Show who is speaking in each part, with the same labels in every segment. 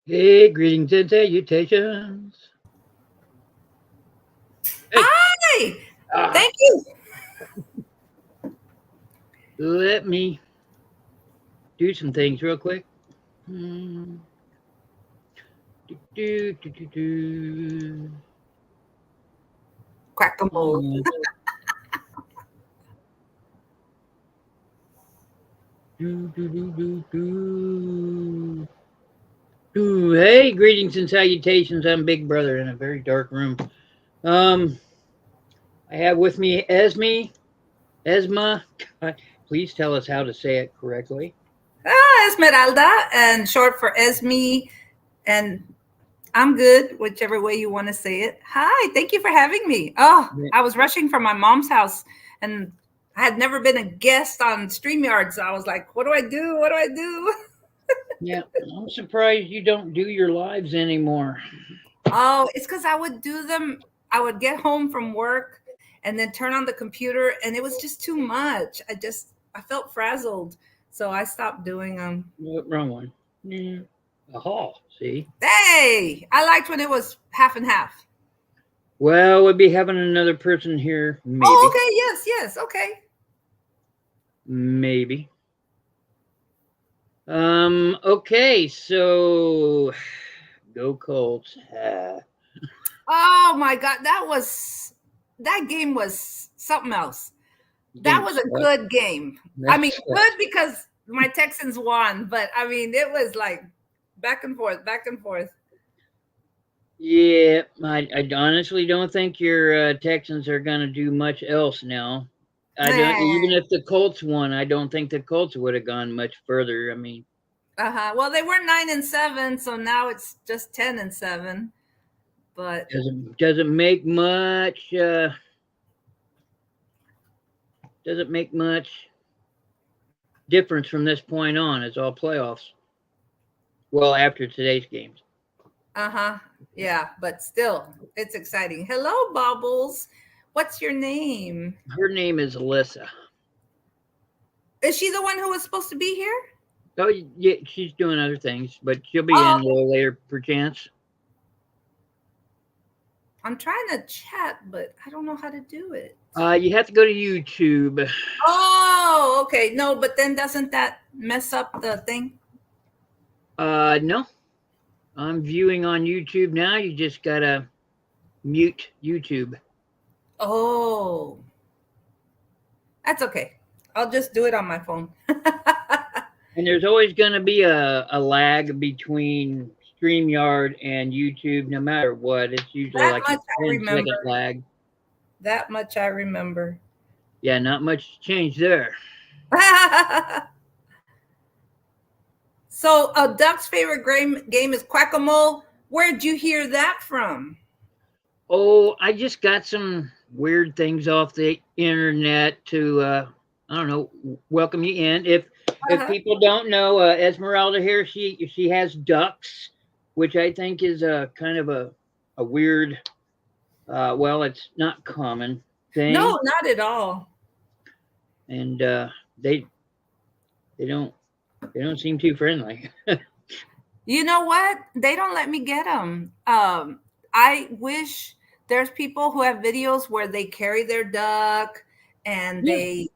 Speaker 1: Hey, greetings and salutations. Hey,
Speaker 2: Hi.
Speaker 1: ah,
Speaker 2: Thank you.
Speaker 1: let me do some things real quick. Hmm, do.
Speaker 2: Quack-a-mole.
Speaker 1: Uh, do, do, do, do, do. Hey, greetings and salutations. I'm Big Brother in a very dark room. Um, I have with me Esma. Please tell us how to say it correctly.
Speaker 2: Esmeralda, and short for Esme. And I'm good, whichever way you want to say it. Hi. Thank you for having me. Oh,
Speaker 1: Yeah,
Speaker 2: I was rushing from my mom's house and I had never been a guest on StreamYard. So I was like, what do I do? What do I do?
Speaker 1: yeah. I'm surprised you don't do your lives anymore.
Speaker 2: Oh, it's because I would do them. I would get home from work and then turn on the computer, and it was just too much. I felt frazzled. So I stopped doing them.
Speaker 1: Wrong one. Yeah. Aha, see?
Speaker 2: Hey, I liked when it was half and half.
Speaker 1: Well, we'll be having another person here,
Speaker 2: Oh,
Speaker 1: maybe.
Speaker 2: okay. Yes, yes. Okay.
Speaker 1: Maybe. Okay, so go Colts.
Speaker 2: Oh my God. That game was something else. That
Speaker 1: Game
Speaker 2: was a
Speaker 1: sucked.
Speaker 2: good game. I
Speaker 1: That
Speaker 2: mean, good
Speaker 1: sucked.
Speaker 2: because my Texans won, but I mean, it was like back and forth, back and forth.
Speaker 1: Yeah, I honestly don't think your Texans are going to do much else now. I don't. Even if the Colts won, I don't think the Colts would have gone much further. I mean,
Speaker 2: Uh-huh. Well, they were 9-7, so now it's just 10-7. But
Speaker 1: doesn't make much. Doesn't make much difference from this point on. It's all playoffs. Well, after today's games.
Speaker 2: uh-huh. Yeah, but still, it's exciting. Hello, Bobbles. What's your name?
Speaker 1: Her name is Alyssa.
Speaker 2: Is she the one who was supposed to be here?
Speaker 1: Oh, yeah, she's doing other things, but she'll be
Speaker 2: Oh,
Speaker 1: in a
Speaker 2: okay.
Speaker 1: little later, perchance.
Speaker 2: I'm trying to chat, but I don't know how to do it.
Speaker 1: You have to go to YouTube.
Speaker 2: Oh, okay. No, but then doesn't that mess up the thing?
Speaker 1: No, I'm viewing on YouTube now. You just gotta mute YouTube,
Speaker 2: Oh, that's okay. I'll just do it on my phone.
Speaker 1: and there's always gonna be a lag between StreamYard and YouTube, no matter what. It's usually
Speaker 2: That
Speaker 1: like a
Speaker 2: much I
Speaker 1: 10-second
Speaker 2: remember.
Speaker 1: lag.
Speaker 2: That much I remember.
Speaker 1: Yeah, not much change there.
Speaker 2: So, Duck's favorite game is Quack-a-Mole. Where'd you hear that from?
Speaker 1: Oh, I just got some weird things off the internet to I don't know, welcome you in. If
Speaker 2: Uh-huh.
Speaker 1: people don't know, Esmeralda here, she has ducks, which I think is a kind of a weird, well, it's not common thing,
Speaker 2: No, not at all.
Speaker 1: and they they don't they don't seem too friendly.
Speaker 2: You know what? They don't let me get them. I wish there's people who have videos where they carry their duck and
Speaker 1: Yeah,
Speaker 2: they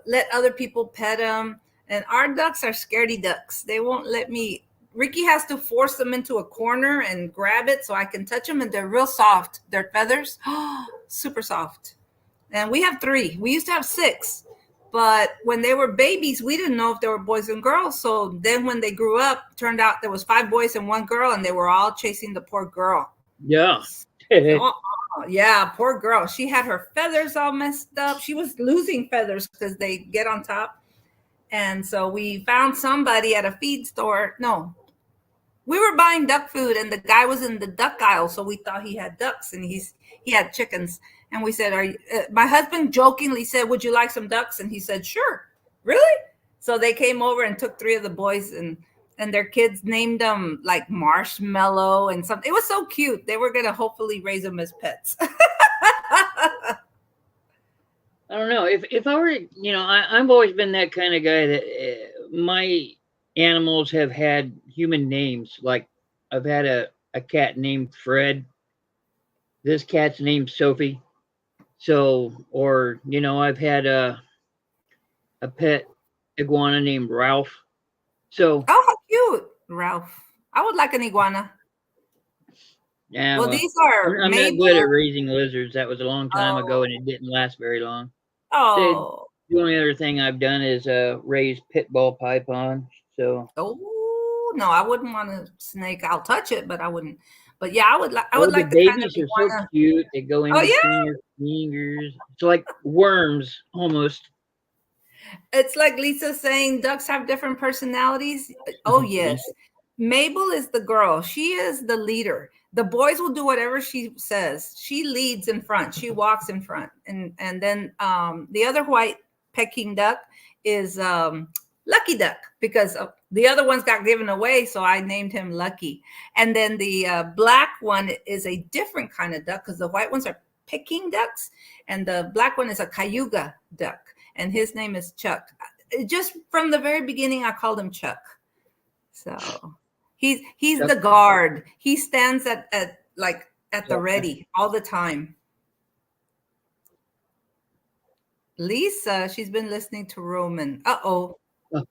Speaker 2: let other people pet them. And our ducks are scaredy ducks. They won't let me. Ricky has to force them into a corner and grab it so I can touch them, and they're real soft. Their feathers, super soft. And we have three. We used to have six, but when they were babies, we didn't know if they were boys and girls. So then when they grew up, turned out there was five boys and one girl, and they were all chasing the poor girl.
Speaker 1: yeah.
Speaker 2: Oh, yeah, poor girl. She had her feathers all messed up. She was losing feathers because they get on top. And so we found somebody at a feed store. No, we were buying duck food and the guy was in the duck aisle, so we thought he had ducks and he had chickens. And we said, "Are you?" My husband jokingly said, "Would you like some ducks?" And he said, "Sure." Really? So they came over and took three of the boys, and their kids named them like Marshmallow and something. It was so cute. They were gonna hopefully raise them as pets.
Speaker 1: I don't know if I were, I've always been that kind of guy that my animals have had human names. Like I've had a cat named Fred. This cat's named Sophie. So, or I've had a pet iguana named Ralph. So,
Speaker 2: Oh, how cute, Ralph. I would like an iguana.
Speaker 1: yeah,
Speaker 2: Well,
Speaker 1: well,
Speaker 2: these are
Speaker 1: I'm not good at
Speaker 2: Mabel.
Speaker 1: raising lizards. That was a long time ago, and
Speaker 2: Oh,
Speaker 1: it didn't last very long. The,
Speaker 2: oh,
Speaker 1: the only other thing I've done is raise pit bull python. So,
Speaker 2: oh. No, I wouldn't want a snake. I'll touch it, but I wouldn't. But yeah, I would like. I would
Speaker 1: oh, the
Speaker 2: like the kind of
Speaker 1: babies are so
Speaker 2: iguana.
Speaker 1: cute. They go in
Speaker 2: Oh yeah,
Speaker 1: between your fingers. It's like worms almost.
Speaker 2: it's like Lisa saying ducks have different personalities. Oh yes, Mabel is the girl. She is the leader. The boys will do whatever she says. She leads in front. She walks in front, and then the other white Peking duck is Lucky Duck because the other ones got given away, so I named him Lucky. And then the black one is a different kind of duck because the white ones are Peking ducks, and the black one is a Cayuga duck, and his name is Chuck. Just from the very beginning, I called him Chuck. So he's
Speaker 1: Chuck,
Speaker 2: the guard. He stands at like at the
Speaker 1: yeah.
Speaker 2: ready all the time. Lisa, she's been listening to Roman. Uh-oh.
Speaker 1: Oh,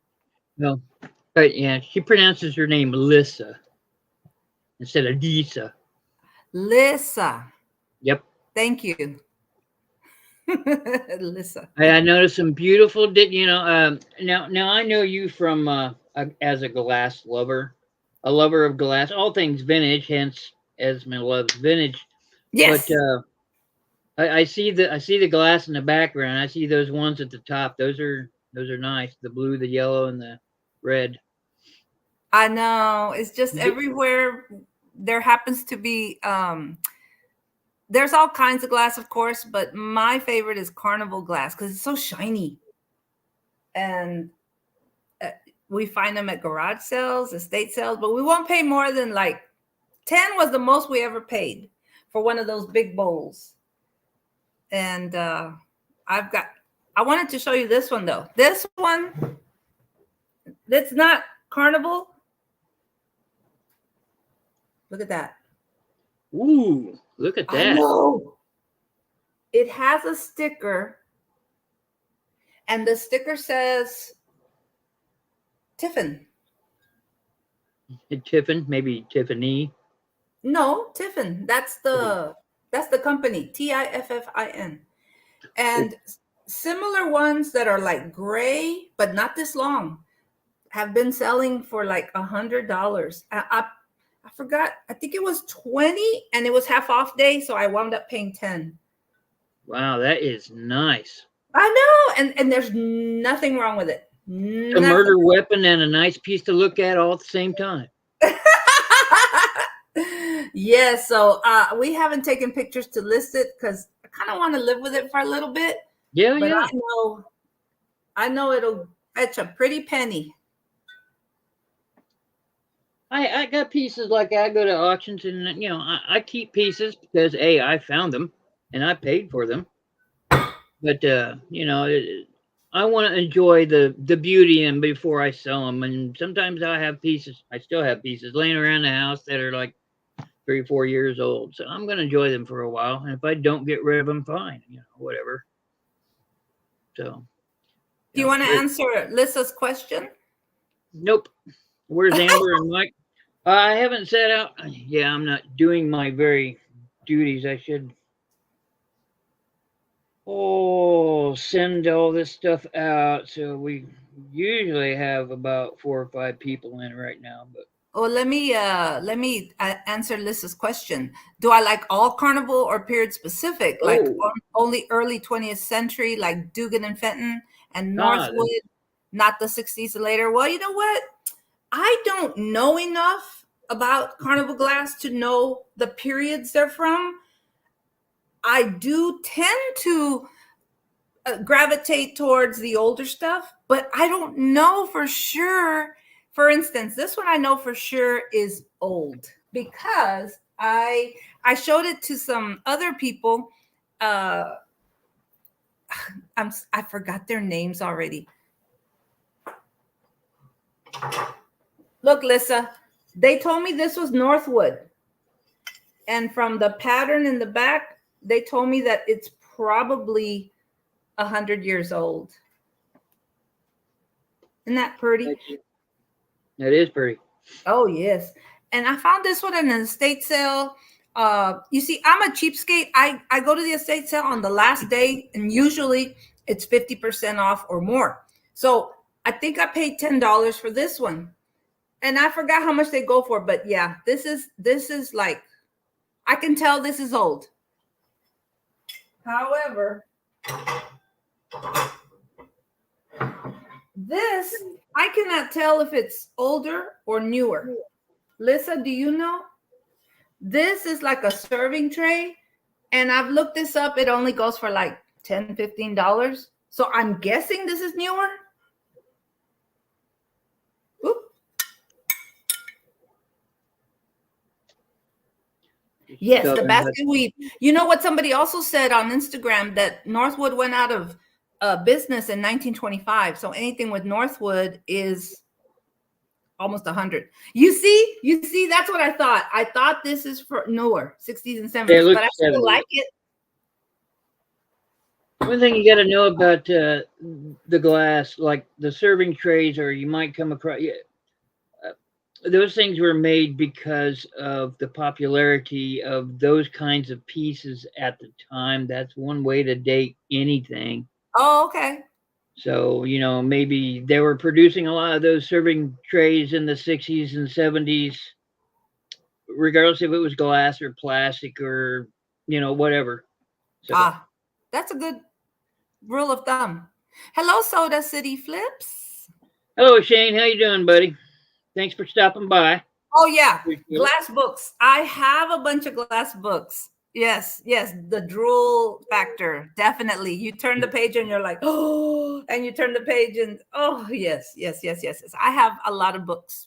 Speaker 1: no, but yeah, she pronounces her name Lissa instead of Lisa.
Speaker 2: Lisa.
Speaker 1: Yep.
Speaker 2: Thank you. Lisa.
Speaker 1: I noticed some beautiful. Now I know you from as a glass lover, a lover of glass, all things vintage. Hence, Esme loves vintage. But
Speaker 2: Yes.
Speaker 1: I see the glass in the background. I see those ones at the top. Those are nice. The blue, the yellow, and the red.
Speaker 2: I know. It's just
Speaker 1: You get-
Speaker 2: everywhere there happens to be there's all kinds of glass, of course, but my favorite is carnival glass because it's so shiny. And uh, we find them at garage sales, estate sales, but we won't pay more than like 10 was the most we ever paid for one of those big bowls. And I wanted to show you this one though. This one, that's not carnival. Look at that.
Speaker 1: Ooh, look at
Speaker 2: I
Speaker 1: that.
Speaker 2: know. It has a sticker, and the sticker says Tiffin.
Speaker 1: And Tiffin, maybe Tiffany.
Speaker 2: No, Tiffin. That's the company. Tiffin.
Speaker 1: Oh,
Speaker 2: And similar ones that are like gray, but not this long, have been selling for like $100. I forgot. I think it was 20 and it was half off day, so I wound up paying 10.
Speaker 1: wow, that is nice.
Speaker 2: I know, and there's nothing wrong with it.
Speaker 1: A
Speaker 2: Nothing.
Speaker 1: murder weapon and a nice piece to look at all at the same time.
Speaker 2: Yes, so we haven't taken pictures to list it because I kind of want to live with it for a little bit,
Speaker 1: Yeah,
Speaker 2: but
Speaker 1: yeah.
Speaker 2: I know it'll fetch a pretty penny.
Speaker 1: I got pieces like that. I go to auctions and I keep pieces because I found them and I paid for them. But I want to enjoy the beauty in before I sell them. And sometimes I still have pieces laying around the house that are like 3 or 4 years old. So I'm going to enjoy them for a while. And if I don't get rid of them, fine, whatever. So,
Speaker 2: Do you want to answer Lissa's question?
Speaker 1: nope. Where's Amber and Mike? I haven't set out. Yeah, I'm not doing my very duties. I should. Send all this stuff out. So we usually have about 4 or 5 people in right now. But
Speaker 2: Oh, let me answer Lissa's question. Do I like all carnival or period specific, like
Speaker 1: oh,
Speaker 2: only early 20th century, like Dugan and Fenton and
Speaker 1: ah,
Speaker 2: Northwood, not the 60s and later? Well, you know what? I don't know enough about carnival glass to know the periods they're from. I do tend to gravitate towards the older stuff, but I don't know for sure. For instance, this one I know for sure is old because I showed it to some other people. Uh, I forgot their names already. Look, Lissa, they told me this was Northwood. And from the pattern in the back, they told me that it's probably 100 years old. Isn't that pretty?
Speaker 1: That is pretty.
Speaker 2: Oh, yes. And I found this one in an estate sale. You see, I'm a cheapskate. I go to the estate sale on the last day, and usually it's 50% off or more. So I think I paid $10 for this one. And I forgot how much they go for, but yeah, this is like, I can tell this is old. However, this, I cannot tell if it's older or newer. Lissa, do you know? This is like a serving tray, and I've looked this up. It only goes for like $10, $15. So I'm guessing this is newer. Oop. Yes, the basket weave. You know what somebody also said on Instagram, that Northwood went out of business in 1925. So anything with Northwood is almost 100. You see, that's what I thought. I thought this is for newer, 60s and 70s, but I still like it.
Speaker 1: One thing you got to know about the glass, like the serving trays, or you might come across, those things were made because of the popularity of those kinds of pieces at the time. That's one way to date anything.
Speaker 2: Oh, okay.
Speaker 1: So, maybe they were producing a lot of those serving trays in the 60s and 70s, regardless if it was glass or plastic or, whatever. So.
Speaker 2: That's a good rule of thumb. Hello, Soda City Flips.
Speaker 1: Hello, Shane. How you doing, buddy? Thanks for stopping by.
Speaker 2: Oh, yeah. Glass books. I have a bunch of glass books. Yes. The drool factor. Definitely. You turn the page and you're like, oh, and you turn the page and, oh, yes. I have a lot of books.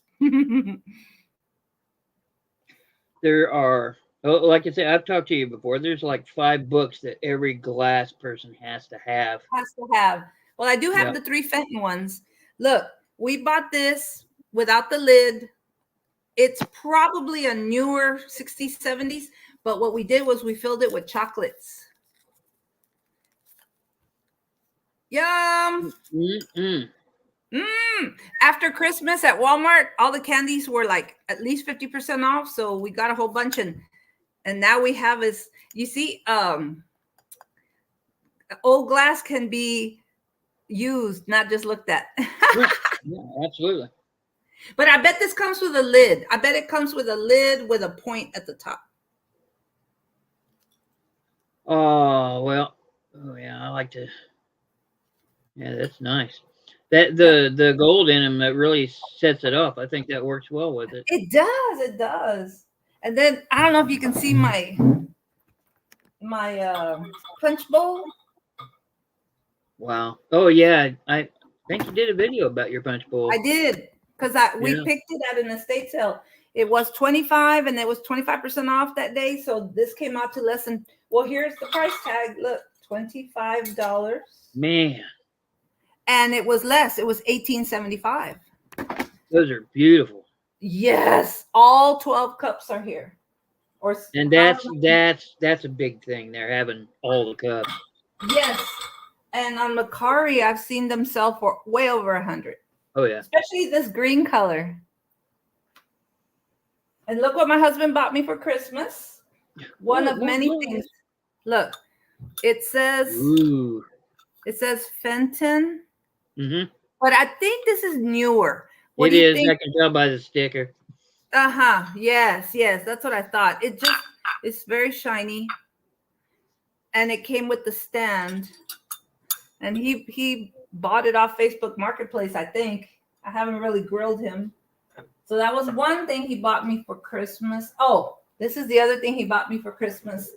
Speaker 1: There are, like I said, I've talked to you before. There's like 5 books that every glass person has to have.
Speaker 2: Well, I do have the 3 Fenton ones. Look, we bought this without the lid. It's probably a newer 60s, 70s, but what we did was we filled it with chocolates. Yum. After Christmas at Walmart, all the candies were like at least 50% off. So we got a whole bunch, and now we have is, you see, old glass can be used, not just looked at.
Speaker 1: Yeah, absolutely.
Speaker 2: But I bet this comes with a lid. I bet it comes with a lid with a point at the top.
Speaker 1: Oh, well. Oh, yeah, I like to. Yeah, that's nice. That the gold in them, that really sets it off. I think that works well with it.
Speaker 2: It does. And then I don't know if you can see my punch bowl.
Speaker 1: Wow. Oh yeah, I think you did a video about your punch bowl.
Speaker 2: I did, because we picked it at an estate sale. It was $25, and it was 25% off that day. So this came out to less than. Well, here's the price tag. Look, $25.
Speaker 1: Man.
Speaker 2: And it was less. It was $18.75.
Speaker 1: Those are beautiful.
Speaker 2: Yes, all 12 cups are here.
Speaker 1: And that's a big thing. They're having all the cups.
Speaker 2: Yes, and on Macari, I've seen them sell for way over 100.
Speaker 1: Oh yeah,
Speaker 2: especially this green color. And look what my husband bought me for Christmas. One of many things. Look, it says. Ooh. It says Fenton.
Speaker 1: Mm-hmm.
Speaker 2: But I think this is newer.
Speaker 1: What do you think? I can tell by the sticker.
Speaker 2: Yes. That's what I thought. It's very shiny. And it came with the stand. And he bought it off Facebook Marketplace, I think. I haven't really grilled him. So that was one thing he bought me for Christmas. Oh, this is the other thing he bought me for Christmas.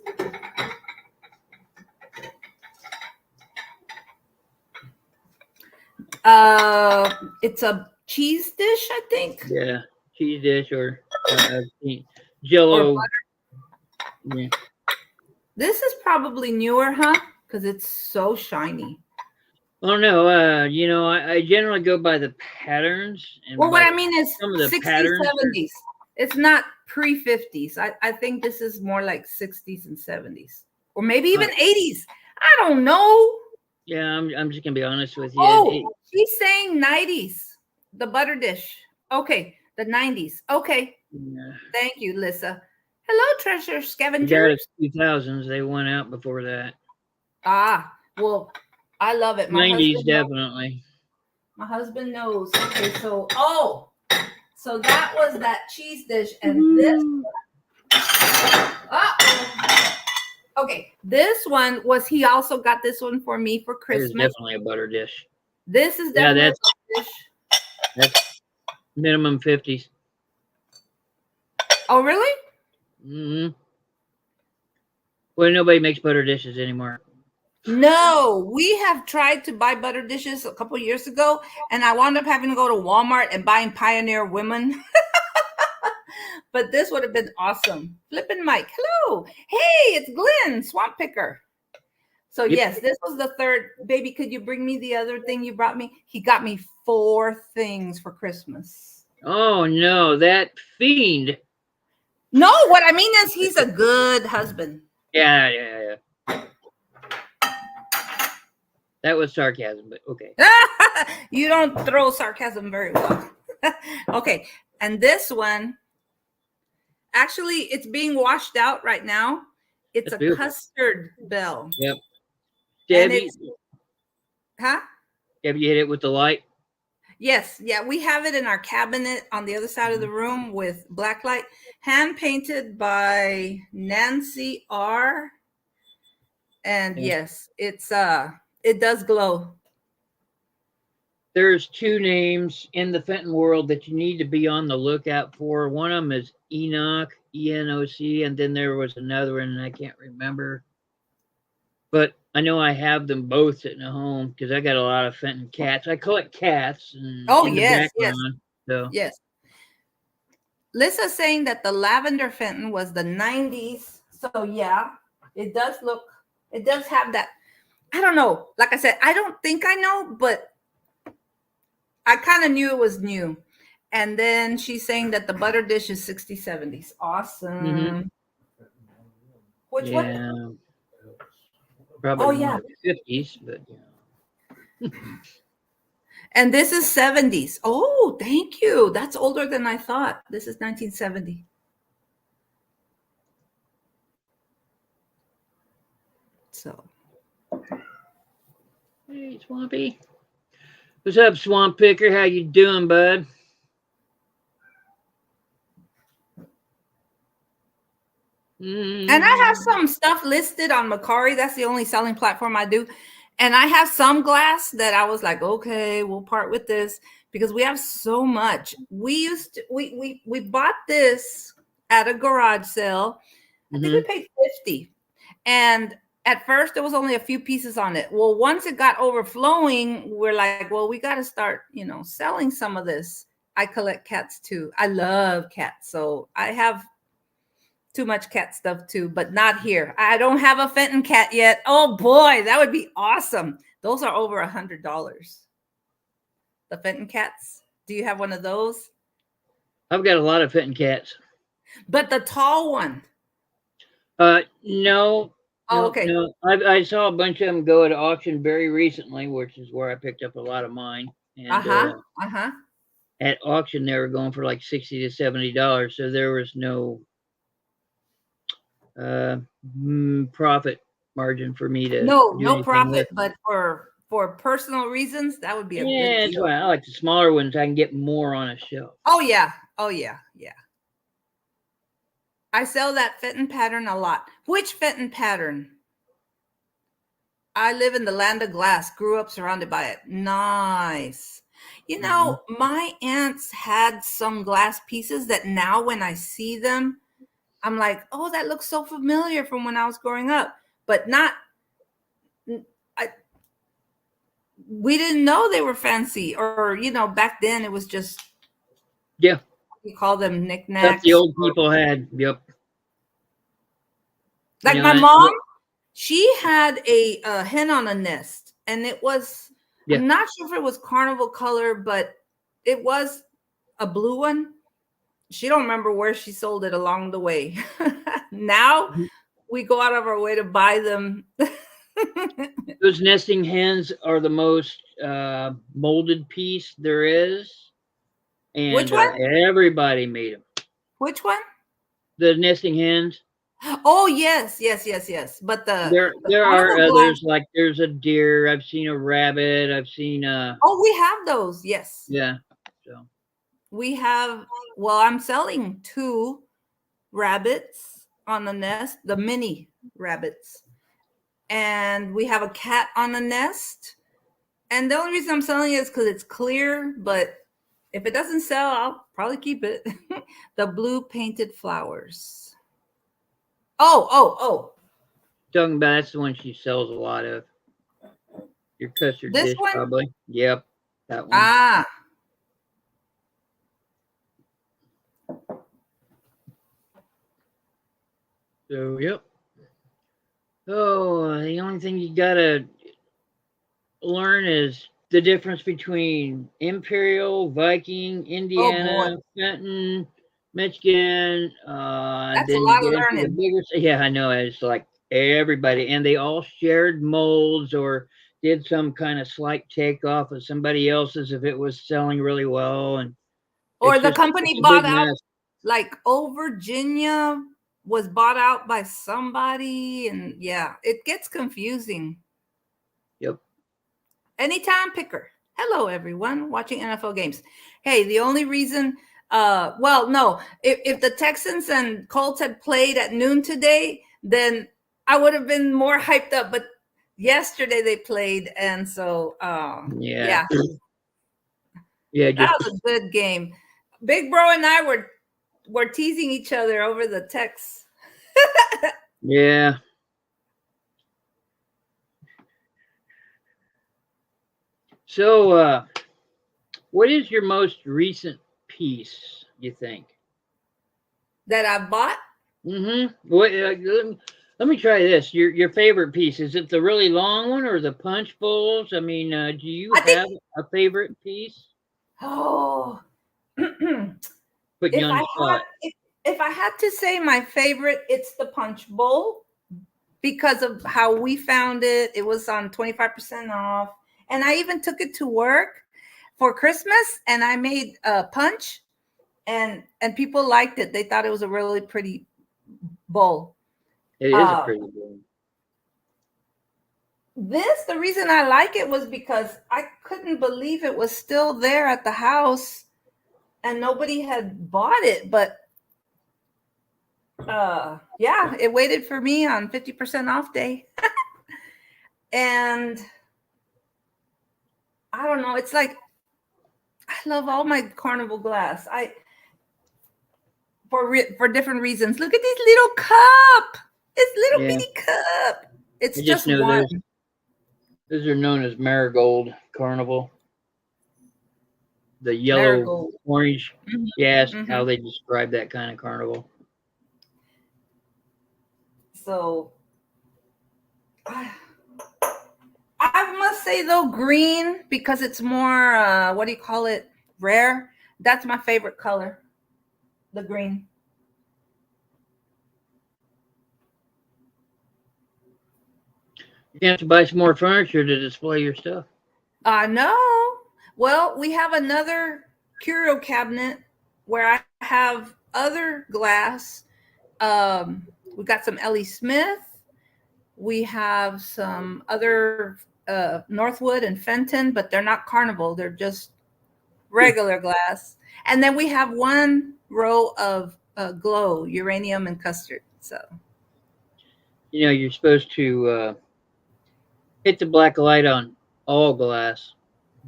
Speaker 2: It's a cheese dish, I think.
Speaker 1: Yeah, cheese dish or Jello.
Speaker 2: Or yeah. This is probably newer, huh? Because it's so shiny.
Speaker 1: Oh no, I generally go by the patterns and
Speaker 2: Well, what
Speaker 1: by
Speaker 2: I mean is
Speaker 1: some of the
Speaker 2: 60s,
Speaker 1: patterns.
Speaker 2: 70s. It's not pre-50s. I think this is more like 60s and 70s. Or maybe
Speaker 1: Uh,
Speaker 2: even 80s. I don't know.
Speaker 1: yeah, I'm just gonna be honest with you.
Speaker 2: Oh, she's saying 90s. The butter dish. Okay, the 90s. Okay.
Speaker 1: Yeah,
Speaker 2: Thank you, Lissa. Hello, treasure
Speaker 1: we got it
Speaker 2: scavengers.
Speaker 1: 2000s. They went out before that.
Speaker 2: Ah, well, I love it.
Speaker 1: 90s definitely.
Speaker 2: My husband knows. Okay, so that was that cheese dish, and this.
Speaker 1: Woo-hoo.
Speaker 2: Oh, okay. This one was he also got this one for me for
Speaker 1: That is
Speaker 2: Christmas.
Speaker 1: definitely a butter dish.
Speaker 2: This is
Speaker 1: Yeah,
Speaker 2: definitely
Speaker 1: that's
Speaker 2: a dish.
Speaker 1: that's minimum 50s.
Speaker 2: Oh, really?
Speaker 1: Mm-hmm. Well, nobody makes butter dishes anymore.
Speaker 2: No, we have tried to buy butter dishes a couple years ago, and I wound up having to go to Walmart and buying Pioneer Women. But this would have been awesome. Flippin' Mike, hello. Hey, it's Glenn, Swamp Picker. So
Speaker 1: Yep.
Speaker 2: yes, this was the third. Baby, could you bring me the other thing you brought me? He got me 4 things for Christmas.
Speaker 1: Oh no, that fiend.
Speaker 2: No, what I mean is he's a good husband.
Speaker 1: Yeah. That was sarcasm, but okay.
Speaker 2: You don't throw sarcasm very well. Okay, and this one, actually, it's being washed out right now. It's
Speaker 1: That's
Speaker 2: a
Speaker 1: beautiful.
Speaker 2: custard bell.
Speaker 1: Yep.
Speaker 2: And
Speaker 1: Debbie,
Speaker 2: it's, huh?
Speaker 1: Debbie, you hit it with the light.
Speaker 2: Yes, yeah, we have it in our cabinet on the other side of the room with black light, hand painted by Nancy R. And
Speaker 1: Yeah.
Speaker 2: yes, it does glow.
Speaker 1: There's 2 names in the Fenton world that you need to be on the lookout for. One of them is Enoch, Enoc, and then there was another one, and I can't remember. But I know I have them both sitting at home because I got a lot of Fenton cats. I collect cats and
Speaker 2: Oh
Speaker 1: in the
Speaker 2: yes, yes,
Speaker 1: background. So
Speaker 2: yes. Lissa's saying that the lavender Fenton was the 90s. So yeah, it does have that. I don't know. Like I said, I don't think I know, but I kind of knew it was new. And then she's saying that the butter dish is 60s, 70s. Awesome. Which one?
Speaker 1: yeah, probably
Speaker 2: Oh
Speaker 1: more
Speaker 2: yeah.
Speaker 1: like 50s, but
Speaker 2: And this is 70s. Oh, thank you. That's older than I thought. This is 1970. So
Speaker 1: Hey, Swampy. What's up, Swamp Picker? How you doing, bud?
Speaker 2: and I have some stuff listed on Macari. That's the only selling platform I do. And I have some glass that I was like, okay, we'll part with this because we have so much. We bought this at a garage sale. I think we paid 50. And at first there was only a few pieces on it. Well, once it got overflowing, we're like, well, we got to start, selling some of this. I collect cats too. I love cats. So I have too much cat stuff too, but not here. I don't have a Fenton cat yet. Oh boy, that would be awesome. Those are over $100. The Fenton cats. Do you have one of those?
Speaker 1: I've got a lot of Fenton cats.
Speaker 2: But the tall one.
Speaker 1: No.
Speaker 2: Oh, okay.
Speaker 1: No. I saw a bunch of them go at auction very recently, which is where I picked up a lot of mine. And at auction, they were going for like $60 to $70. So there was no profit margin for me to do
Speaker 2: No
Speaker 1: anything
Speaker 2: profit,
Speaker 1: with.
Speaker 2: but for personal reasons, that would be a
Speaker 1: Yeah,
Speaker 2: good
Speaker 1: that's
Speaker 2: deal.
Speaker 1: why I like the smaller ones. I can get more on a shelf.
Speaker 2: Oh yeah. I sell that Fenton pattern a lot. Which Fenton pattern? I live in the land of glass, grew up surrounded by it. Nice. My aunts had some glass pieces that now when I see them, I'm like, oh, that looks so familiar from when I was growing up. But we didn't know they were fancy. Or, back then it was just, we call them
Speaker 1: Stuff
Speaker 2: knickknacks.
Speaker 1: the old people had. Yep.
Speaker 2: Like my mom, she had a hen on a nest, and it was
Speaker 1: Yeah.
Speaker 2: I'm not sure if it was carnival color, but it was a blue one. She don't remember where she sold it along the way. Now we go out of our way to buy them.
Speaker 1: Those nesting hens are the most molded piece there is,
Speaker 2: Which
Speaker 1: and
Speaker 2: one?
Speaker 1: everybody made them.
Speaker 2: Which one?
Speaker 1: The nesting hens.
Speaker 2: Oh yes, yes, yes, yes. But the
Speaker 1: There are
Speaker 2: carnival glass.
Speaker 1: others, like there's a deer. I've seen a rabbit. I've seen
Speaker 2: Oh, we have those. Yes,
Speaker 1: yeah. So
Speaker 2: we have. Well, I'm selling 2 rabbits on the nest, the mini rabbits, and we have a cat on the nest. And the only reason I'm selling it is because it's clear. But if it doesn't sell, I'll probably keep it. The blue painted flowers. Oh.
Speaker 1: talking about that's the one she sells a lot of. Your custard
Speaker 2: This
Speaker 1: dish,
Speaker 2: one?
Speaker 1: probably. Yep, that one.
Speaker 2: Ah,
Speaker 1: So yep. Oh, the only thing you gotta learn is the difference between Imperial, Viking,
Speaker 2: oh boy.
Speaker 1: Indiana, Fenton, Michigan.
Speaker 2: That's a
Speaker 1: Then you
Speaker 2: lot of
Speaker 1: get into the
Speaker 2: learning.
Speaker 1: bigger. Yeah, I know. It's like everybody, and they all shared molds or did some kind of slight takeoff of somebody else's if it was selling really well, and
Speaker 2: Or
Speaker 1: it's
Speaker 2: the
Speaker 1: just it's
Speaker 2: company
Speaker 1: a
Speaker 2: bought
Speaker 1: big
Speaker 2: out,
Speaker 1: mess.
Speaker 2: like Old Virginia was bought out by somebody. And yeah, it gets confusing.
Speaker 1: Yep.
Speaker 2: Anytime picker. Hello, everyone watching NFL games. Hey, the only reason, well, no, if the Texans and Colts had played at noon today, then I would have been more hyped up. But yesterday they played, and so
Speaker 1: Yeah.
Speaker 2: yeah,
Speaker 1: Yeah.
Speaker 2: that
Speaker 1: Just
Speaker 2: was a good game. Big Bro and I were teasing each other over the text.
Speaker 1: yeah. So, what is your most recent piece, you think?
Speaker 2: That I bought.
Speaker 1: Mm-hmm. What? Let me try this. Your favorite piece, is it the really long one or the punch bowls? I mean, do you
Speaker 2: I think.
Speaker 1: have a favorite piece?
Speaker 2: Oh,
Speaker 1: Putting you
Speaker 2: if
Speaker 1: on
Speaker 2: I
Speaker 1: the
Speaker 2: had
Speaker 1: spot.
Speaker 2: if I had to say my favorite, it's the punch bowl because of how we found it. It was on 25% off. And I even took it to work for Christmas and I made a punch and people liked it. They thought it was a really pretty bowl.
Speaker 1: It is a
Speaker 2: Uh,
Speaker 1: pretty good one.
Speaker 2: the reason I like it was because I couldn't believe it was still there at the house and nobody had bought it. But yeah, it waited for me on 50% off day. And I don't know, it's like I love all my carnival glass. I for different reasons. Look at this little cup. It's little
Speaker 1: Yeah.
Speaker 2: bitty cup. It's
Speaker 1: I just
Speaker 2: just
Speaker 1: know
Speaker 2: one.
Speaker 1: those are known as marigold carnival. The yellow,
Speaker 2: Marigold.
Speaker 1: orange.
Speaker 2: Mhm,
Speaker 1: Yes, how
Speaker 2: mhm.
Speaker 1: they describe that kind of carnival.
Speaker 2: So I must say though, green because it's more what do you call it? Rare. That's my favorite color. The green.
Speaker 1: You have to buy some more furniture to display your stuff.
Speaker 2: No. Well, we have another curio cabinet where I have other glass. We got some Ellie Smith. We have some other Northwood and Fenton, but they're not carnival. They're just regular glass. And then we have one row of glow, uranium, and custard. So
Speaker 1: You know, you're supposed to hit the black light on all glass.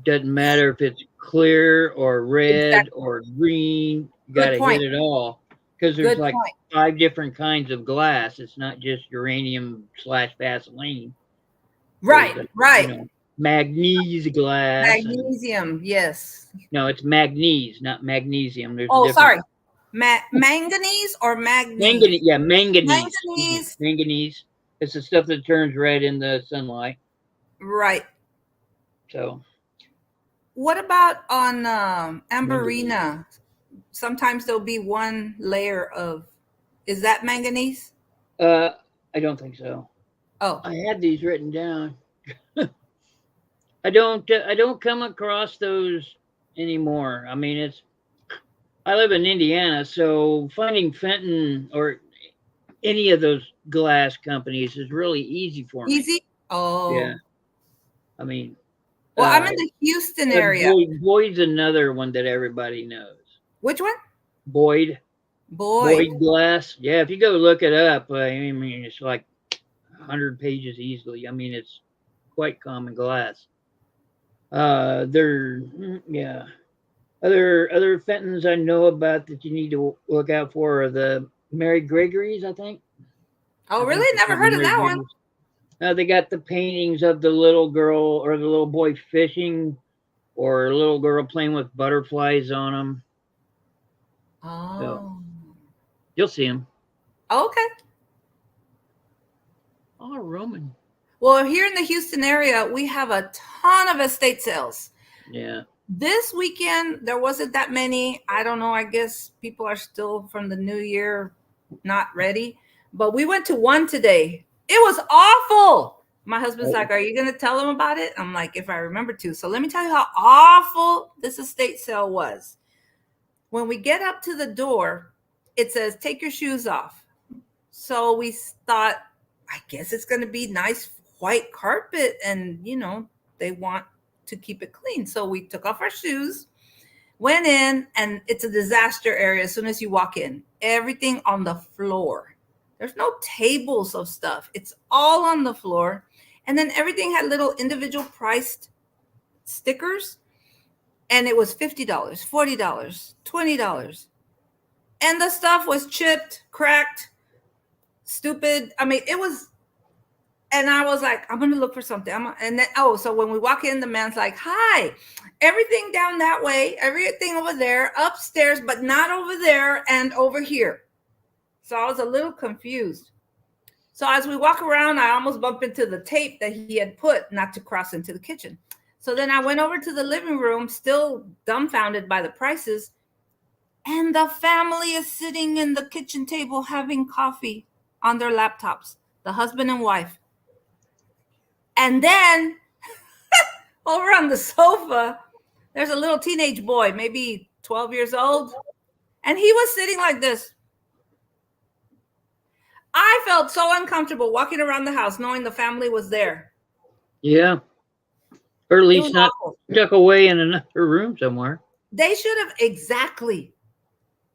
Speaker 1: Doesn't matter if it's clear or red
Speaker 2: exactly.
Speaker 1: or green. You got
Speaker 2: Good
Speaker 1: to hit
Speaker 2: point.
Speaker 1: it all because there's
Speaker 2: Good
Speaker 1: like
Speaker 2: point.
Speaker 1: 5 different kinds of glass. It's not just uranium slash Vaseline. There's
Speaker 2: Right, right.
Speaker 1: magnesium glass and
Speaker 2: Magnesium, yes.
Speaker 1: no, it's magnesium, not magnesium. There's a
Speaker 2: Oh,
Speaker 1: difference.
Speaker 2: sorry. Manganese or magnesium?
Speaker 1: Manganese, yeah, manganese. Excuse me,
Speaker 2: Manganese.
Speaker 1: manganese. It's the stuff that turns red in the sunlight.
Speaker 2: Right.
Speaker 1: So
Speaker 2: What about on
Speaker 1: manganese.
Speaker 2: Amberina? Sometimes there'll be one layer of, is that manganese?
Speaker 1: Uh, I don't think so.
Speaker 2: Oh,
Speaker 1: I had these written down. I don't come across those anymore. I mean, it's I live in Indiana, so finding Fenton or any of those glass companies is really easy for me.
Speaker 2: easy.
Speaker 1: Yeah,
Speaker 2: Oh,
Speaker 1: I mean,
Speaker 2: well, I'm in the Houston area.
Speaker 1: Boyd's another one that everybody knows.
Speaker 2: Which one?
Speaker 1: Boyd,
Speaker 2: Boyd.
Speaker 1: Boyd glass. Yeah, if you go look it up, I mean, it's like 100 pages easily. I mean, it's quite common glass. Yeah. Other Fentons I know about that you need to look out for are the Mary Gregory's.
Speaker 2: Oh,
Speaker 1: I think
Speaker 2: really?
Speaker 1: they're
Speaker 2: Never
Speaker 1: called
Speaker 2: heard of
Speaker 1: Mary
Speaker 2: that one.
Speaker 1: Gregory's. They got the paintings of the little girl or the little boy fishing, or a little girl playing with butterflies on them. So
Speaker 2: Oh,
Speaker 1: you'll see them.
Speaker 2: okay.
Speaker 1: Oh, Roman.
Speaker 2: Well, here in the Houston area, we have a ton of estate sales.
Speaker 1: Yeah.
Speaker 2: This weekend, there wasn't that many. I don't know. I guess people are still from the new year not ready. But we went to one today. It was awful. My husband's
Speaker 1: Oh,
Speaker 2: like, "Are you going to tell them about it?" I'm like, "If I remember to." So let me tell you how awful this estate sale was. When we get up to the door, it says, "Take your shoes off." So we thought, I guess it's going to be nice white carpet, and they want to keep it clean. So we took off our shoes, went in, and it's a disaster area as soon as you walk in. Everything on the floor. There's no tables of stuff. It's all on the floor. And then everything had little individual priced stickers, and it was $50, $40, $20. And the stuff was chipped, cracked, stupid. I mean, it was, and I was like, I'm gonna look for something. And then, so when we walk in, the man's like, "Hi, everything down that way, everything over there, upstairs, but not over there and over here." So I was a little confused. So as we walk around, I almost bump into the tape that he had put not to cross into the kitchen. So then I went over to the living room, still dumbfounded by the prices, and the family is sitting in the kitchen table having coffee on their laptops, the husband and wife. And then over on the sofa, there's a little teenage boy, maybe 12 years old, and he was sitting like this. I felt so uncomfortable walking around the house knowing the family was there.
Speaker 1: yeah. Or at
Speaker 2: It was
Speaker 1: least not
Speaker 2: awful.
Speaker 1: stuck away in another room somewhere.
Speaker 2: They should have, exactly.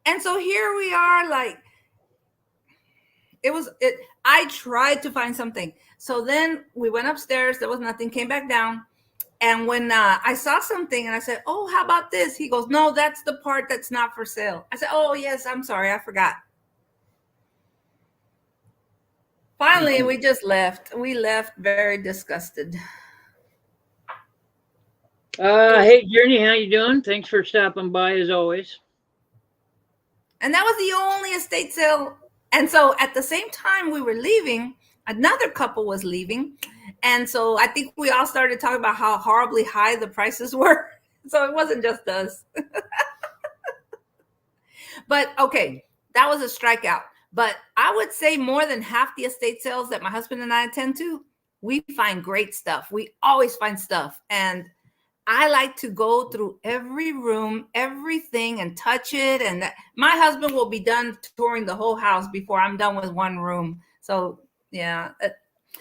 Speaker 2: And so here we are, like, I tried to find something. So then we went upstairs, there was nothing, came back down. And when I saw something and I said, "Oh, how about this?" He goes, "No, that's the part that's not for sale." I said, "Oh, yes, I'm sorry, I forgot." Finally, we just left. We left very disgusted.
Speaker 1: Hey, Journey, how you doing? Thanks for stopping by as always.
Speaker 2: And that was the only estate sale. And so at the same time we were leaving, another couple was leaving. And so I think we all started talking about how horribly high the prices were. So it wasn't just us. But okay, that was a strikeout. But I would say more than half the estate sales that my husband and I attend to, we find great stuff. We always find stuff. And I like to go through every room, everything, and touch it. And my husband will be done touring the whole house before I'm done with one room. So yeah,
Speaker 1: Yeah.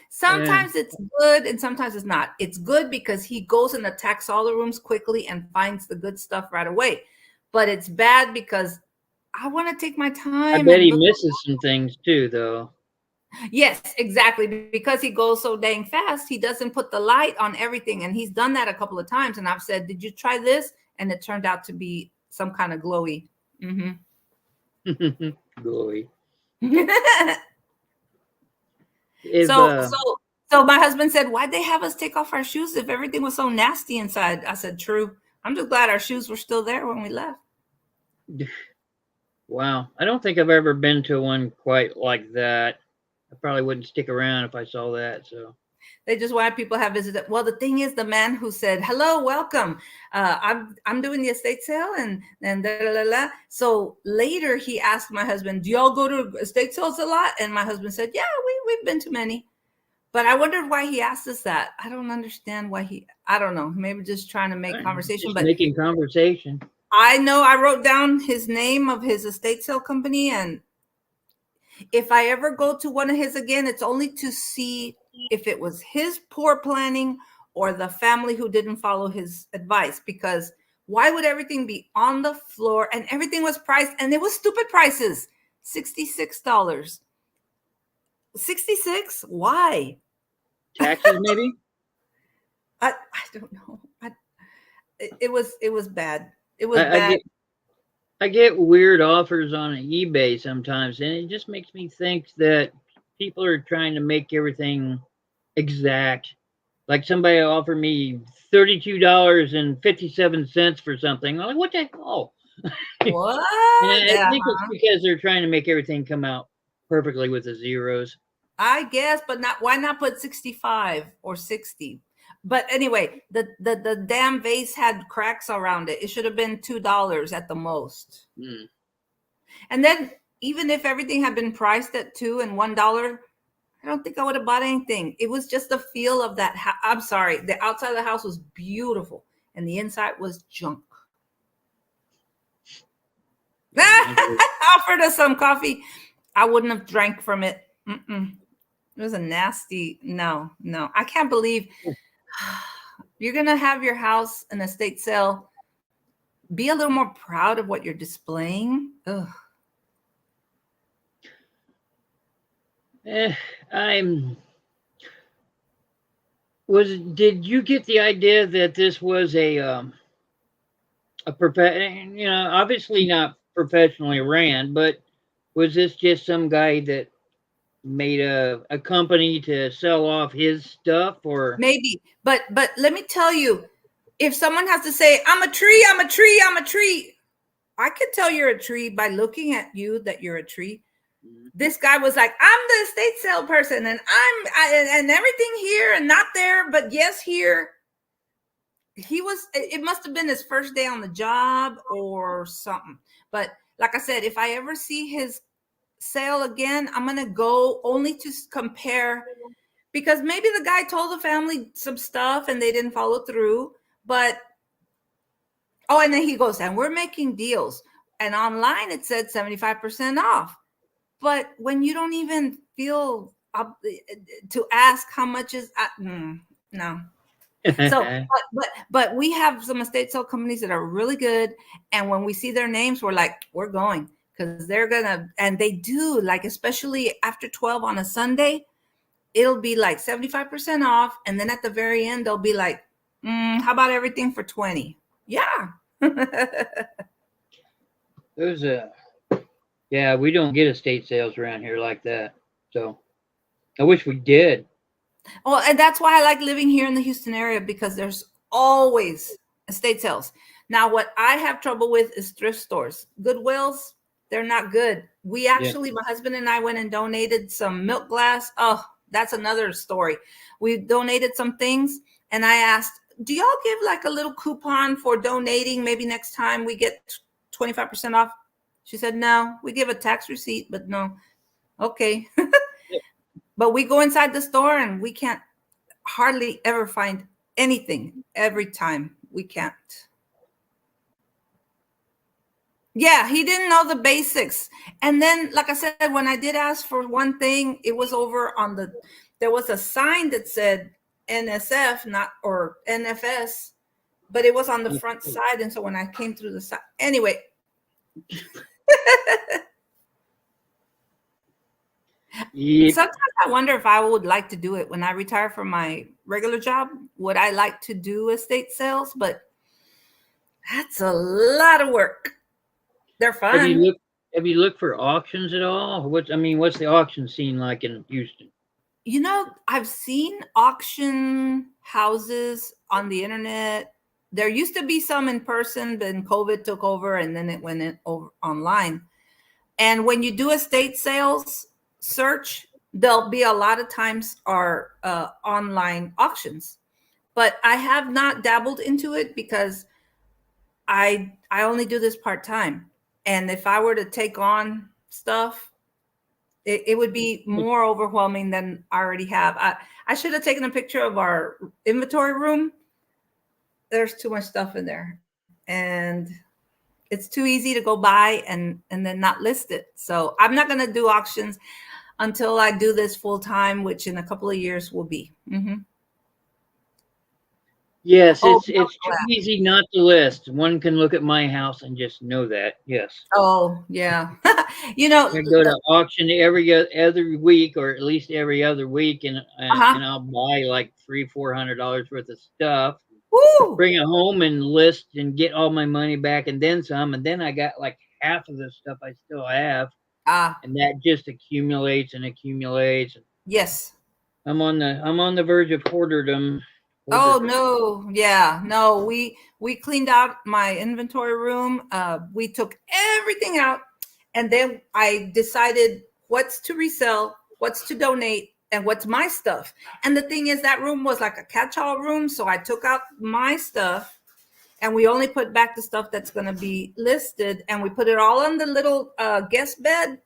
Speaker 2: sometimes it's good and sometimes it's not. It's good because he goes and attacks all the rooms quickly and finds the good stuff right away. But it's bad because I want to take my
Speaker 1: I
Speaker 2: time
Speaker 1: bet
Speaker 2: and
Speaker 1: he
Speaker 2: look.
Speaker 1: misses some things too, though.
Speaker 2: Yes, exactly. Because he goes so dang fast, he doesn't put the light on everything. And he's done that a couple of times. And I've said, "Did you try this?" And it turned out to be some kind of glowy.
Speaker 1: Glory.
Speaker 2: Mm-hmm.
Speaker 1: If
Speaker 2: So my husband said, "Why'd they have us take off our shoes if everything was so nasty inside?" I said, "True. I'm just glad our shoes were still there when we left."
Speaker 1: wow, I don't think I've ever been to one quite like that. I probably wouldn't stick around if I saw that. So
Speaker 2: They just wanted people to have visited. Well, the thing is, the man who said, "Hello, welcome. I'm doing the estate sale," and da, da, da, da. So later he asked my husband, "Do y'all go to estate sales a lot?" And my husband said, "Yeah, we've been to many." But I wondered why he asked us that. I don't understand why he. I don't know. Maybe just trying to make conversation.
Speaker 1: Just
Speaker 2: But
Speaker 1: making conversation.
Speaker 2: I know I wrote down his name of his estate sale company, and if I ever go to one of his again, it's only to see if it was his poor planning or the family who didn't follow his advice. Because why would everything be on the floor and everything was priced and it was stupid prices? $66. 66? Why?
Speaker 1: Taxes, maybe?
Speaker 2: I don't know. It was bad. It was
Speaker 1: I
Speaker 2: bad.
Speaker 1: get I get weird offers on eBay sometimes, and it just makes me think that people are trying to make everything exact. Like somebody offered me $32.57 for something. I'm like, what the hell? And
Speaker 2: What?
Speaker 1: I
Speaker 2: Yeah,
Speaker 1: think it's because they're trying to make everything come out perfectly with the zeros.
Speaker 2: I guess, but not why not put 65 or 60? But anyway, the damn vase had cracks around it. It should have been $2 at the most.
Speaker 1: Mm.
Speaker 2: And then even if everything had been priced at $2 and $1, I don't think I would have bought anything. It was just the feel of that. I'm sorry. The outside of the house was beautiful and the inside was junk. Offered us some coffee. I wouldn't have drank from it. Mm-mm. It was a nasty, no. I can't believe you're going to have your house an estate sale. Be a little more proud of what you're displaying. Ugh.
Speaker 1: I'm. Did you get the idea that this was a obviously not professionally ran, but was this just some guy that made a company to sell off his stuff, or
Speaker 2: Maybe, but let me tell you, if someone has to say, I'm a tree, I'm a tree, I'm a tree, I could tell you're a tree by looking at you that you're a tree. This guy was like, I'm the estate sale person, and and everything here and not there, but yes, here. It must have been his first day on the job or something. But like I said, if I ever see his sale again, I'm going to go only to compare, because maybe the guy told the family some stuff and they didn't follow through. But, oh, and then he goes, and we're making deals. And online it said 75% off. But when you don't even feel up to ask how much is, no. So, but we have some estate sale companies that are really good. And when we see their names, we're like, we're going, because they're gonna, and they do, like, especially after 12 on a Sunday, it'll be like 75% off. And then at the very end, they'll be like, how about everything for 20? Yeah.
Speaker 1: there's a yeah, we don't get estate sales around here like that. So I wish we did.
Speaker 2: Well, and that's why I like living here in the Houston area, because there's always estate sales. Now, what I have trouble with is thrift stores. Goodwills, they're not good. We actually, my husband and I went and donated some milk glass. Oh, that's another story. We donated some things, and I asked, do y'all give like a little coupon for donating? Maybe next time we get 25% off. She said, no, we give a tax receipt, but no. Okay. But we go inside the store and we can't hardly ever find anything every time. We can't. Yeah, he didn't know the basics. And then, like I said, when I did ask for one thing, it was over on there was a sign that said NSF, not, or NFS, but it was on the front side. And so when I came through the side, anyway. Yep. Sometimes I wonder if I would like to do it when I retire from my regular job. Would I like to do estate sales? But that's a lot of work. They're fun.
Speaker 1: Have you looked for auctions at all? What's the auction scene like in Houston?
Speaker 2: You know, I've seen auction houses on the internet. There used to be some in person, then COVID took over, and then it went over online. And when you do estate sales search, there'll be a lot of times are online auctions, but I have not dabbled into it because I only do this part time, and if I were to take on stuff, it would be more overwhelming than I already have. I should have taken a picture of our inventory room. There's too much stuff in there, and it's too easy to go buy and then not list it. So I'm not going to do auctions until I do this full time, which in a couple of years will be.
Speaker 1: Yes,
Speaker 2: Oh,
Speaker 1: it's too easy not to list. One can look at my house and just know that. Yes.
Speaker 2: oh yeah. you know,
Speaker 1: I go to auction every other week, or at least every other week,
Speaker 2: uh-huh.
Speaker 1: and I'll buy like $300-400 worth of stuff,
Speaker 2: Woo!
Speaker 1: bring it home and list and get all my money back and then some, and then I got like half of the stuff I still have,
Speaker 2: Ah,
Speaker 1: and that just accumulates and accumulates.
Speaker 2: yes.
Speaker 1: I'm on the verge of hoarderdom.
Speaker 2: Oh
Speaker 1: Hoarderdom.
Speaker 2: no, yeah, no. We cleaned out my inventory room. We took everything out, and then I decided what's to resell, what's to donate, and what's my stuff. And the thing is, that room was like a catch-all room, so I took out my stuff, and we only put back the stuff that's going to be listed, and we put it all on the little guest bed,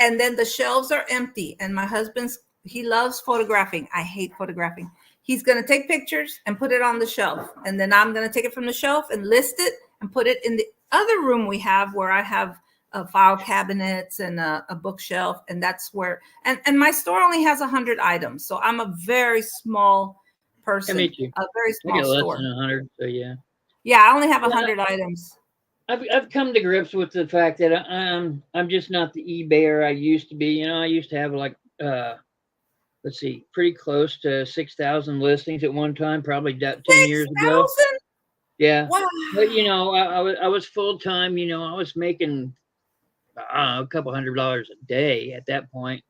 Speaker 2: and then the shelves are empty. And my husband's, he loves photographing. I hate photographing. He's going to take pictures and put it on the shelf, and then I'm going to take it from the shelf and list it and put it in the other room we have, where I have file cabinets and a bookshelf, and that's where, and my store only has 100 items, so I'm a very small
Speaker 1: I meet
Speaker 2: person,
Speaker 1: you.
Speaker 2: a very
Speaker 1: I
Speaker 2: small
Speaker 1: got less
Speaker 2: store.
Speaker 1: than 100, so yeah.
Speaker 2: Yeah, I only have
Speaker 1: Yeah,
Speaker 2: 100 items.
Speaker 1: I've come to grips with the fact that I'm just not the eBayer I used to be. I used to have like let's see, pretty close to 6,000 listings at one time, probably 10 years ago.
Speaker 2: 6,000.
Speaker 1: Yeah,
Speaker 2: Wow.
Speaker 1: but I was full time. I was making a couple $100 a day at that point.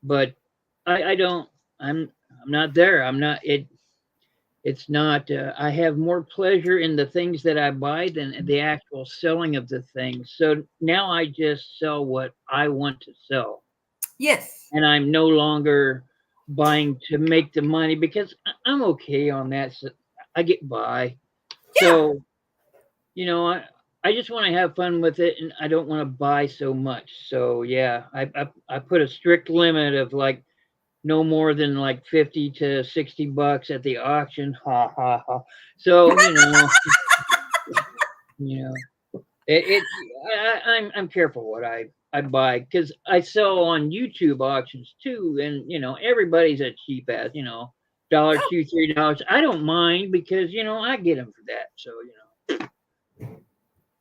Speaker 1: But I don't. I'm not there. I'm not it. It's not. I have more pleasure in the things that I buy than the actual selling of the things. So now I just sell what I want to sell,
Speaker 2: Yes.
Speaker 1: and I'm no longer buying to make the money because I'm okay on that. So I get by.
Speaker 2: Yeah.
Speaker 1: So I just want to have fun with it, and I don't want to buy so much. So yeah, I put a strict limit of like no more than like 50 to $60 at the auction. Ha ha ha. So you know, I'm careful what I buy because I sell on YouTube auctions too, and everybody's a cheap ass. Dollar
Speaker 2: Oh,
Speaker 1: two, $3. I don't mind because I get them for that. So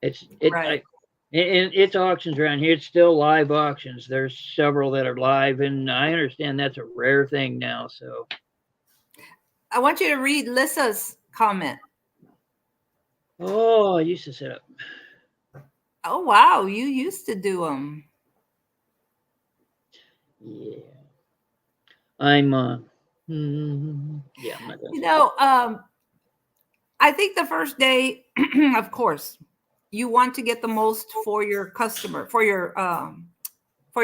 Speaker 1: it's it
Speaker 2: right.
Speaker 1: I. And it's auctions around here. It's still live auctions. There's several that are live, and I understand that's a rare thing now. So,
Speaker 2: I want you to read Lissa's comment.
Speaker 1: oh, I used to set up.
Speaker 2: Oh, wow. You used to do them.
Speaker 1: Yeah, I'm. Yeah, I'm not gonna
Speaker 2: You
Speaker 1: say it.
Speaker 2: know, I think the first day, of course, you want to get the most for your customer, for your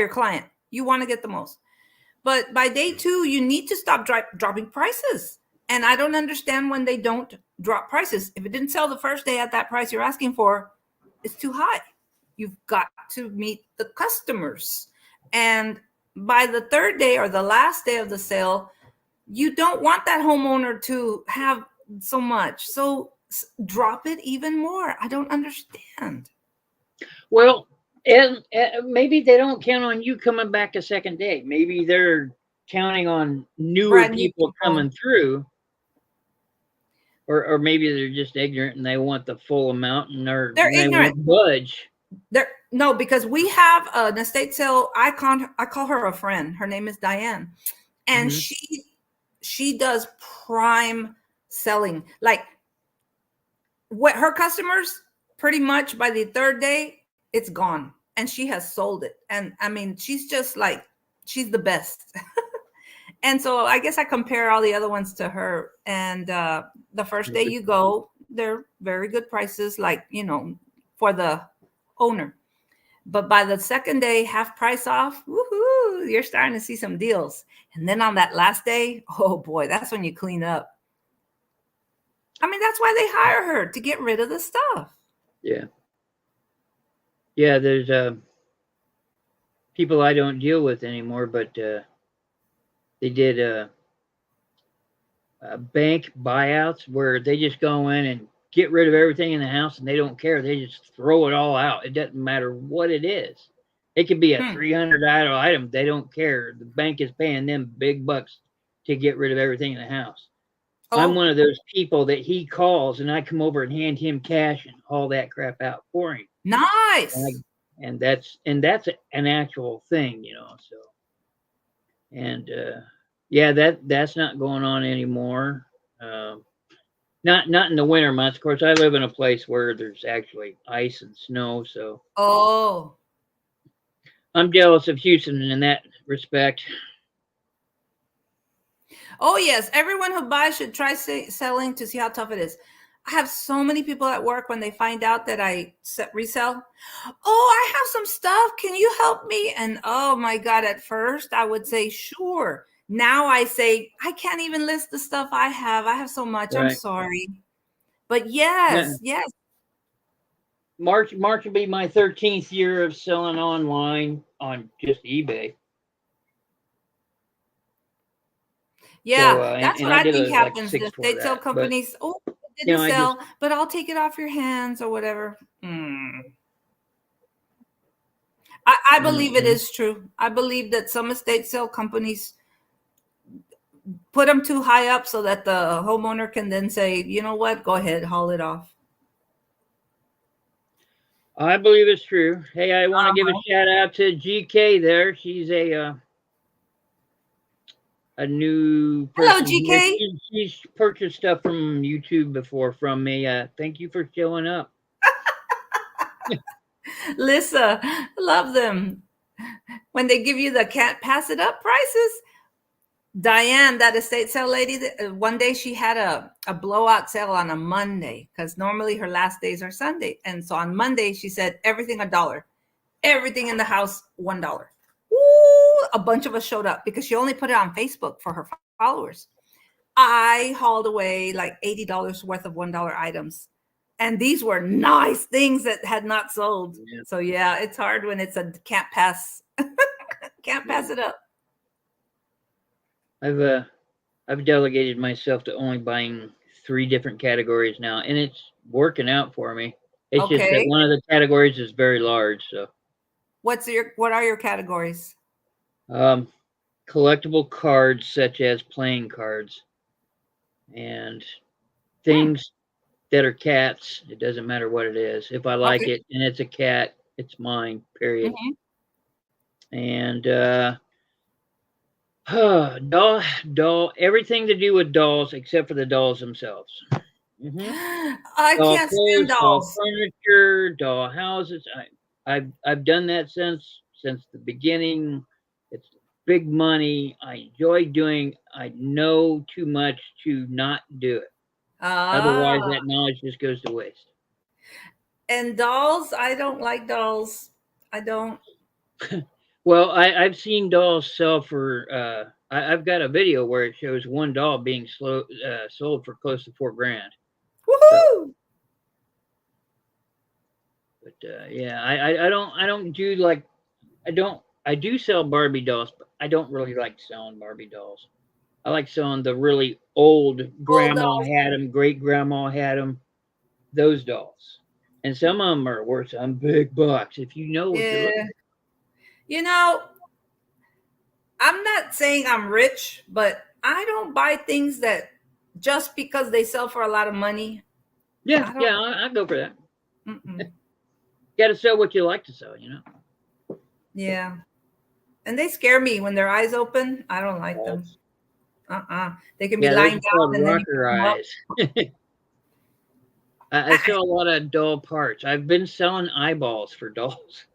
Speaker 2: client. You want to get the most. But by day two, you need to stop dropping prices. And I don't understand when they don't drop prices. If it didn't sell the first day at that price you're asking for, it's too high. You've got to meet the customers. And by the third day or the last day of the sale, you don't want that homeowner to have so much. So drop it even more. I don't understand.
Speaker 1: Well, and maybe they don't count on you coming back a second day. Maybe they're counting on newer
Speaker 2: Brand new
Speaker 1: people
Speaker 2: people.
Speaker 1: coming through, or maybe they're just ignorant and they want the full amount or
Speaker 2: They're
Speaker 1: they
Speaker 2: ignorant.
Speaker 1: won't budge.
Speaker 2: There, no, because we have an estate sale. I call her a friend. Her name is Diane, and
Speaker 1: Hmm.
Speaker 2: she does prime selling. Like what her customers, pretty much by the third day, it's gone, and she has sold it. And I mean, she's just like, she's the best. And so I guess I compare all the other ones to her. And the first day you go, they're very good prices, like for the owner. But by the second day, half price off, woohoo, you're starting to see some deals. And then on that last day, oh boy, that's when you clean up. I mean, that's why they hire her, to get rid of the stuff.
Speaker 1: Yeah. Yeah, there's people I don't deal with anymore, but they did bank buyouts where they just go in and get rid of everything in the house and they don't care. They just throw it all out. It doesn't matter what it is. It could be a $300 item. They don't care. The bank is paying them big bucks to get rid of everything in the house.
Speaker 2: Oh,
Speaker 1: I'm one of those people that he calls and I come over and hand him cash and haul that crap out for him.
Speaker 2: nice.
Speaker 1: And that's an actual thing, you know. So, and yeah, that's not going on anymore. Not in the winter months. Of course, I live in a place where there's actually ice and snow, so
Speaker 2: Oh,
Speaker 1: I'm jealous of Houston in that respect.
Speaker 2: oh yes. Everyone who buys should try selling to see how tough it is. I have so many people at work when they find out that I resell. Oh, I have some stuff. Can you help me? And oh my God, at first I would say, sure. Now I say, I can't even list the stuff I have. I have so much.
Speaker 1: Right.
Speaker 2: I'm sorry. But
Speaker 1: Yeah.
Speaker 2: yes.
Speaker 1: March will be my 13th year of selling online on just eBay.
Speaker 2: Yeah,
Speaker 1: So,
Speaker 2: that's
Speaker 1: and
Speaker 2: what
Speaker 1: I
Speaker 2: I
Speaker 1: did
Speaker 2: think
Speaker 1: like
Speaker 2: happens.
Speaker 1: 6
Speaker 2: The
Speaker 1: for
Speaker 2: state sale
Speaker 1: that. But
Speaker 2: companies, oh, it
Speaker 1: you
Speaker 2: didn't
Speaker 1: know, I
Speaker 2: sell,
Speaker 1: just
Speaker 2: but I'll take it off your hands or whatever. I believe it is true. I believe that some estate sale companies put them too high up so that the homeowner can then say, you know what, go ahead, haul it off.
Speaker 1: I believe it's true. Hey, I want to give a shout out to GK there. She's a new
Speaker 2: Hello,
Speaker 1: person here.
Speaker 2: GK.
Speaker 1: She's purchased stuff from YouTube before from me. Thank you for showing up.
Speaker 2: Lisa, love them. When they give you the can't pass it up prices. Diane, that estate sale lady, one day she had a blowout sale on a Monday because normally her last days are Sunday. And so on Monday, she said everything $1, everything in the house $1. Ooh, a bunch of us showed up because she only put it on Facebook for her followers. I hauled away like $80 worth of $1 items. And these were nice things that had not sold. Yeah. So yeah, it's hard when it's a can't pass it up.
Speaker 1: I've delegated myself to only buying 3 different categories now, and it's working out for me. It's just that one of the categories is very large. So,
Speaker 2: what are your categories?
Speaker 1: Collectible cards such as playing cards, and things that are cats. It doesn't matter what it is. If I like it and it's a cat, it's mine. Period. And doll, everything to do with dolls except for the dolls themselves.
Speaker 2: I can't stand dolls.
Speaker 1: Doll furniture, doll houses. I've done that since the beginning. It's big money. I enjoy doing. I know too much to not do it. Otherwise, that knowledge just goes to waste.
Speaker 2: And dolls, I don't like dolls. I don't.
Speaker 1: Well, I've seen dolls sell for. I've got a video where it shows one doll being sold for close to $4,000.
Speaker 2: Woohoo! So,
Speaker 1: but yeah, I don't do like I do sell Barbie dolls, but I don't really like selling Barbie dolls. I like selling the really old grandma had them, great grandma had them, those dolls. And some of them are worth some big bucks if you know what you're looking at.
Speaker 2: You know, I'm not saying I'm rich, but I don't buy things that just because they sell for a lot of money.
Speaker 1: Yeah, I go for that. You got to sell what you like to sell, you know.
Speaker 2: Yeah. And they scare me when their eyes open. I don't like them. They can be lying down and
Speaker 1: rocker eyes. I sell a lot of doll parts. I've been selling eyeballs for dolls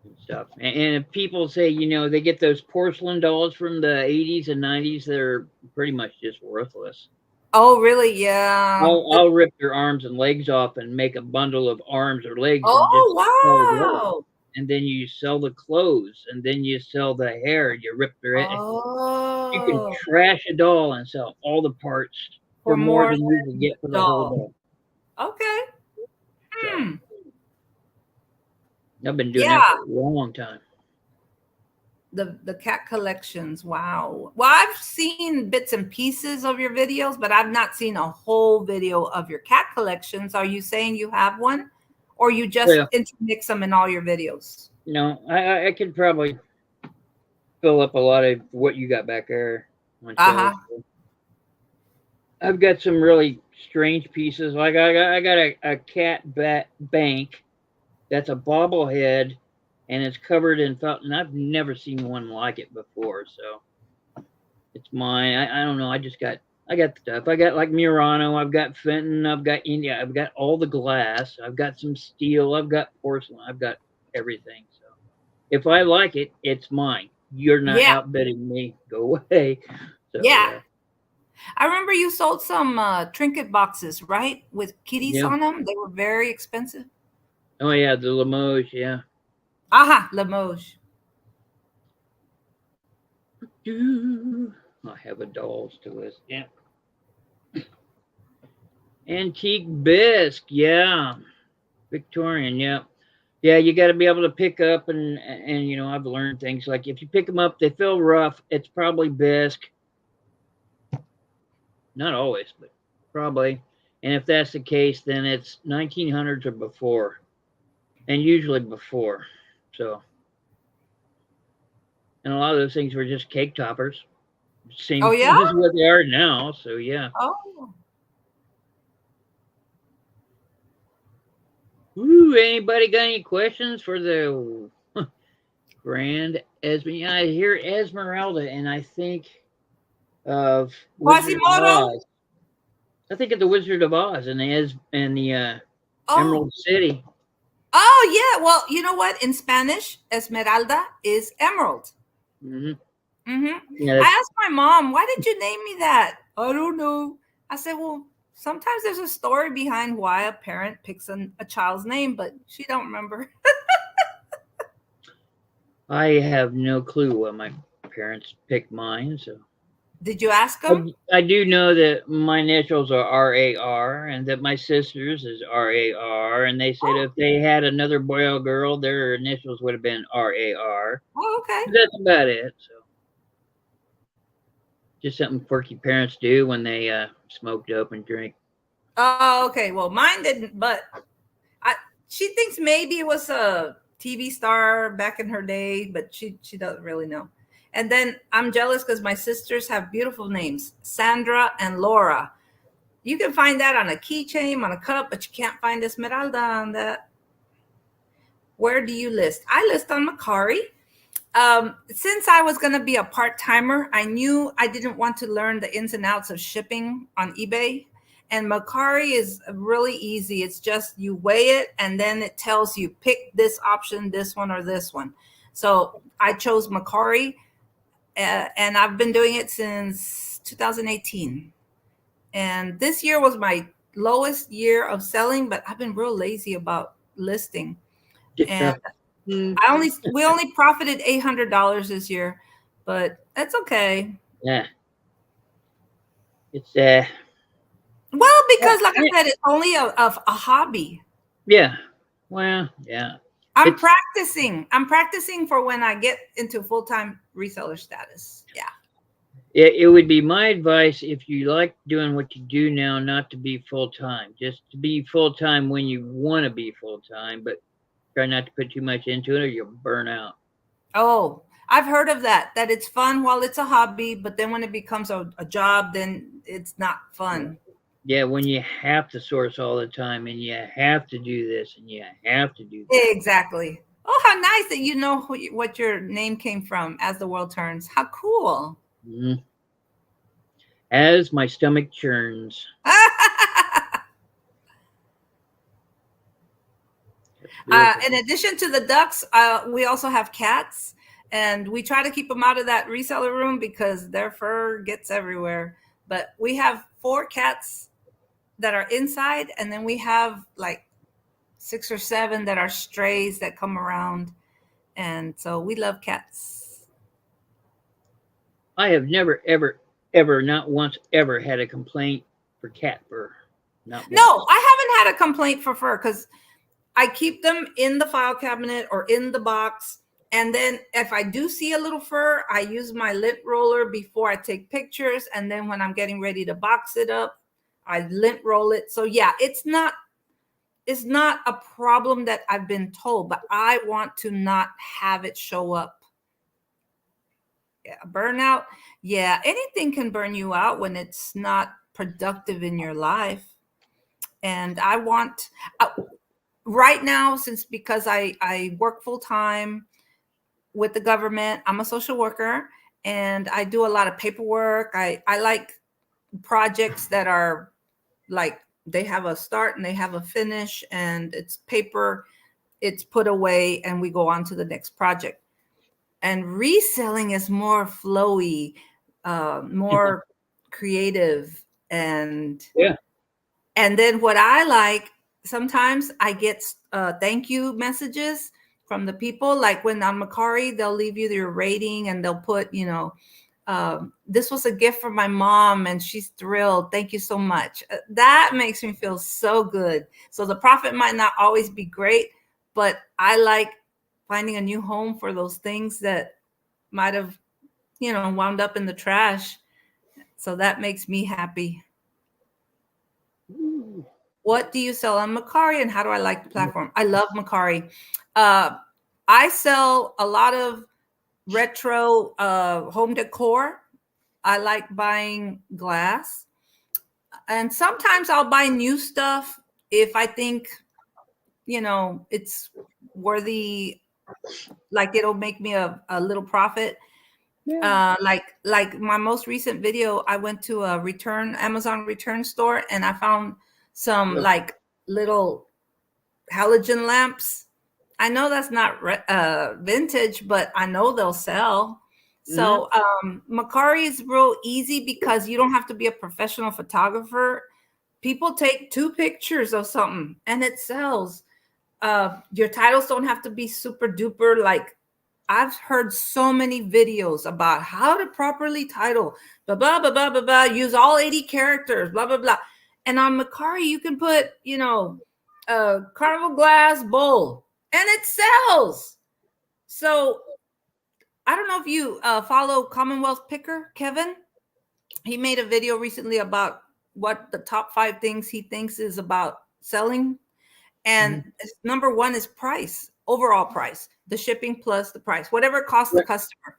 Speaker 1: and stuff. And if people say, you know, they get those porcelain dolls from the 80s and 90s, they're pretty much just worthless.
Speaker 2: Oh, really? Yeah.
Speaker 1: I'll rip their arms and legs off and make a bundle of arms or legs.
Speaker 2: Oh, wow.
Speaker 1: and then you sell the clothes, and then you sell the hair. You rip their head. You can
Speaker 2: Oh,
Speaker 1: trash a doll and sell all the parts for
Speaker 2: for
Speaker 1: more
Speaker 2: more
Speaker 1: than you can
Speaker 2: than the
Speaker 1: get for the whole
Speaker 2: doll.
Speaker 1: doll.
Speaker 2: Okay.
Speaker 1: So
Speaker 2: Hmm.
Speaker 1: I've been doing that
Speaker 2: Yeah.
Speaker 1: for a long time.
Speaker 2: The cat collections. Wow. Well, I've seen bits and pieces of your videos, but I've not seen a whole video of your cat collections. Are you saying you have one, or you just
Speaker 1: Well,
Speaker 2: intermix them in all your videos?
Speaker 1: I could probably fill up a lot of what you got back there on shelves.
Speaker 2: Uh-huh.
Speaker 1: I've got some really strange pieces. Like I got a cat bank that's a bobblehead, and it's covered in fountain. I've never seen one like it before, so it's mine. I don't know. I got stuff. I got like Murano. I've got Fenton. I've got India. I've got all the glass. I've got some steel. I've got porcelain. I've got everything. So if I like it, it's mine. You're not
Speaker 2: Yeah.
Speaker 1: outbidding me. Go away. So
Speaker 2: Yeah.
Speaker 1: yeah.
Speaker 2: I remember you sold some trinket boxes, right? With kitties
Speaker 1: Yeah.
Speaker 2: on them. They were very expensive.
Speaker 1: Oh yeah, the Limoges, yeah.
Speaker 2: Aha, Limoges.
Speaker 1: I have a dolls to list. Yeah. Antique bisque, yeah. Victorian, yeah. Yeah, you got to be able to pick up and I've learned things like if you pick them up, they feel rough. It's probably bisque. Not always, but probably. And if that's the case, then it's 1900s or before, and usually before. So, and a lot of those things were just cake toppers,
Speaker 2: Oh
Speaker 1: same
Speaker 2: yeah.
Speaker 1: thing as what they are now. So yeah.
Speaker 2: Oh.
Speaker 1: Ooh, anybody got any questions for the Grand Esme? Yeah, I hear Esmeralda, and I think of Wizard of
Speaker 2: Quasimodo.
Speaker 1: Oz. I think of the Wizard of Oz and the
Speaker 2: Oh.
Speaker 1: Emerald City.
Speaker 2: Oh yeah. Well, you know what? In Spanish, Esmeralda is emerald.
Speaker 1: Hmm.
Speaker 2: Mm-hmm.
Speaker 1: Yeah,
Speaker 2: I
Speaker 1: that's
Speaker 2: asked my mom, why did you name me that? I don't know. I said, well, sometimes there's a story behind why a parent picks a child's name, but she don't remember.
Speaker 1: I have no clue why my parents picked mine. So
Speaker 2: Did you ask
Speaker 1: I,
Speaker 2: them?
Speaker 1: I do know that my initials are RAR, and that my sister's is RAR, and they said
Speaker 2: Oh,
Speaker 1: if they had another boy or girl, their initials would have been RAR.
Speaker 2: oh, okay.
Speaker 1: That's about it. So just something quirky parents do when they smoke dope and drink.
Speaker 2: Oh, okay. Well, mine didn't, but I she thinks maybe it was a TV star back in her day, but she doesn't really know. And then I'm jealous because my sisters have beautiful names, Sandra and Laura. You can find that on a keychain, on a cup, but you can't find Esmeralda on that. Where do you list? I list on Macari. Since I was going to be a part timer, I knew I didn't want to learn the ins and outs of shipping on eBay. And Macari is really easy. It's just you weigh it and then it tells you pick this option, this one, or this one. So I chose Macari, and I've been doing it since 2018. And this year was my lowest year of selling, but I've been real lazy about listing. And
Speaker 1: Yeah.
Speaker 2: we only profited $800 this year, but that's okay.
Speaker 1: Yeah. It's
Speaker 2: Well,
Speaker 1: well,
Speaker 2: because like I said, it's only a hobby.
Speaker 1: yeah. Well, yeah.
Speaker 2: I'm
Speaker 1: It's
Speaker 2: practicing. I'm practicing for when I get into full-time reseller status. Yeah.
Speaker 1: it would be my advice if you like doing what you do now, not to be full time. Just to be full time when you want to be full time, but try not to put too much into it or you'll burn out.
Speaker 2: Oh, I've heard of that. That it's fun while it's a hobby, but then when it becomes a job, then it's not fun.
Speaker 1: Yeah, when you have to source all the time and you have to do this and you have to do that.
Speaker 2: Exactly. Oh, how nice that you know what your name came from, As the World Turns. How cool.
Speaker 1: Mhm. As my stomach churns.
Speaker 2: In addition to the ducks, we also have cats, and we try to keep them out of that reseller room because their fur gets everywhere. But we have 4 cats that are inside, and then we have like 6 or 7 that are strays that come around. And so we love cats.
Speaker 1: I have never, ever, ever, not once, ever had a complaint for cat fur. Not
Speaker 2: No,
Speaker 1: once.
Speaker 2: I haven't had a complaint for fur because I keep them in the file cabinet or in the box. And then if I do see a little fur, I use my lint roller before I take pictures. And then when I'm getting ready to box it up, I lint roll it. So yeah, it's not a problem that I've been told, but I want to not have it show up. Yeah, burnout. Yeah, anything can burn you out when it's not productive in your life. And I want uh, right now, since because I work full time with the government, I'm a social worker and I do a lot of paperwork. I like projects that are like they have a start and they have a finish and it's paper, it's put away and we go on to the next project. And reselling is more flowy, more creative,
Speaker 1: Yeah.
Speaker 2: and then what I like, sometimes I get thank you messages from the people. Like when on Macari, they'll leave you their rating and they'll put, this was a gift from my mom and she's thrilled. Thank you so much. That makes me feel so good. So the profit might not always be great, but I like finding a new home for those things that might have, wound up in the trash. So that makes me happy.
Speaker 1: Ooh.
Speaker 2: What do you sell on Macari and how do I like the platform? I love Macari. Uh, I sell a lot of retro home decor. I like buying glass. And sometimes I'll buy new stuff if I think, it's worthy, like it'll make me a little profit.
Speaker 1: Yeah.
Speaker 2: Like my most recent video, I went to a Amazon return store and I found some
Speaker 1: Yeah.
Speaker 2: like little halogen lamps. I know that's not vintage, but I know they'll sell.
Speaker 1: Mhm.
Speaker 2: So Macari is real easy because you don't have to be a professional photographer. People take 2 pictures of something and it sells. Your titles don't have to be super duper. Like I've heard so many videos about how to properly title, blah blah blah blah blah blah. Use all 80 characters, blah blah blah. And on Macari, you can put, a carnival glass bowl, and it sells. So I don't know if you follow Commonwealth Picker, Kevin. He made a video recently about what the top 5 things he thinks is about selling.
Speaker 1: Mhm.
Speaker 2: And number one is price, overall price, the shipping plus the price, whatever it costs the
Speaker 1: Right.
Speaker 2: customer.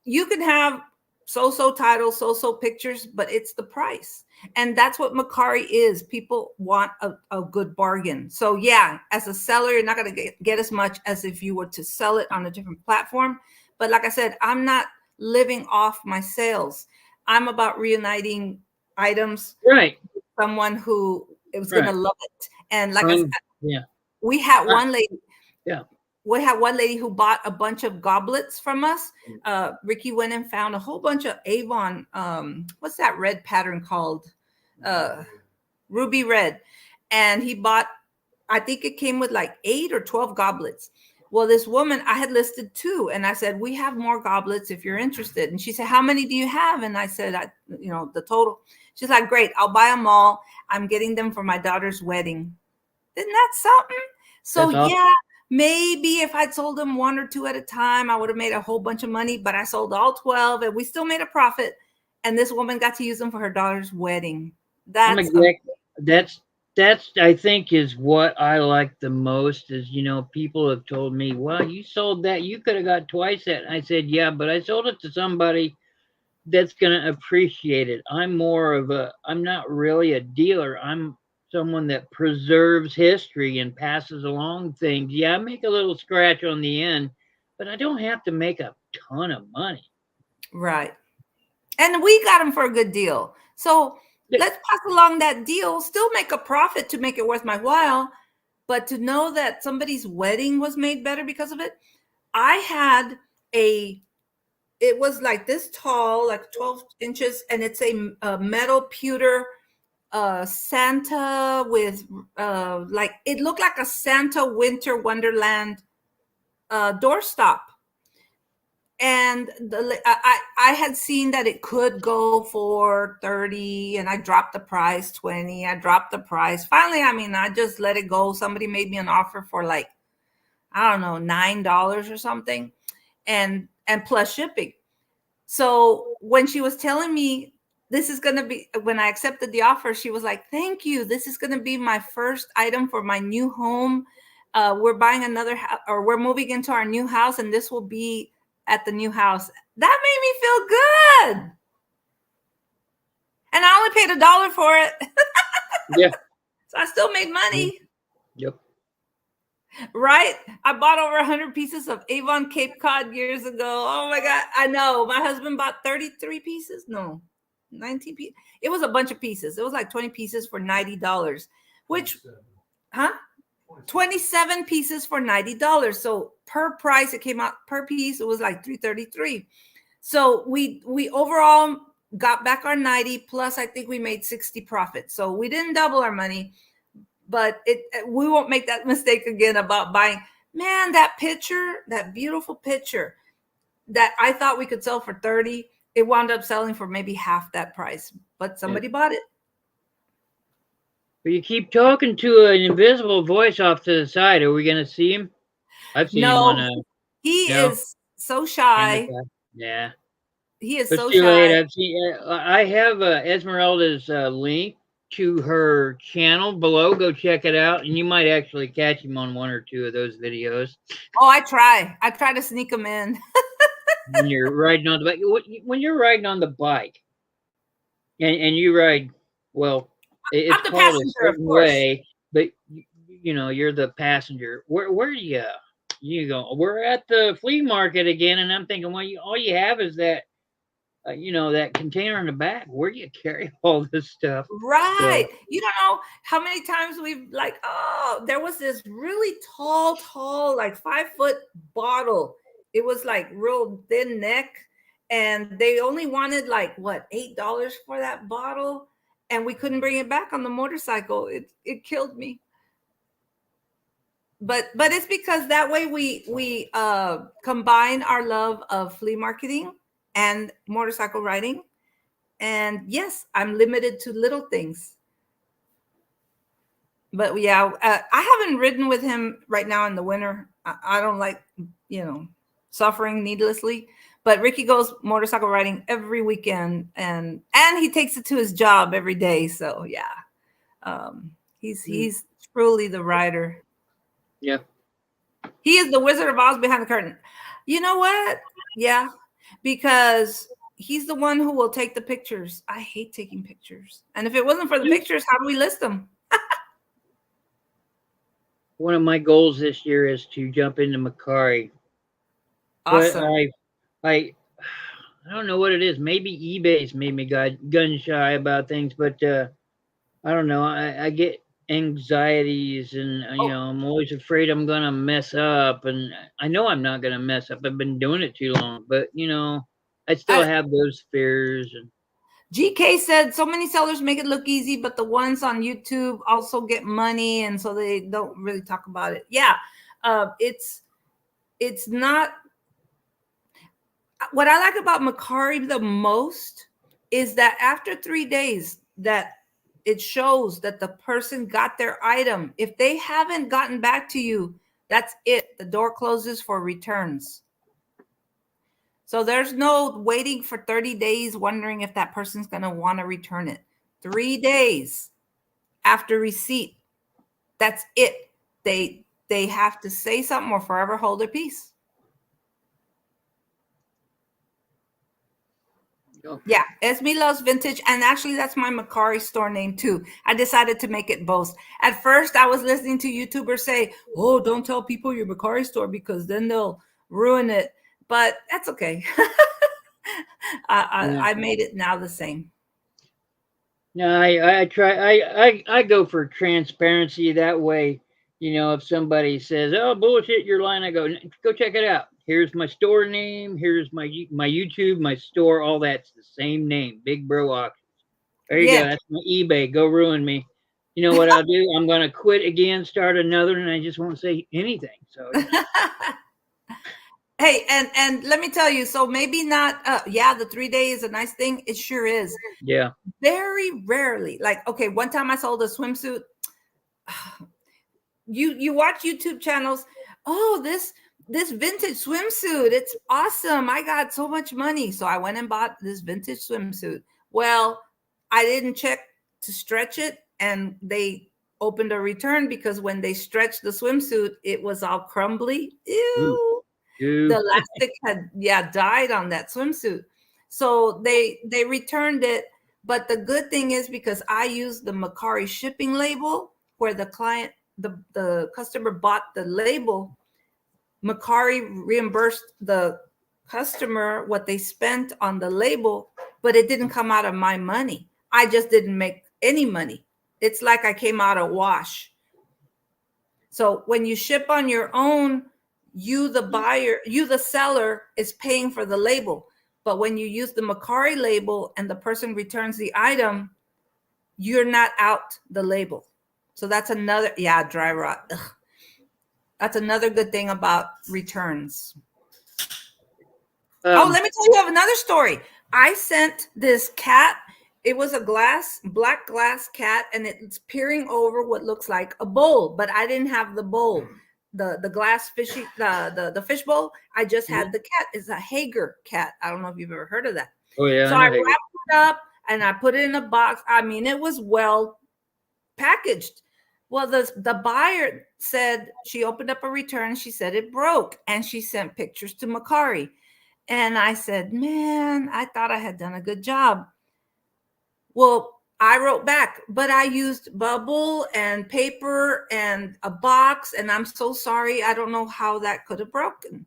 Speaker 2: You can have so-so titles, so-so pictures, but it's the price. And that's what Macari is. People want a good bargain. So yeah, as a seller, you're not going to get as much as if you were to sell it on a different platform. But like I said, I'm not living off my sales. I'm about reuniting items
Speaker 1: Right.
Speaker 2: with someone who is going to
Speaker 1: Right.
Speaker 2: love it. And like I said,
Speaker 1: Um. Yeah.
Speaker 2: we had
Speaker 1: I,
Speaker 2: one lady
Speaker 1: yeah.
Speaker 2: we had one lady who bought a bunch of goblets from us. Ricky went and found a whole bunch of Avon. What's that red pattern called? Uh, Ruby red. And he bought, I think it came with like 8 or 12 goblets. Well, this woman, I had listed 2, and I said, we have more goblets if you're interested. And she said, how many do you have? And I said, the total. She's like, great, I'll buy them all. I'm getting them for my daughter's wedding. Isn't that something? So
Speaker 1: That's awesome.
Speaker 2: yeah, maybe if I'd sold them 1 or 2 at a time, I would have made a whole bunch of money. But I sold all 12, and we still made a profit. And this woman got to use them for her daughter's wedding.
Speaker 1: I'm
Speaker 2: That's
Speaker 1: exact. That's I think is what I like the most is people have told me, well, you sold that, you could have got twice that. I said, yeah, but I sold it to somebody that's gonna appreciate it. I'm not really a dealer. I'm someone that preserves history and passes along things. Yeah, I make a little scratch on the end, but I don't have to make a ton of money.
Speaker 2: right. And we got them for a good deal. So
Speaker 1: Yeah.
Speaker 2: let's pass along that deal, still make a profit to make it worth my while. But to know that somebody's wedding was made better because of it. I had it was like this tall, like 12 inches, and it's a metal pewter Santa with like it looked like a Santa Winter Wonderland doorstop. And I had seen that it could go for 30, and I dropped the price 20. I dropped the price. Finally, I mean, I just let it go. Somebody made me an offer for like, I don't know, $9 or something, and plus shipping. So when she was telling me this is going to be, when I accepted the offer, she was like, "Thank you. This is going to be my first item for my new home. We're buying another or we're moving into our new house, and this will be at the new house." That made me feel good. And I only paid $1 for it.
Speaker 1: Yeah.
Speaker 2: So I still made money.
Speaker 1: Yep.
Speaker 2: Right? I bought over 100 pieces of Avon Cape Cod years ago. Oh my God. I know. My husband bought 33 pieces. No, 19 pieces. It was a bunch of pieces. It was like 20 pieces for $90, which, 27 pieces for $90. So per price, it came out per piece. It was like $333. So we overall got back our 90, plus I think we made 60 profit. So we didn't double our money, but we won't make that mistake again about buying. Man, that picture, that beautiful picture that I thought we could sell for 30, it wound up selling for maybe half that price, but somebody bought it.
Speaker 1: But you keep talking to an invisible voice off to the side. Are we going to see him? I've seen him on
Speaker 2: No,
Speaker 1: a.
Speaker 2: he
Speaker 1: No.
Speaker 2: is so shy.
Speaker 1: Yeah.
Speaker 2: He is
Speaker 1: It's
Speaker 2: so
Speaker 1: too late.
Speaker 2: shy.
Speaker 1: I've seen. I have Esmeralda's link to her channel below. Go check it out, and you might actually catch him on one or two of those videos
Speaker 2: Oh, I try to sneak him in.
Speaker 1: when you're riding on the bike. When you're riding on the bike, and you ride, well, it's
Speaker 2: I'm the
Speaker 1: called a
Speaker 2: passenger, of
Speaker 1: certain
Speaker 2: course.
Speaker 1: way, but you know you're the passenger. Where you go? We're at the flea market again, and I'm thinking, well, all you have is that. That container in the back. Where do you carry all this stuff?
Speaker 2: Right.
Speaker 1: So,
Speaker 2: You don't know how many times we've like, oh, there was this really tall, like 5-foot bottle. It was like real thin neck. And they only wanted like what, $8 for that bottle. And we couldn't bring it back on the motorcycle. It killed me. But it's because that way we combine our love of flea marketing and motorcycle riding. And yes, I'm limited to little things. But yeah, I haven't ridden with him right now in the winter. I don't like, suffering needlessly. But Ricky goes motorcycle riding every weekend, and he takes it to his job every day. So yeah, he's truly the rider.
Speaker 1: yeah.
Speaker 2: He is the Wizard of Oz behind the curtain. You know what? Yeah, because he's the one who will take the pictures. I hate taking pictures. And if it wasn't for the pictures, how do we list them?
Speaker 1: One of my goals this year is to jump into Macari. But
Speaker 2: Awesome.
Speaker 1: I don't know what it is. Maybe eBay's made me gun shy about things, but I don't know. I get anxieties, and I'm always afraid I'm gonna mess up, and I know I'm not gonna mess up. I've been doing it too long, but I still have those fears. And
Speaker 2: GK said so many sellers make it look easy, but the ones on YouTube also get money, and so they don't really talk about it. Yeah, it's not. What I like about Macari the most is that after 3 days, that it shows that the person got their item. If they haven't gotten back to you, that's it. The door closes for returns. So there's no waiting for 30 days wondering if that person's going to want to return it. 3 days after receipt, that's it. They have to say something or forever hold their peace. Yeah, Esme loves vintage, and actually that's my Macari store name too. I decided to make it both. At first, I was listening to YouTubers say, "Oh, don't tell people your Macari store because then they'll ruin it." But that's okay. I made it now the same.
Speaker 1: No, I try. I go for transparency. That way, if somebody says, "Oh, bullshit, you're lying," I go check it out. Here's my store name. Here's my YouTube, my store. All that's the same name. Big Bro Auctions. There you go. That's my eBay. Go ruin me. You know what I'll do? I'm gonna quit again, start another, and I just won't say anything. So.
Speaker 2: Hey, and let me tell you, so maybe not yeah, the 3 day is a nice thing. It sure is.
Speaker 1: Yeah.
Speaker 2: Very rarely. Like, okay, one time I sold a swimsuit. You watch YouTube channels. Oh, this vintage swimsuit. It's awesome. I got so much money. So I went and bought this vintage swimsuit. Well, I didn't check to stretch it, and they opened a return because when they stretched the swimsuit, it was all crumbly.
Speaker 1: Ooh.
Speaker 2: Ew. The
Speaker 1: Ooh.
Speaker 2: elastic had, yeah, died on that swimsuit. So they returned it. But the good thing is, because I used the Macari shipping label, where the customer bought the label, Macari reimbursed the customer what they spent on the label, but it didn't come out of my money. I just didn't make any money. It's like I came out a wash. So when you ship on your own, you, the buyer, you, the seller, is paying for the label. But when you use the Macari label and the person returns the item, you're not out the label. So that's another, yeah, dry rot. Ugh. That's another good thing about returns. Oh,
Speaker 1: Um,
Speaker 2: let me tell you of another story. I sent this cat. It was a black glass cat, and it's peering over what looks like a bowl, but I didn't have the bowl, the glass fishy, the fish bowl. I just had the cat. It's a Hager cat. I don't know if you've ever heard of that.
Speaker 1: oh yeah,
Speaker 2: So
Speaker 1: I
Speaker 2: I
Speaker 1: know
Speaker 2: wrapped
Speaker 1: Hager.
Speaker 2: it up and I put it in a box. I mean, it was well packaged. Well, the buyer said she opened up a return. She said it broke, and she sent pictures to Macari. And I said, man, I thought I had done a good job. Well, I wrote back, but I used bubble and paper and a box, and I'm so sorry. I don't know how that could have broken.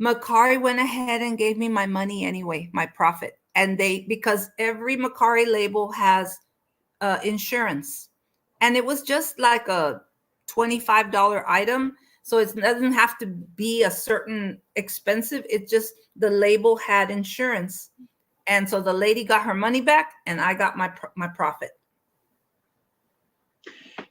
Speaker 2: Macari went ahead and gave me my money anyway, my profit. And because every Macari label has insurance. And it was just like a $25 item. So it doesn't have to be a certain expensive. It just, the label had insurance. And so the lady got her money back and I got my profit.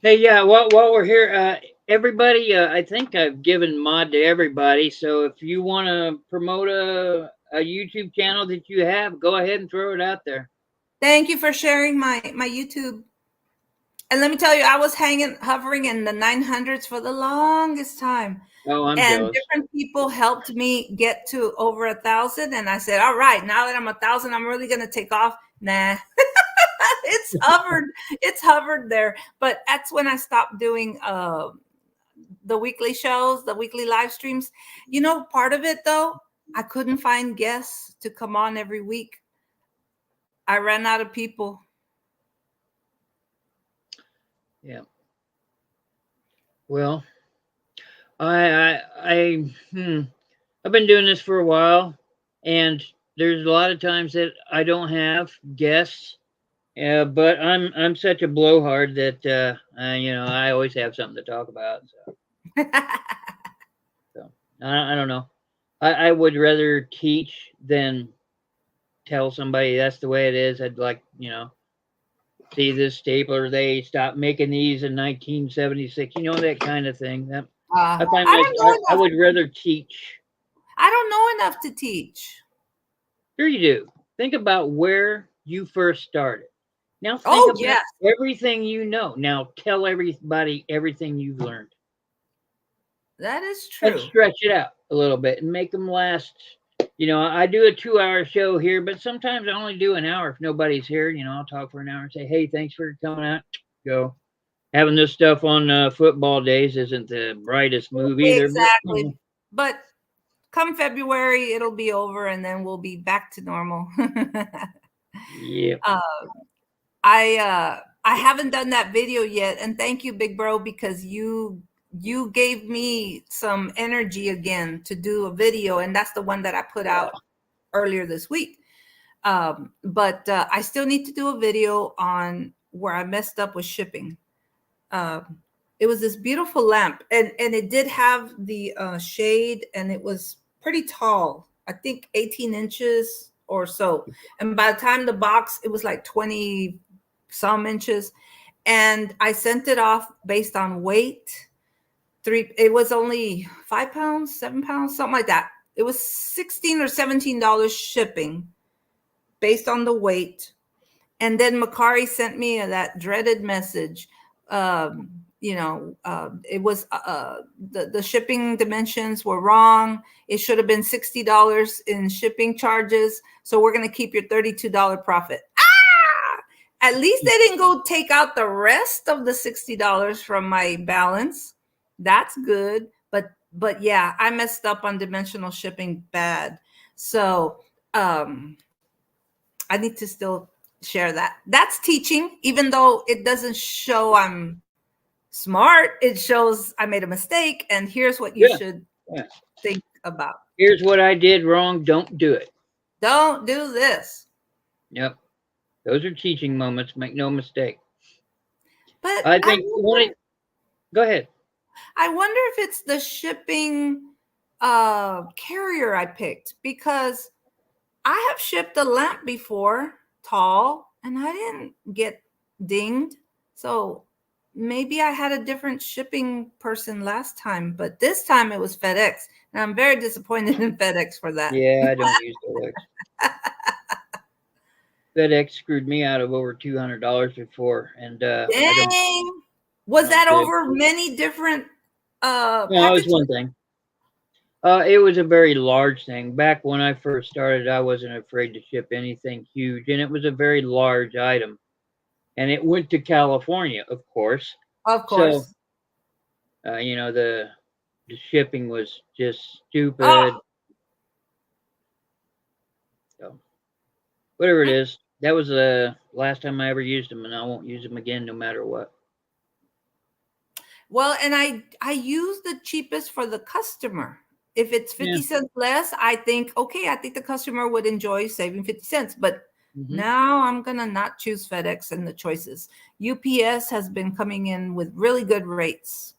Speaker 1: Hey, yeah. While we're here, everybody, I think I've given mod to everybody. So if you want to promote a YouTube channel that you have, go ahead and throw it out there.
Speaker 2: Thank you for sharing my YouTube. And let me tell you, I was hovering in the 900s for the longest time.
Speaker 1: Oh, I'm
Speaker 2: And
Speaker 1: jealous.
Speaker 2: different people helped me get to over 1,000. And I said, all right, now that I'm 1,000, I'm really going to take off. Nah, it's hovered there. But that's when I stopped doing the weekly shows, the weekly live streams. You know, part of it though, I couldn't find guests to come on every week. I ran out of people.
Speaker 1: Yeah. Well, I've been doing this for a while, and there's a lot of times that I don't have guests. But I'm such a blowhard that I always have something to talk about. So I don't know. I would rather teach than tell somebody that's the way it is. I'd like see this stapler. They stopped making these in 1976. You know that kind of thing. That I find
Speaker 2: I don't know
Speaker 1: I
Speaker 2: enough.
Speaker 1: would rather teach.
Speaker 2: I don't know enough to teach.
Speaker 1: Sure, you do. Think about where you first started. Now think
Speaker 2: Oh,
Speaker 1: about
Speaker 2: yes,
Speaker 1: everything you know. Now tell everybody everything you've learned.
Speaker 2: that is
Speaker 1: Let's
Speaker 2: true.
Speaker 1: stretch it out a little bit and make them last. I do a 2 hour show here, but sometimes I only do an hour if nobody's here. I'll talk for an hour and say, hey, thanks for coming out. Go. Having this stuff on football days isn't the brightest move either, but
Speaker 2: Exactly. But come February, it'll be over and then we'll be back to normal.
Speaker 1: yeah.
Speaker 2: uh, I haven't done that video yet, and thank you, Big Bro, because you gave me some energy again to do a video, and that's the one that I put out earlier this week. But I still need to do a video on where I messed up with shipping. Um, it was this beautiful lamp, and it did have the shade, and it was pretty tall. I think 18 inches or so. And by the time the box, it was like 20 some inches. And I sent it off based on weight. It was only 5 pounds, 7 pounds, something like that. It was $16 or $17 shipping based on the weight. And then Makari sent me that dreaded message. It was the shipping dimensions were wrong. It should have been $60 in shipping charges. So we're going to keep your $32 profit. At least they didn't go take out the rest of the $60 from my balance. That's good. But yeah, I messed up on dimensional shipping bad. So I need to still share that. That's teaching, even though it doesn't show I'm smart. It shows I made a mistake, and here's what you
Speaker 1: Yeah.
Speaker 2: should
Speaker 1: Yeah.
Speaker 2: think about.
Speaker 1: Here's what I did wrong. Don't do it.
Speaker 2: Don't do this.
Speaker 1: Yep. Those are teaching moments. Make no mistake.
Speaker 2: But
Speaker 1: I think. Go ahead.
Speaker 2: I wonder if it's the shipping carrier I picked, because I have shipped a lamp before, tall, and I didn't get dinged. So maybe I had a different shipping person last time, but this time it was FedEx. And I'm very disappointed in FedEx for that.
Speaker 1: Yeah, I don't use FedEx. FedEx screwed me out of over $200 before, and I don't.
Speaker 2: Dang. Was that over many different
Speaker 1: No, it was
Speaker 2: packages?
Speaker 1: one thing. It was a very large thing. Back when I first started, I wasn't afraid to ship anything huge, and it was a very large item. And it went to California, of course.
Speaker 2: Of course.
Speaker 1: So, the shipping was just stupid.
Speaker 2: Oh.
Speaker 1: So, whatever it is, that was the last time I ever used them, and I won't use them again, no matter what.
Speaker 2: Well, and I use the cheapest for the customer. If it's 50 cents less, I think, okay, I think the customer would enjoy saving 50 cents. But now I'm going to not choose FedEx in the choices. UPS has been coming in with really good rates.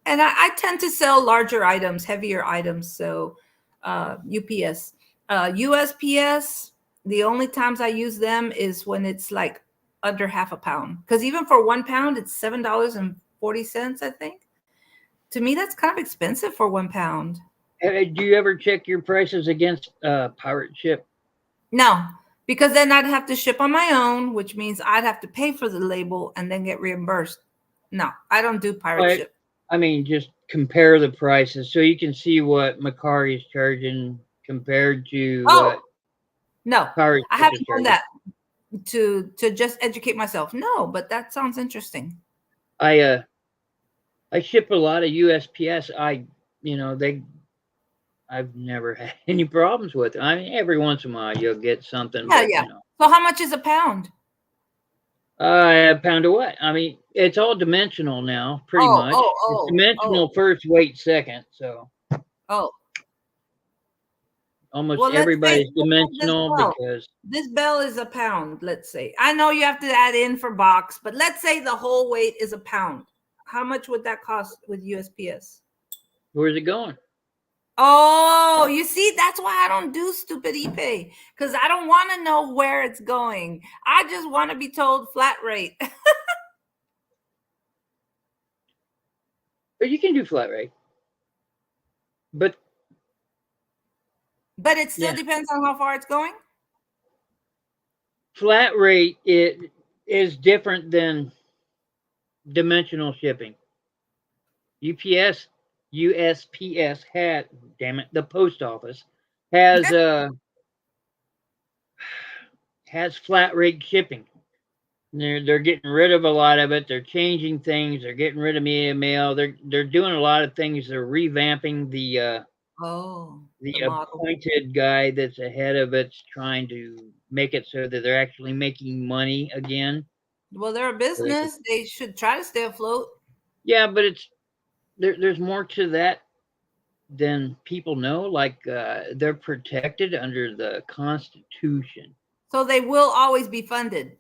Speaker 2: And I tend to sell larger items, heavier items. So UPS. USPS, the only times I use them is when it's like under half a pound. Because even for 1 pound, it's $7.40, I think. To me, that's kind of expensive for 1 pound.
Speaker 1: Do you ever check your prices against pirate ship?
Speaker 2: No, because then I'd have to ship on my own, which means I'd have to pay for the label and then get reimbursed. No, I don't do pirate ship.
Speaker 1: I mean, just compare the prices so you can see what Makari is charging compared to what.
Speaker 2: No,
Speaker 1: pirate
Speaker 2: I
Speaker 1: ship
Speaker 2: haven't
Speaker 1: is
Speaker 2: done
Speaker 1: charging.
Speaker 2: that to just educate myself. No, but that sounds interesting.
Speaker 1: I ship a lot of USPS. I've never had any problems with it. I mean, every once in a while you'll get something.
Speaker 2: Yeah. So how much is a pound?
Speaker 1: A pound of what? I mean, it's all dimensional now, pretty much. It's dimensional first, weight second. So. Almost everybody's dimensional because
Speaker 2: this bell is a pound, let's say. I know you have to add in for box, but let's say the whole weight is a pound. How much would that cost with USPS?
Speaker 1: Where's it going?
Speaker 2: Oh, you see, that's why I don't do stupid ePay, because I don't want to know where it's going. I just want to be told flat rate.
Speaker 1: But you can do flat rate. But
Speaker 2: it still depends on how far it's going?
Speaker 1: Flat rate is different than dimensional shipping. USPS had, damn it, the post office has flat rate shipping. They're getting rid of a lot of it. They're changing things. They're getting rid of mail. They're doing a lot of things. They're revamping the appointed guy that's ahead of it's trying to make it so that they're actually making money again.
Speaker 2: Well, they're a business. They should try to stay afloat.
Speaker 1: Yeah, but there's more to that than people know. Like they're protected under the Constitution.
Speaker 2: So they will always be funded.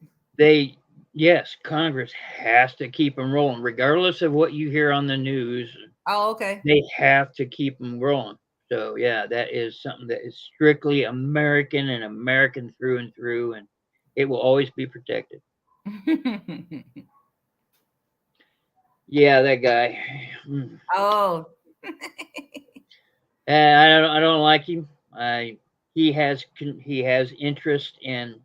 Speaker 1: Yes, Congress has to keep them rolling, regardless of what you hear on the news.
Speaker 2: Oh, okay.
Speaker 1: They have to keep them rolling. So yeah, that is something that is strictly American and American through and through, and it will always be protected. Yeah, that guy.
Speaker 2: Oh.
Speaker 1: I don't like him. I he has interest in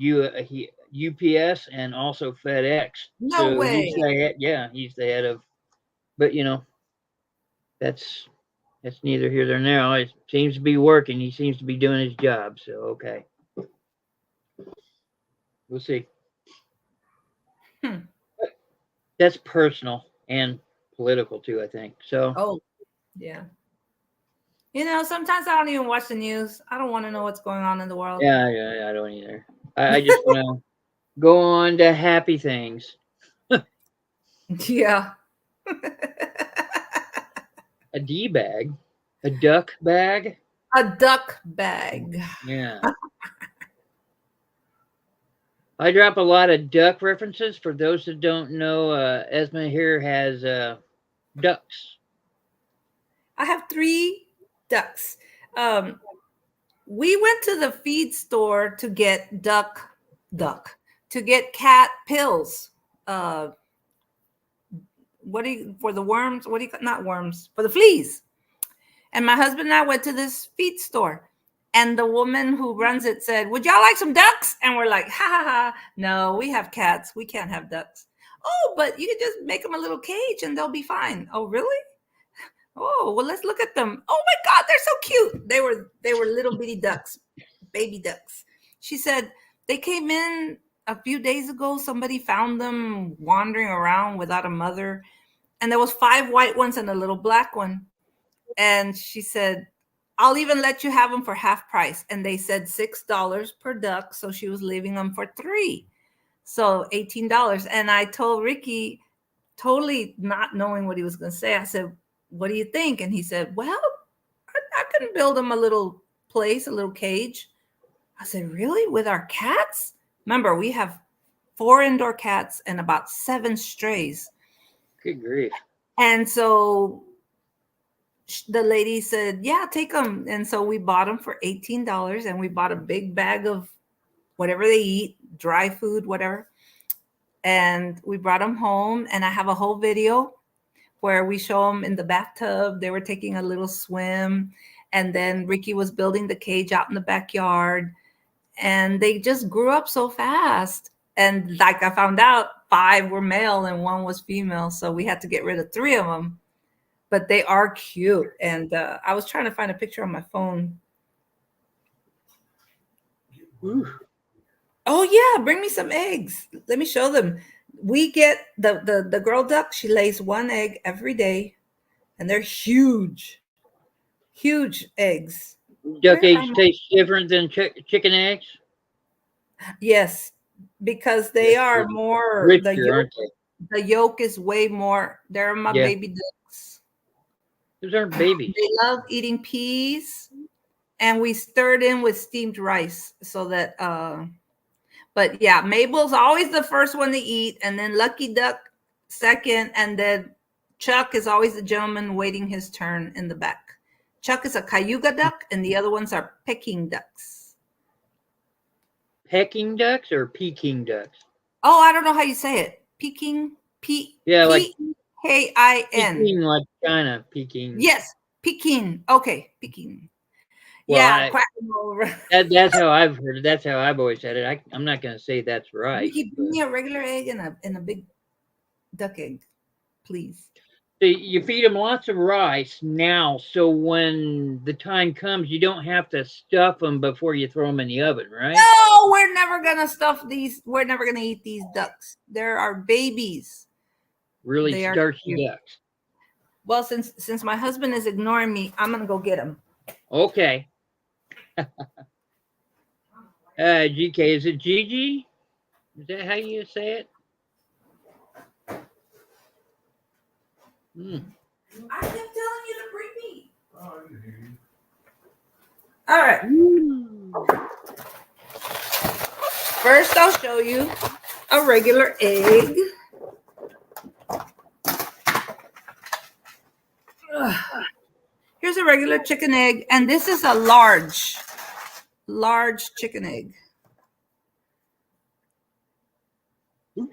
Speaker 1: UPS and also FedEx.
Speaker 2: No
Speaker 1: So he's
Speaker 2: way.
Speaker 1: the head, yeah, he's the head of. But that's that's neither here nor there. It seems to be working. He seems to be doing his job. So okay, we'll see.
Speaker 2: Hmm.
Speaker 1: That's personal and political too, I think. So
Speaker 2: Oh, yeah. Sometimes I don't even watch the news. I don't want to know what's going on in the world.
Speaker 1: yeah, I don't either. I just want to go on to happy things.
Speaker 2: Yeah.
Speaker 1: A D bag, a duck bag.
Speaker 2: A duck bag.
Speaker 1: Yeah, I drop a lot of duck references. For those that don't know, Esme here has ducks.
Speaker 2: I have 3 ducks. Um, we went to the feed store to get duck to get cat pills. Uh, what do you for the worms? What do you not worms for the fleas? And my husband and I went to this feed store. And the woman who runs it said, "Would y'all like some ducks?" And we're like, "Ha ha ha. No, we have cats. We can't have ducks." "Oh, but you can just make them a little cage and they'll be fine." "Oh, really?" "Oh, well, let's look at them." "Oh my God, they're so cute." They were little bitty ducks, baby ducks. She said they came in a few days ago. Somebody found them wandering around without a mother. And there was 5 white ones and a little black one. And she said, "I'll even let you have them for half price." And they said $6 per duck. So she was leaving them for 3. So $18. And I told Ricky, totally not knowing what he was going to say, I said, "What do you think?" And he said, "Well, I can build him a little place, a little cage." I said, "Really? With our cats?" Remember, we have 4 indoor cats and about 7 strays.
Speaker 1: Good grief!
Speaker 2: And so the lady said, "Yeah, take them." And so we bought them for $18, and we bought a big bag of whatever they eat, dry food, whatever. And we brought them home, and I have a whole video where we show them in the bathtub. They were taking a little swim, and then Ricky was building the cage out in the backyard, and they just grew up so fast. And like I found out, 5 were male and 1 was female, so we had to get rid of 3 of them. But they are cute, and I was trying to find a picture on my phone.
Speaker 1: Ooh.
Speaker 2: Oh yeah, bring me some eggs. Let me show them. We get the girl duck. She lays 1 egg every day, and they're huge, huge eggs.
Speaker 1: Duck
Speaker 2: Where
Speaker 1: eggs
Speaker 2: am I?
Speaker 1: taste different than chicken eggs.
Speaker 2: Yes, because they
Speaker 1: Yes,
Speaker 2: are
Speaker 1: they're
Speaker 2: more the
Speaker 1: richer,
Speaker 2: yolk.
Speaker 1: aren't they?
Speaker 2: The yolk is way more. They're my
Speaker 1: Yeah,
Speaker 2: baby ducks.
Speaker 1: those aren't babies.
Speaker 2: They love eating peas, and we stirred in with steamed rice so that but yeah, Mabel's always the first one to eat, and then Lucky Duck second, and then Chuck is always the gentleman waiting his turn in the back. Chuck is a Cayuga duck, and the other ones are Peking ducks.
Speaker 1: Peking ducks or Peking ducks?
Speaker 2: Oh, I don't know how you say it. Peking,
Speaker 1: Yeah, like
Speaker 2: Pekin.
Speaker 1: Peking, like China, Peking.
Speaker 2: Yes, Peking. Okay, Peking.
Speaker 1: Well,
Speaker 2: Yeah, quack them over.
Speaker 1: that's how I've heard it. That's how I've always said it. I'm not going to say that's right,
Speaker 2: Ricky, bring
Speaker 1: but
Speaker 2: me a regular egg and a big duck egg, please.
Speaker 1: you feed them lots of rice now, so when the time comes, you don't have to stuff them before you throw them in the oven, right?
Speaker 2: No, we're never gonna stuff these. We're never gonna eat these ducks. They're our babies.
Speaker 1: Really
Speaker 2: They are
Speaker 1: starchy
Speaker 2: cute.
Speaker 1: ducks.
Speaker 2: Well, since my husband is ignoring me, I'm gonna go get them.
Speaker 1: Okay. GK, is it Gigi? Is that how you say it? Hmm.
Speaker 2: I kept telling you to bring me. All right.
Speaker 1: Ooh.
Speaker 2: First, I'll show you a regular egg. Ugh. Here's a regular chicken egg, and this is a large chicken egg.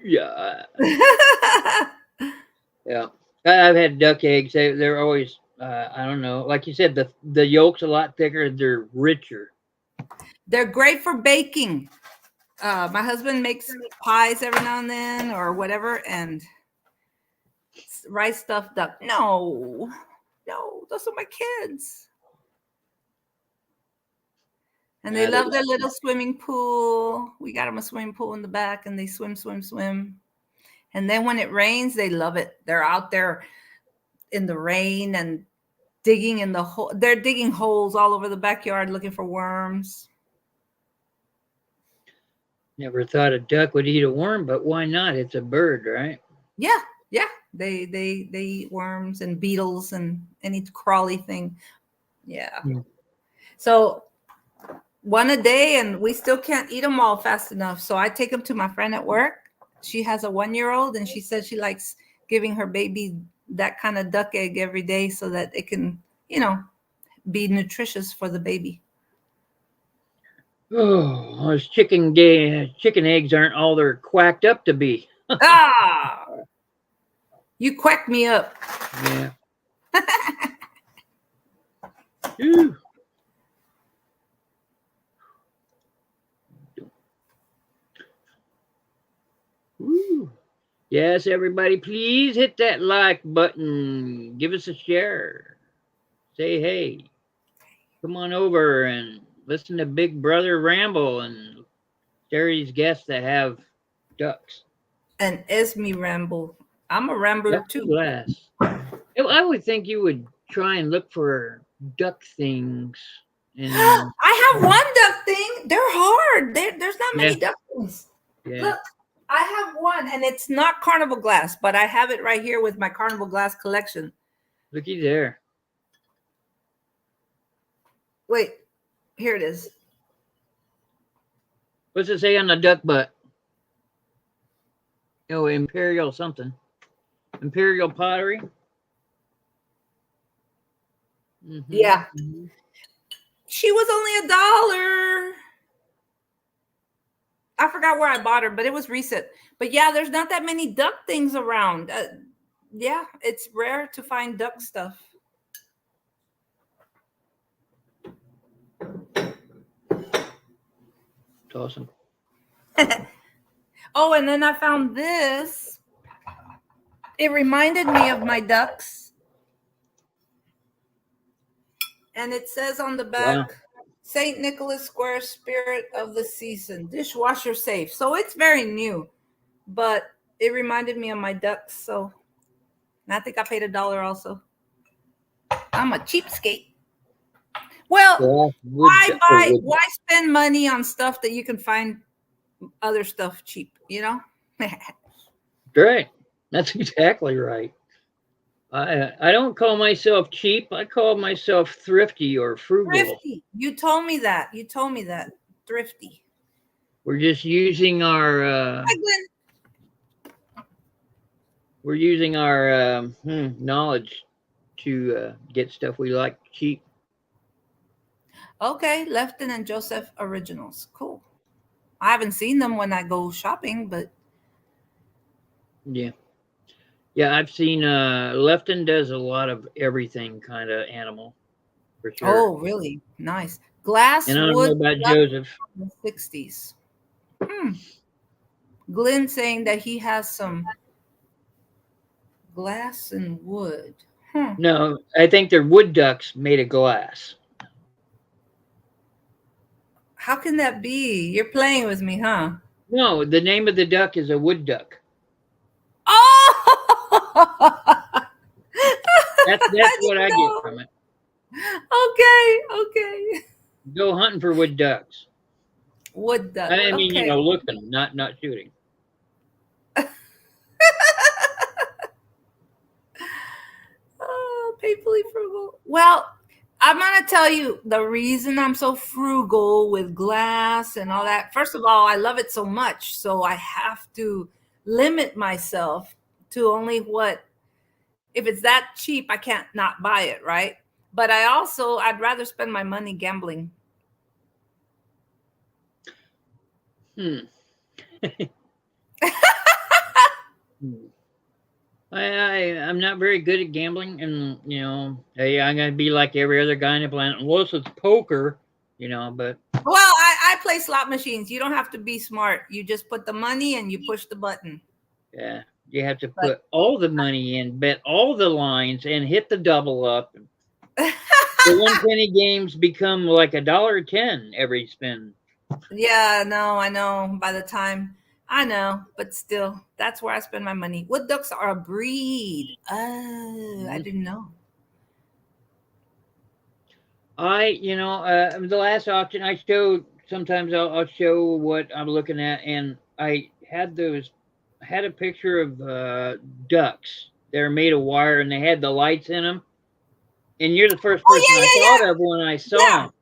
Speaker 1: Yeah. Yeah, I've had duck eggs. They're always I don't know. Like you said, the yolk's a lot thicker. They're richer.
Speaker 2: They're great for baking. My husband makes pies every now and then or whatever, and rice stuffed duck. No, no, those are my kids. And they
Speaker 1: Yeah, they
Speaker 2: love their
Speaker 1: like
Speaker 2: little swimming pool. We got them a swimming pool in the back, and they swim, swim, swim. And then when it rains, they love it. They're out there in the rain and digging in the hole. They're digging holes all over the backyard looking for worms.
Speaker 1: never thought a duck would eat a worm, but why not? It's a bird, right?
Speaker 2: Yeah, yeah. They eat worms and beetles and any crawly thing. Yeah.
Speaker 1: Mm.
Speaker 2: So one a day, and we still can't eat them all fast enough. So I take them to my friend at work. She has a 1-year-old, and she says she likes giving her baby that kind of duck egg every day so that it can, be nutritious for the baby.
Speaker 1: Oh, those chicken eggs aren't all they're quacked up to be.
Speaker 2: Ah, you quack me up.
Speaker 1: Yeah. Ooh. Ooh. Yes, everybody, please hit that like button. Give us a share. Say hey. Come on over and listen to Big Brother ramble and share these guests that have ducks.
Speaker 2: And Esme ramble. I'm a rambler
Speaker 1: Duck
Speaker 2: too.
Speaker 1: glass. I would think you would try and look for duck things. And
Speaker 2: I have one duck thing. They're hard. There's not
Speaker 1: yeah,
Speaker 2: many duck things.
Speaker 1: yeah.
Speaker 2: Look, I have one, and it's not carnival glass, but I have it right here with my carnival glass collection.
Speaker 1: Looky there.
Speaker 2: Wait, here it is.
Speaker 1: What's it say on the duck butt? Oh, Imperial something. Imperial pottery. Mm-hmm.
Speaker 2: Yeah.
Speaker 1: Mm-hmm.
Speaker 2: She was only $1. I forgot where I bought her, but it was recent. But yeah, there's not that many duck things around. Yeah, it's rare to find duck stuff.
Speaker 1: It's awesome.
Speaker 2: Oh, and then I found this. It reminded me of my ducks. And it says on the back,
Speaker 1: Wow.
Speaker 2: St. Nicholas Square Spirit of the Season, dishwasher safe. So it's very new, but it reminded me of my ducks. So I think I paid $1 also. I'm a cheapskate. Well,
Speaker 1: Yeah,
Speaker 2: why spend money on stuff that you can find other stuff cheap,
Speaker 1: Right. That's exactly right. I don't call myself cheap. I call myself thrifty or frugal.
Speaker 2: Thrifty. You told me that. Thrifty.
Speaker 1: We're just using our
Speaker 2: Hi, Glenn.
Speaker 1: knowledge to get stuff we like cheap.
Speaker 2: Okay, Lefton and Joseph Originals. Cool. I haven't seen them when I go shopping, but
Speaker 1: Yeah. Yeah, I've seen Lefton does a lot of everything kind of animal for sure.
Speaker 2: oh, really? Nice. Glass
Speaker 1: And I don't know
Speaker 2: wood
Speaker 1: about
Speaker 2: duck
Speaker 1: Joseph.
Speaker 2: from the 60s. Glenn saying that he has some glass and wood.
Speaker 1: No, I think they're wood ducks made of glass.
Speaker 2: How can that be? You're playing with me, huh?
Speaker 1: No, the name of the duck is a wood duck.
Speaker 2: Oh!
Speaker 1: That's
Speaker 2: I
Speaker 1: what I
Speaker 2: didn't
Speaker 1: get
Speaker 2: know.
Speaker 1: from it.
Speaker 2: Okay.
Speaker 1: Go hunting for wood ducks.
Speaker 2: Wood duck.
Speaker 1: I mean,
Speaker 2: Okay.
Speaker 1: looking, not shooting.
Speaker 2: Oh, painfully frugal. Well, I'm going to tell you the reason I'm so frugal with glass and all that. First of all, I love it so much. So I have to limit myself to only what, if it's that cheap, I can't not buy it, right? But I'd rather spend my money gambling.
Speaker 1: Hmm. Hmm. I'm not very good at gambling, and hey, I'm gonna be like every other guy on the planet, unless it's poker, But
Speaker 2: Well, I play slot machines. You don't have to be smart. You just put the money and you push the button.
Speaker 1: yeah, you have to
Speaker 2: But
Speaker 1: put all the money in, bet all the lines, and hit the double up. The 1 penny games become like $1.10 every spin.
Speaker 2: yeah, no, I know. By the time I know, but still, that's where I spend my money. Wood ducks are a breed. Oh, I
Speaker 1: Mhm.
Speaker 2: didn't know.
Speaker 1: The last auction I showed. Sometimes I'll show what I'm looking at, and I had a picture of ducks. They're made of wire, and they had the lights in them. And you're the first
Speaker 2: Oh
Speaker 1: person I thought of when I
Speaker 2: yeah,
Speaker 1: saw
Speaker 2: yeah,
Speaker 1: them.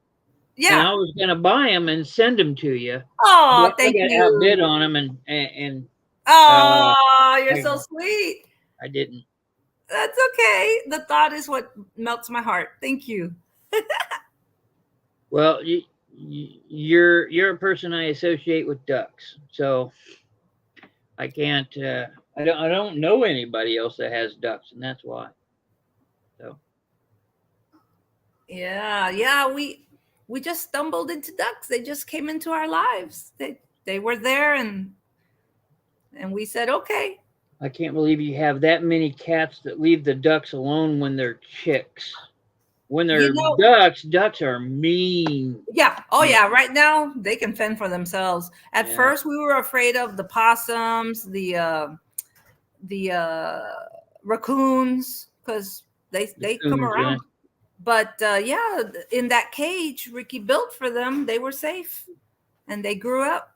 Speaker 2: yeah,
Speaker 1: And
Speaker 2: yeah.
Speaker 1: I was gonna buy them and send them to you, but
Speaker 2: Oh,
Speaker 1: I
Speaker 2: thank
Speaker 1: got outbid
Speaker 2: you.
Speaker 1: on them, and uh,
Speaker 2: Oh, you're
Speaker 1: I
Speaker 2: so sweet.
Speaker 1: I didn't.
Speaker 2: That's okay. The thought is what melts my heart. Thank you.
Speaker 1: Well, you're a person I associate with ducks, so I can't. I don't know anybody else that has ducks, and that's why. So
Speaker 2: Yeah, yeah. We just stumbled into ducks. They just came into our lives. They were there, and we said okay.
Speaker 1: I can't believe you have that many cats that leave the ducks alone when they're chicks. When
Speaker 2: You
Speaker 1: they're
Speaker 2: know,
Speaker 1: ducks are mean.
Speaker 2: yeah. Oh
Speaker 1: Yeah,
Speaker 2: yeah. Right now they can fend for themselves. At
Speaker 1: yeah.
Speaker 2: first we were afraid of the possums, the raccoons, because they come
Speaker 1: Coons, yeah.
Speaker 2: around. But yeah, in that cage Ricky built for them, they were safe and they grew up.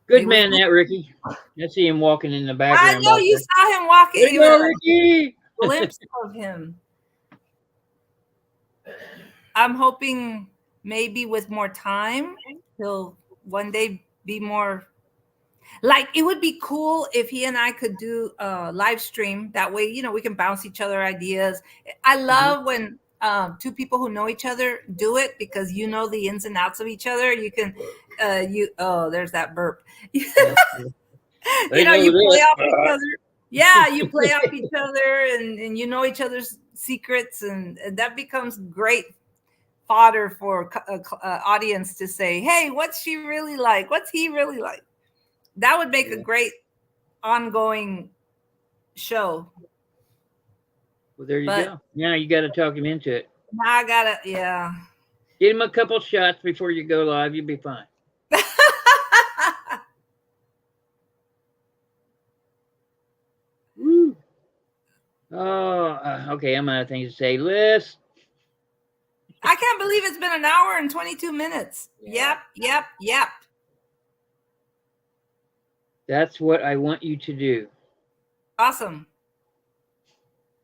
Speaker 1: Good
Speaker 2: It was
Speaker 1: man,
Speaker 2: good.
Speaker 1: that Ricky. I see him walking in the
Speaker 2: I
Speaker 1: background
Speaker 2: know
Speaker 1: back
Speaker 2: you
Speaker 1: there.
Speaker 2: saw him
Speaker 1: There
Speaker 2: walking,
Speaker 1: you
Speaker 2: a
Speaker 1: go, Ricky.
Speaker 2: glimpse of him. I'm hoping maybe with more time, he'll one day be more like it would be cool if he and I could do a live stream. That way, we can bounce each other ideas. I
Speaker 1: Mhm.
Speaker 2: love when two people who know each other do it because you know the ins and outs of each other. You can, there's that burp.
Speaker 1: Yeah. They know
Speaker 2: You play off each
Speaker 1: that.
Speaker 2: other. Yeah, you play off each other and you know each other's secrets, and that becomes great fodder for audience to say, hey, what's she really like? What's he really like? That would make a
Speaker 1: Yeah.
Speaker 2: great ongoing show.
Speaker 1: Well, there you
Speaker 2: But
Speaker 1: go. Now you got to talk him into it.
Speaker 2: now I gotta, yeah.
Speaker 1: Get him a couple shots before you go live. You'll be fine. Woo. Oh, okay. I'm out of things to say. List.
Speaker 2: I can't believe it's been an hour and 22 minutes.
Speaker 1: Yeah.
Speaker 2: Yep, yep, yep.
Speaker 1: That's what I want you to do.
Speaker 2: Awesome.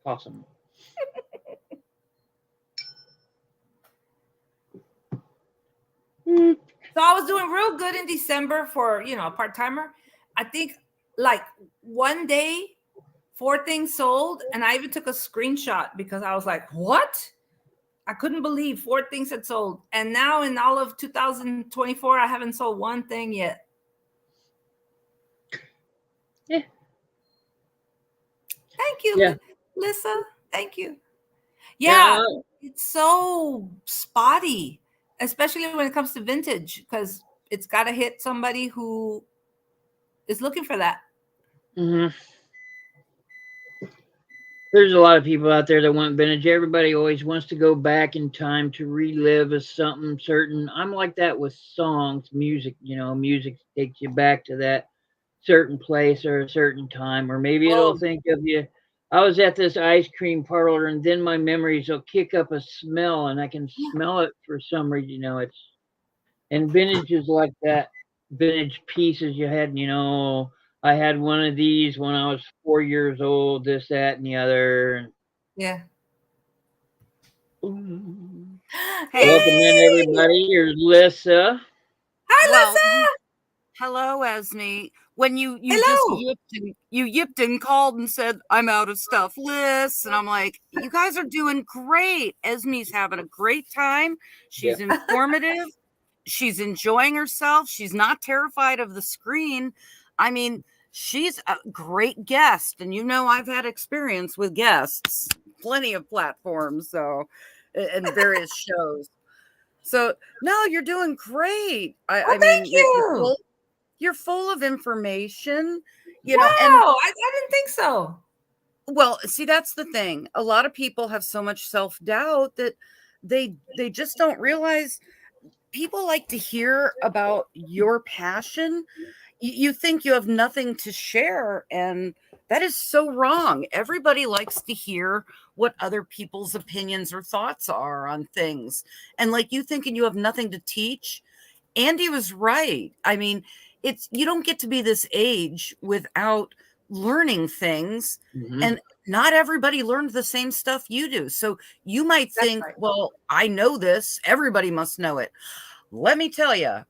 Speaker 1: Awesome. Mm.
Speaker 2: So I was doing real good in December for, a part timer. I think like one day, 4 things sold. And I even took a screenshot because I was like, what? I couldn't believe 4 things had sold. And now in all of 2024, I haven't sold one thing yet.
Speaker 1: Yeah.
Speaker 2: Thank you,
Speaker 1: Yeah.
Speaker 2: Lisa. Thank you.
Speaker 1: Yeah.
Speaker 2: Yeah, it's so spotty, especially when it comes to vintage, because it's got to hit somebody who is looking for that.
Speaker 1: Hmm. There's a lot of people out there that want vintage. Everybody always wants to go back in time to relive a something certain. I'm like that with songs, music. Music takes you back to that certain place or a certain time, or maybe it'll
Speaker 2: Oh,
Speaker 1: think of you. I was at this ice cream parlor, and then my memories will kick up a smell, and I can smell it for some reason. And vintage is like that. Vintage pieces you had. I had one of these when I was 4 years old. This, that, and the other.
Speaker 2: yeah.
Speaker 1: Ooh.
Speaker 3: Hey,
Speaker 1: Welcome in,
Speaker 2: Yay!
Speaker 1: everybody. Here's Lissa.
Speaker 2: Hi,
Speaker 3: well,
Speaker 2: Lisa.
Speaker 3: hello, Esme. When you just
Speaker 2: Hello.
Speaker 3: yipped and called and said I'm out of stuff lists, and I'm like, you guys are doing great. Esme's having a great time.
Speaker 1: Yeah.
Speaker 3: She's informative. She's enjoying herself. She's not terrified of the screen. I mean, she's a great guest. And I've had experience with guests, plenty of platforms, so, and various shows. So no, you're doing great. I mean,
Speaker 2: Thank you.
Speaker 3: you're full of information,
Speaker 2: Wow,
Speaker 3: and
Speaker 2: I didn't think so.
Speaker 3: well, see, that's the thing. A lot of people have so much self-doubt that they just don't realize people like to hear about your passion. You think you have nothing to share, and that is so wrong. Everybody likes to hear what other people's opinions or thoughts are on things. And like you thinking you have nothing to teach, Andy was right. I mean, you don't get to be this age without learning things.
Speaker 1: Mhm.
Speaker 3: And not everybody learned the same stuff you do. So you might
Speaker 2: That's
Speaker 3: think,
Speaker 2: right.
Speaker 3: well, I know this, everybody must know it. Let me tell you,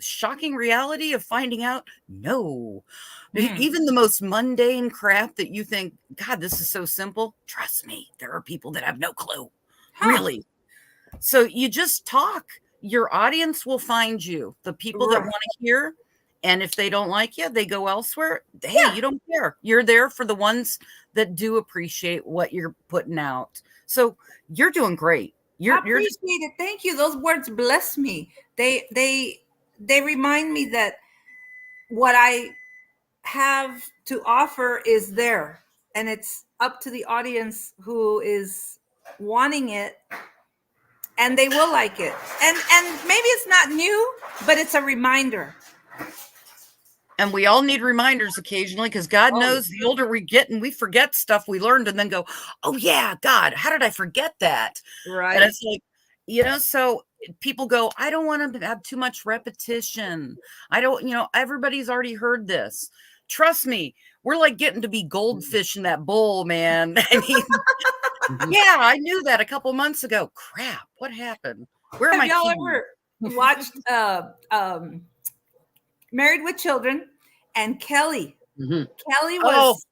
Speaker 3: shocking reality of finding out, no. Even the most mundane crap that you think, God, this is so simple. Trust me, there are people that have no clue.
Speaker 2: Huh.
Speaker 3: Really. So you just talk. Your audience will find you, the people that
Speaker 2: Right.
Speaker 3: want to hear. And if they don't like you, they go elsewhere. Hey,
Speaker 2: Yeah.
Speaker 3: you don't care. You're there for the ones that do appreciate what you're putting out. So you're doing great.
Speaker 2: I
Speaker 3: You're
Speaker 2: appreciate
Speaker 3: just,
Speaker 2: it. Thank you. Those words bless me. They remind me that what I have to offer is there, and it's up to the audience who is wanting it, and they will like it. And maybe it's not new, but it's a reminder.
Speaker 3: and we all need reminders occasionally, because God
Speaker 2: Oh.
Speaker 3: knows the older we get and we forget stuff we learned and then go, oh yeah, God, how did I forget that?
Speaker 2: Right.
Speaker 3: And it's like, so people go, I don't want to have too much repetition. I don't, everybody's already heard this. Trust me, we're like getting to be goldfish in that bowl, man. I mean,
Speaker 1: Mhm.
Speaker 3: yeah, I knew that a couple months ago. Crap, what happened? Where am
Speaker 2: Have
Speaker 3: I?
Speaker 2: y'all ever watched Married with Children? And Kelly
Speaker 1: Mhm.
Speaker 2: was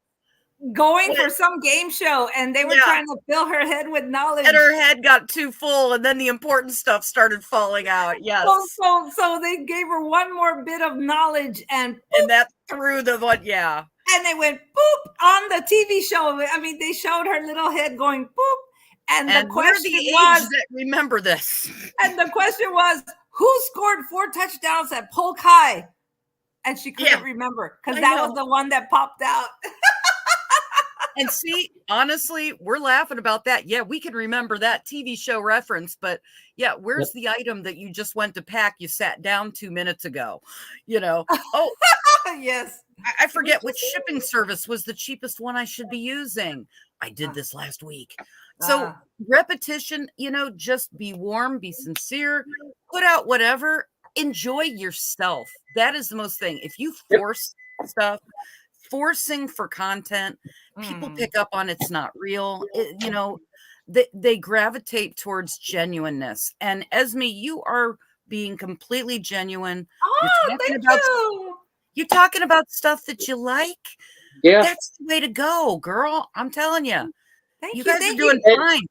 Speaker 2: going
Speaker 3: What?
Speaker 2: for some game show, and they were
Speaker 3: Yeah.
Speaker 2: trying to fill her head with knowledge.
Speaker 3: And her head got too full, and then the important stuff started falling out. Yes.
Speaker 2: So they gave her one more bit of knowledge, and
Speaker 3: that threw the one, yeah.
Speaker 2: And they went boop on the TV show. I mean, they showed her little head going boop. And the question was,
Speaker 3: that remember this.
Speaker 2: And the question was, who scored 4 touchdowns at Polk High? And she couldn't remember, because that was the one that popped out.
Speaker 3: And see, honestly, we're laughing about that. Yeah, we can remember that TV show reference, but yeah, where's the item that you just went to pack? You sat down 2 minutes ago, Oh,
Speaker 2: yes.
Speaker 3: I forget which shipping service was the cheapest one I should be using. I did this last week. So repetition, just be warm, be sincere, put out whatever, enjoy yourself. That is the most thing. If you force stuff, forcing for content, people pick up on it's not real. They gravitate towards genuineness. And Esme, you are being completely genuine. You're talking about stuff that you like.
Speaker 1: Yeah.
Speaker 3: That's the way to go, girl. I'm telling you. You guys are
Speaker 2: Thank
Speaker 3: doing
Speaker 2: you.
Speaker 3: fine.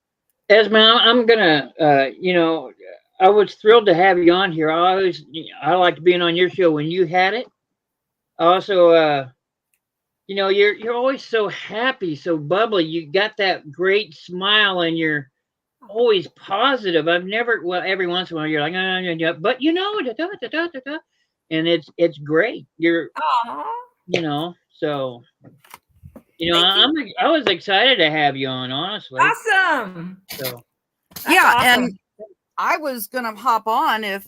Speaker 1: Esme, I'm gonna, I was thrilled to have you on here. I liked being on your show when you had it. Also, you're always so happy, so bubbly. You got that great smile, and you're always positive. I've never, well, every once in a while you're like, but and it's great. You're, so. I was excited to have you on, honestly.
Speaker 2: Awesome.
Speaker 1: So,
Speaker 3: and I was gonna hop on if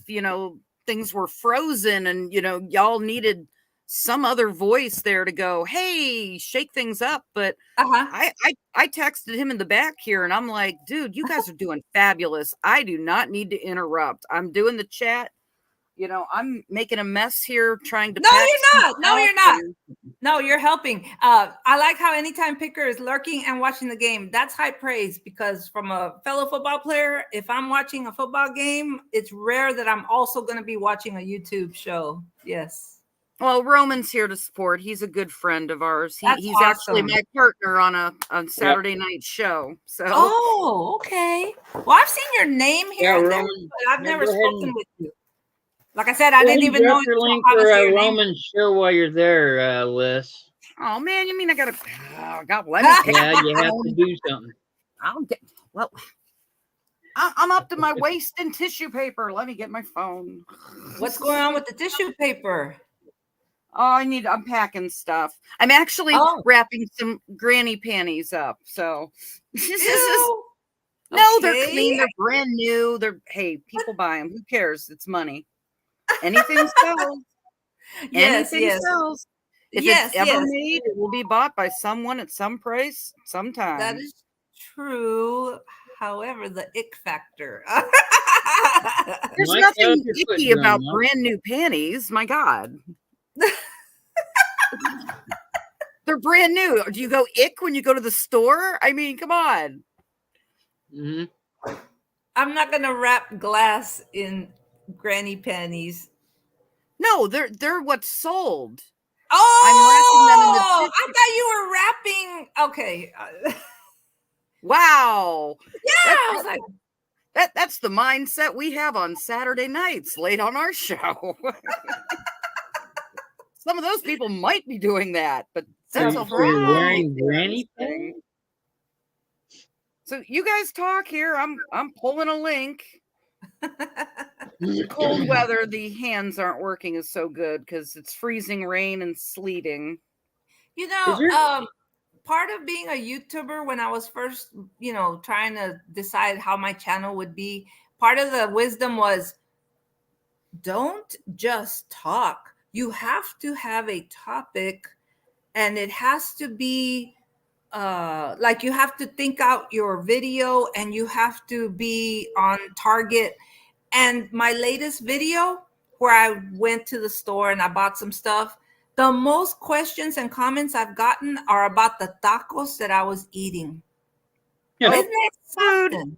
Speaker 3: things were frozen and y'all needed some other voice there to go, hey, shake things up. But I texted him in the back here, and I'm like, dude, you guys are doing fabulous. I do not need to interrupt. I'm doing the chat. I'm making a mess here trying to.
Speaker 2: No, you're not. No, you're not. No, you're helping. I like how anytime Picker is lurking and watching the game. That's high praise, because from a fellow football player, if I'm watching a football game, it's rare that I'm also going to be watching a YouTube show. Yes.
Speaker 3: Well, Roman's here to support. He's a good friend of ours. He's
Speaker 2: awesome.
Speaker 3: Actually my partner on a Saturday night show. So.
Speaker 2: Oh, okay. Well, I've seen your name here,
Speaker 1: Roman,
Speaker 2: but I've never spoken with you. Like I said, I didn't even know
Speaker 1: Drop your link
Speaker 2: how to
Speaker 1: for
Speaker 2: say your name.
Speaker 1: Roman show while you're there, Liz.
Speaker 3: Oh man, you mean I gotta? Oh, God, let me.
Speaker 1: Yeah, you have to do something.
Speaker 3: I'll get. Well, I'm up to my waist in tissue paper. Let me get my phone.
Speaker 2: What's going on with the tissue paper?
Speaker 3: Oh, I'm packing stuff. I'm actually wrapping some granny panties up. So,
Speaker 2: Ew.
Speaker 3: no, they're clean. They're brand new. Hey, people buy them. Who cares? It's money. Anything sells. Anything sells. If it's ever made, it will be bought by someone at some price, sometime.
Speaker 2: That is true. However, the ick factor.
Speaker 3: There's nothing icky about brand new panties. My God. They're brand new. Do you go ick when you go to the store? I mean, come on.
Speaker 2: Mm-hmm. I'm not gonna wrap glass in granny panties.
Speaker 3: No, they're what's sold.
Speaker 2: Oh, I'm wrapping them in the I thought you were wrapping. Okay.
Speaker 3: Wow.
Speaker 2: Yeah, I was like,
Speaker 3: that's the mindset we have on Saturday nights late on our show. Some of those people might be doing that, but that's a whole
Speaker 1: wearing granny thing.
Speaker 3: So you guys talk here. I'm pulling a link. Cold weather, the hands aren't working as so good because it's freezing rain and sleeting.
Speaker 2: You know, part of being a YouTuber when I was first, trying to decide how my channel would be, part of the wisdom was don't just talk. You have to have a topic, and it has to be like you have to think out your video and you have to be on target. And my latest video where I went to the store and I bought some stuff, the most questions and comments I've gotten are about the tacos that I was eating.
Speaker 1: Yeah.
Speaker 2: Isn't that something?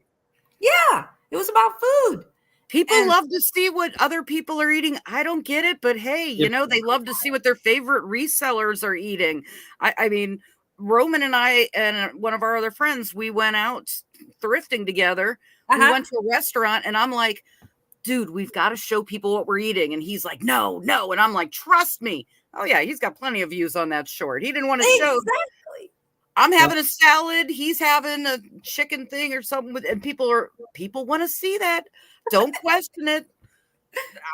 Speaker 2: Yeah, it was about food.
Speaker 3: People love to see what other people are eating. I don't get it, but hey, they love to see what their favorite resellers are eating. I mean, Roman and I and one of our other friends, we went out thrifting together. We went to a restaurant and I'm like, dude, we've got to show people what we're eating. And he's like, no. And I'm like, trust me. Oh yeah, he's got plenty of views on that short. He didn't want to show.
Speaker 2: Exactly.
Speaker 3: I'm having a salad. He's having a chicken thing or something and people want to see that. Don't question it.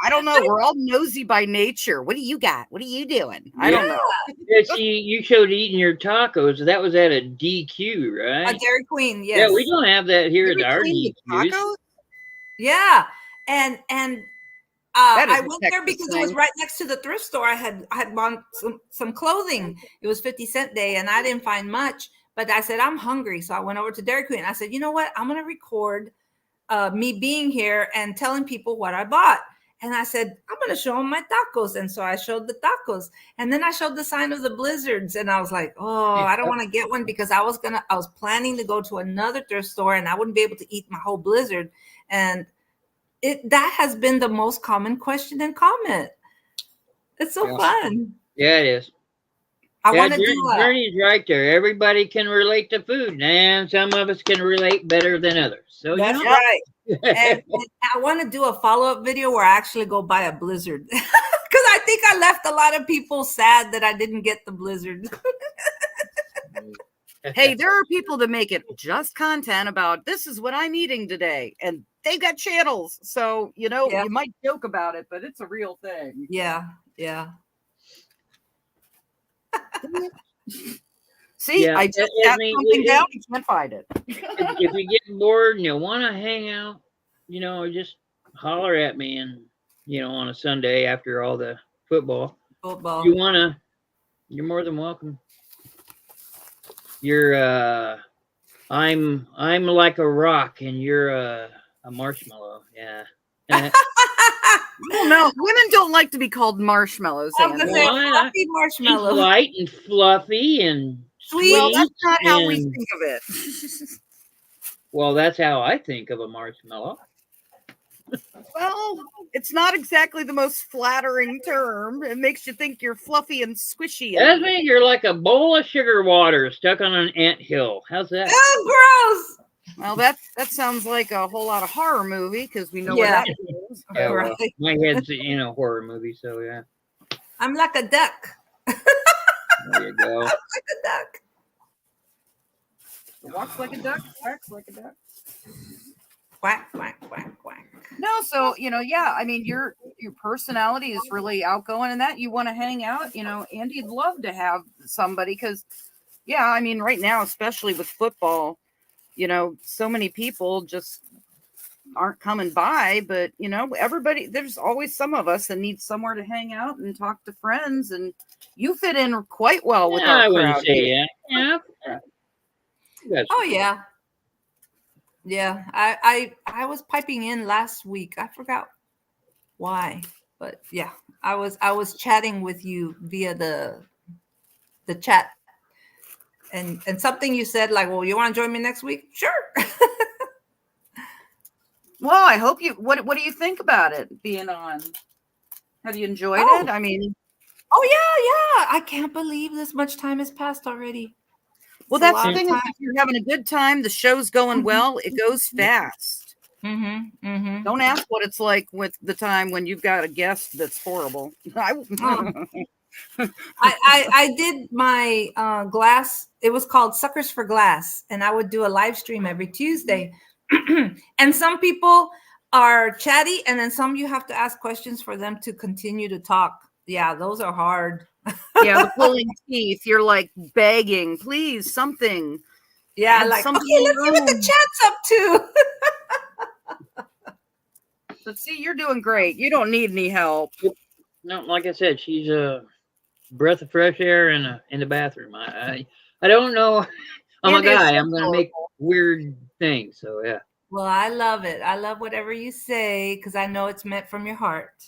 Speaker 3: I don't know. We're all nosy by nature. What do you got? What are you doing? I don't know.
Speaker 1: Yeah, see, you showed eating your tacos. That was at a DQ, right?
Speaker 2: A Dairy Queen, yes.
Speaker 1: Yeah, we don't have that here at our DQs.
Speaker 2: Yeah, and I went there because it was right next to the thrift store. I had bought some clothing. It was 50-cent day, and I didn't find much. But I said I'm hungry, so I went over to Dairy Queen. I said, you know what? I'm gonna record me being here and telling people what I bought. And I said, I'm going to show them my tacos. And so I showed the tacos. And then I showed the sign of the blizzards. And I was like, oh, I don't want to get one because I was planning to go to another thrift store and I wouldn't be able to eat my whole blizzard. And that has been the most common question and comment. It's so fun.
Speaker 1: Yeah, it is.
Speaker 2: I want to do
Speaker 1: Journey's right there. Everybody can relate to food, and some of us can relate better than others. So
Speaker 2: that's right. and I want to do a follow-up video where I actually go buy a blizzard because I think I left a lot of people sad that I didn't get the blizzard.
Speaker 3: Hey, there are people that make it just content about this is what I'm eating today, and they've got channels. So you might joke about it, but it's a real thing.
Speaker 2: Yeah.
Speaker 3: See, I just got something down. You can't find it.
Speaker 1: if you get bored and you want to hang out, just holler at me, and on a Sunday after all the football. You're more than welcome. I'm like a rock, and you're a marshmallow. Yeah.
Speaker 3: Oh no, women don't like to be called marshmallows.
Speaker 2: Fluffy marshmallow,
Speaker 1: light and fluffy and sweet.
Speaker 3: Well, that's not how we think of it.
Speaker 1: Well, that's how I think of a marshmallow.
Speaker 3: Well, it's not exactly the most flattering term. It makes you think you're fluffy and squishy.
Speaker 1: Esme, you're like a bowl of sugar water stuck on an anthill. How's that?
Speaker 2: Oh, gross.
Speaker 3: Well, that sounds like a whole lot of horror movie because we know what that
Speaker 1: Yeah, well,
Speaker 2: Right.
Speaker 1: my head's in a horror movie, so yeah.
Speaker 2: I'm like a duck.
Speaker 1: There you go.
Speaker 2: Like a duck.
Speaker 3: Walks like a duck, quacks like a duck.
Speaker 2: Quack, quack, quack, quack.
Speaker 3: No, so yeah. I mean, your personality is really outgoing, and that you want to hang out. Andy'd love to have somebody because, yeah, I mean, right now, especially with football, so many people just aren't coming by. But everybody, there's always some of us that need somewhere to hang out and talk to friends, and you fit in quite well with
Speaker 1: I
Speaker 3: our
Speaker 1: wouldn't
Speaker 3: crowd.
Speaker 1: say yeah.
Speaker 2: Oh yeah. Yeah. I was piping in last week. I forgot why. But yeah, I was chatting with you via the chat. And something you said like, well, you want to join me next week? Sure.
Speaker 3: Well, I hope you. What do you think about it being on? Have you enjoyed it? I mean,
Speaker 2: oh yeah. I can't believe this much time has passed already.
Speaker 3: Well, that's the thing is, if you're having a good time, the show's going well, it goes fast. Don't ask what it's like with the time when you've got a guest that's horrible.
Speaker 2: I did my glass. It was called Suckers for Glass, and I would do a live stream every Tuesday. And some people are chatty, and then some you have to ask questions for them to continue to talk. Yeah, those are hard.
Speaker 3: Yeah, the pulling teeth. You're like begging, please, something.
Speaker 2: Yeah, like, okay, let's see what the chat's up to.
Speaker 3: But see, you're doing great. You don't need any help.
Speaker 1: No, like I said, she's a breath of fresh air in the bathroom. I don't know. I'm a guy. I'm gonna make weird things. So yeah.
Speaker 2: Well, I love it. I love whatever you say because I know it's meant from your heart.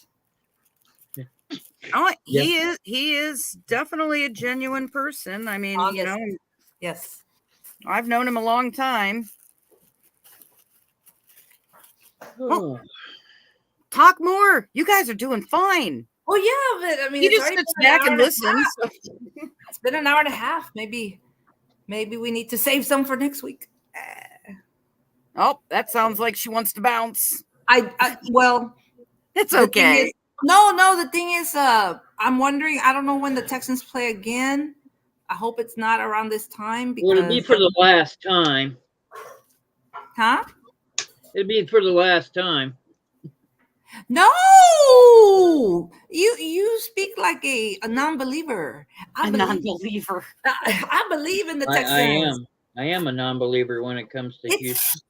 Speaker 3: Oh, he is definitely a genuine person. I mean,
Speaker 2: yes,
Speaker 3: I've known him a long time. Oh, talk more. You guys are doing fine.
Speaker 2: Oh yeah, but I mean,
Speaker 3: he just sits back and listens.
Speaker 2: It's been an hour and a half. Maybe we need to save some for next week.
Speaker 3: Oh, that sounds like she wants to bounce.
Speaker 2: Well,
Speaker 3: it's okay.
Speaker 2: No, the thing is, I'm wondering, I don't know when the Texans play again. I hope it's not around this time.
Speaker 1: Well, it'll be for the last time.
Speaker 2: Huh?
Speaker 1: It'll be for the last time.
Speaker 2: No! You speak like a non-believer.
Speaker 3: Non-believer.
Speaker 2: I believe in the Texans.
Speaker 1: I am a non-believer when it comes to Houston.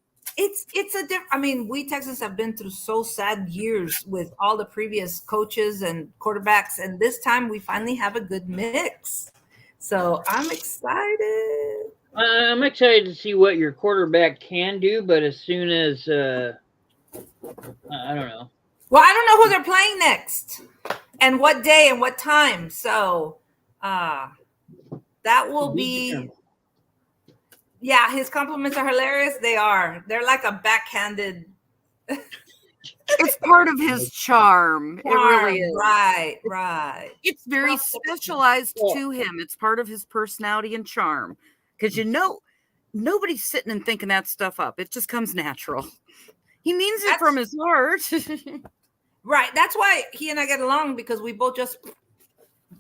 Speaker 2: It's a different. I mean, we Texans have been through so sad years with all the previous coaches and quarterbacks, and this time we finally have a good mix. So I'm excited.
Speaker 1: I'm excited to see what your quarterback can do, but as soon as I don't know.
Speaker 2: Well, I don't know who they're playing next, and what day and what time. So that will be. Yeah, his compliments are hilarious. They are. They're like a backhanded.
Speaker 3: It's part of his charm. It really is.
Speaker 2: Right.
Speaker 3: It's very specialized to him. It's part of his personality and charm. Because nobody's sitting and thinking that stuff up. It just comes natural. He means it from his heart.
Speaker 2: Right. That's why he and I get along, because we both just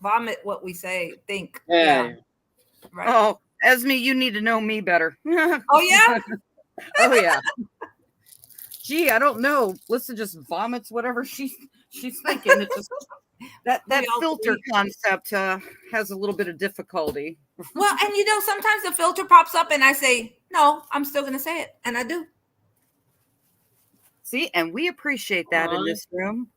Speaker 2: vomit what we think.
Speaker 1: Yeah.
Speaker 3: Right. Oh, Esme, you need to know me better.
Speaker 2: Oh, yeah?
Speaker 3: Oh, yeah. Gee, I don't know. Listen, just vomits whatever she's thinking. It just that filter concept has a little bit of difficulty.
Speaker 2: Well, and sometimes the filter pops up and I say, no, I'm still going to say it. And I do.
Speaker 3: See, and we appreciate that in this room.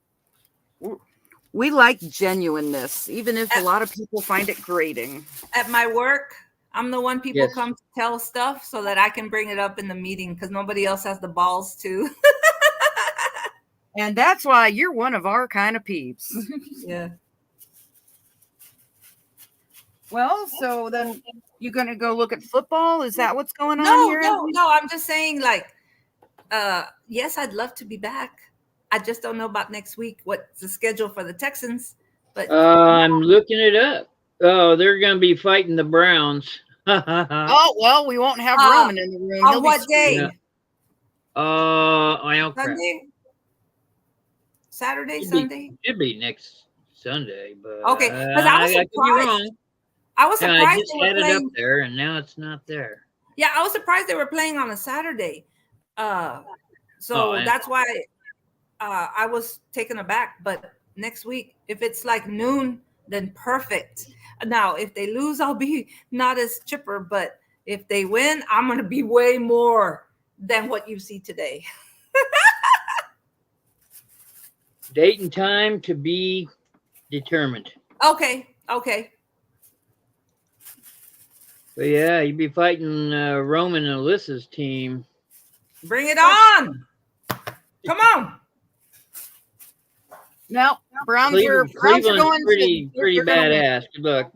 Speaker 3: We like genuineness, even if a lot of people find it grating.
Speaker 2: At my work, I'm the one people come to tell stuff so that I can bring it up in the meeting because nobody else has the balls to.
Speaker 3: And that's why you're one of our kind of peeps.
Speaker 2: Yeah.
Speaker 3: Well, so then you're going to go look at football? Is that what's going on here?
Speaker 2: No. I'm just saying, yes, I'd love to be back. I just don't know about next week. What's the schedule for the Texans? But
Speaker 1: I'm looking it up. Oh, they're going to be fighting the Browns.
Speaker 3: Oh, well, we won't have Roman in the room.
Speaker 2: On what day?
Speaker 1: I don't
Speaker 2: Sunday? Saturday,
Speaker 1: Should be,
Speaker 2: Sunday?
Speaker 1: should be next Sunday, but
Speaker 2: Okay, because I was
Speaker 1: I could be
Speaker 2: surprised.
Speaker 1: wrong.
Speaker 2: I was
Speaker 1: Yeah, I
Speaker 2: surprised
Speaker 1: just
Speaker 2: they were
Speaker 1: had it up
Speaker 2: playing.
Speaker 1: there, and now it's not there.
Speaker 2: Yeah, I was surprised they were playing on a Saturday.
Speaker 1: Oh,
Speaker 2: So that's why I was taken aback. But next week, if it's like noon, then perfect. Now, if they lose, I'll be not as chipper. But if they win, I'm going to be way more than what you see today.
Speaker 1: date and time to be determined.
Speaker 2: Okay.
Speaker 1: But yeah, you'd be fighting Roman and Alyssa's team.
Speaker 2: Bring it on. Come on.
Speaker 3: No, Browns are
Speaker 1: Cleveland's
Speaker 3: going
Speaker 1: pretty
Speaker 3: they're gonna win.
Speaker 1: badass. Good luck.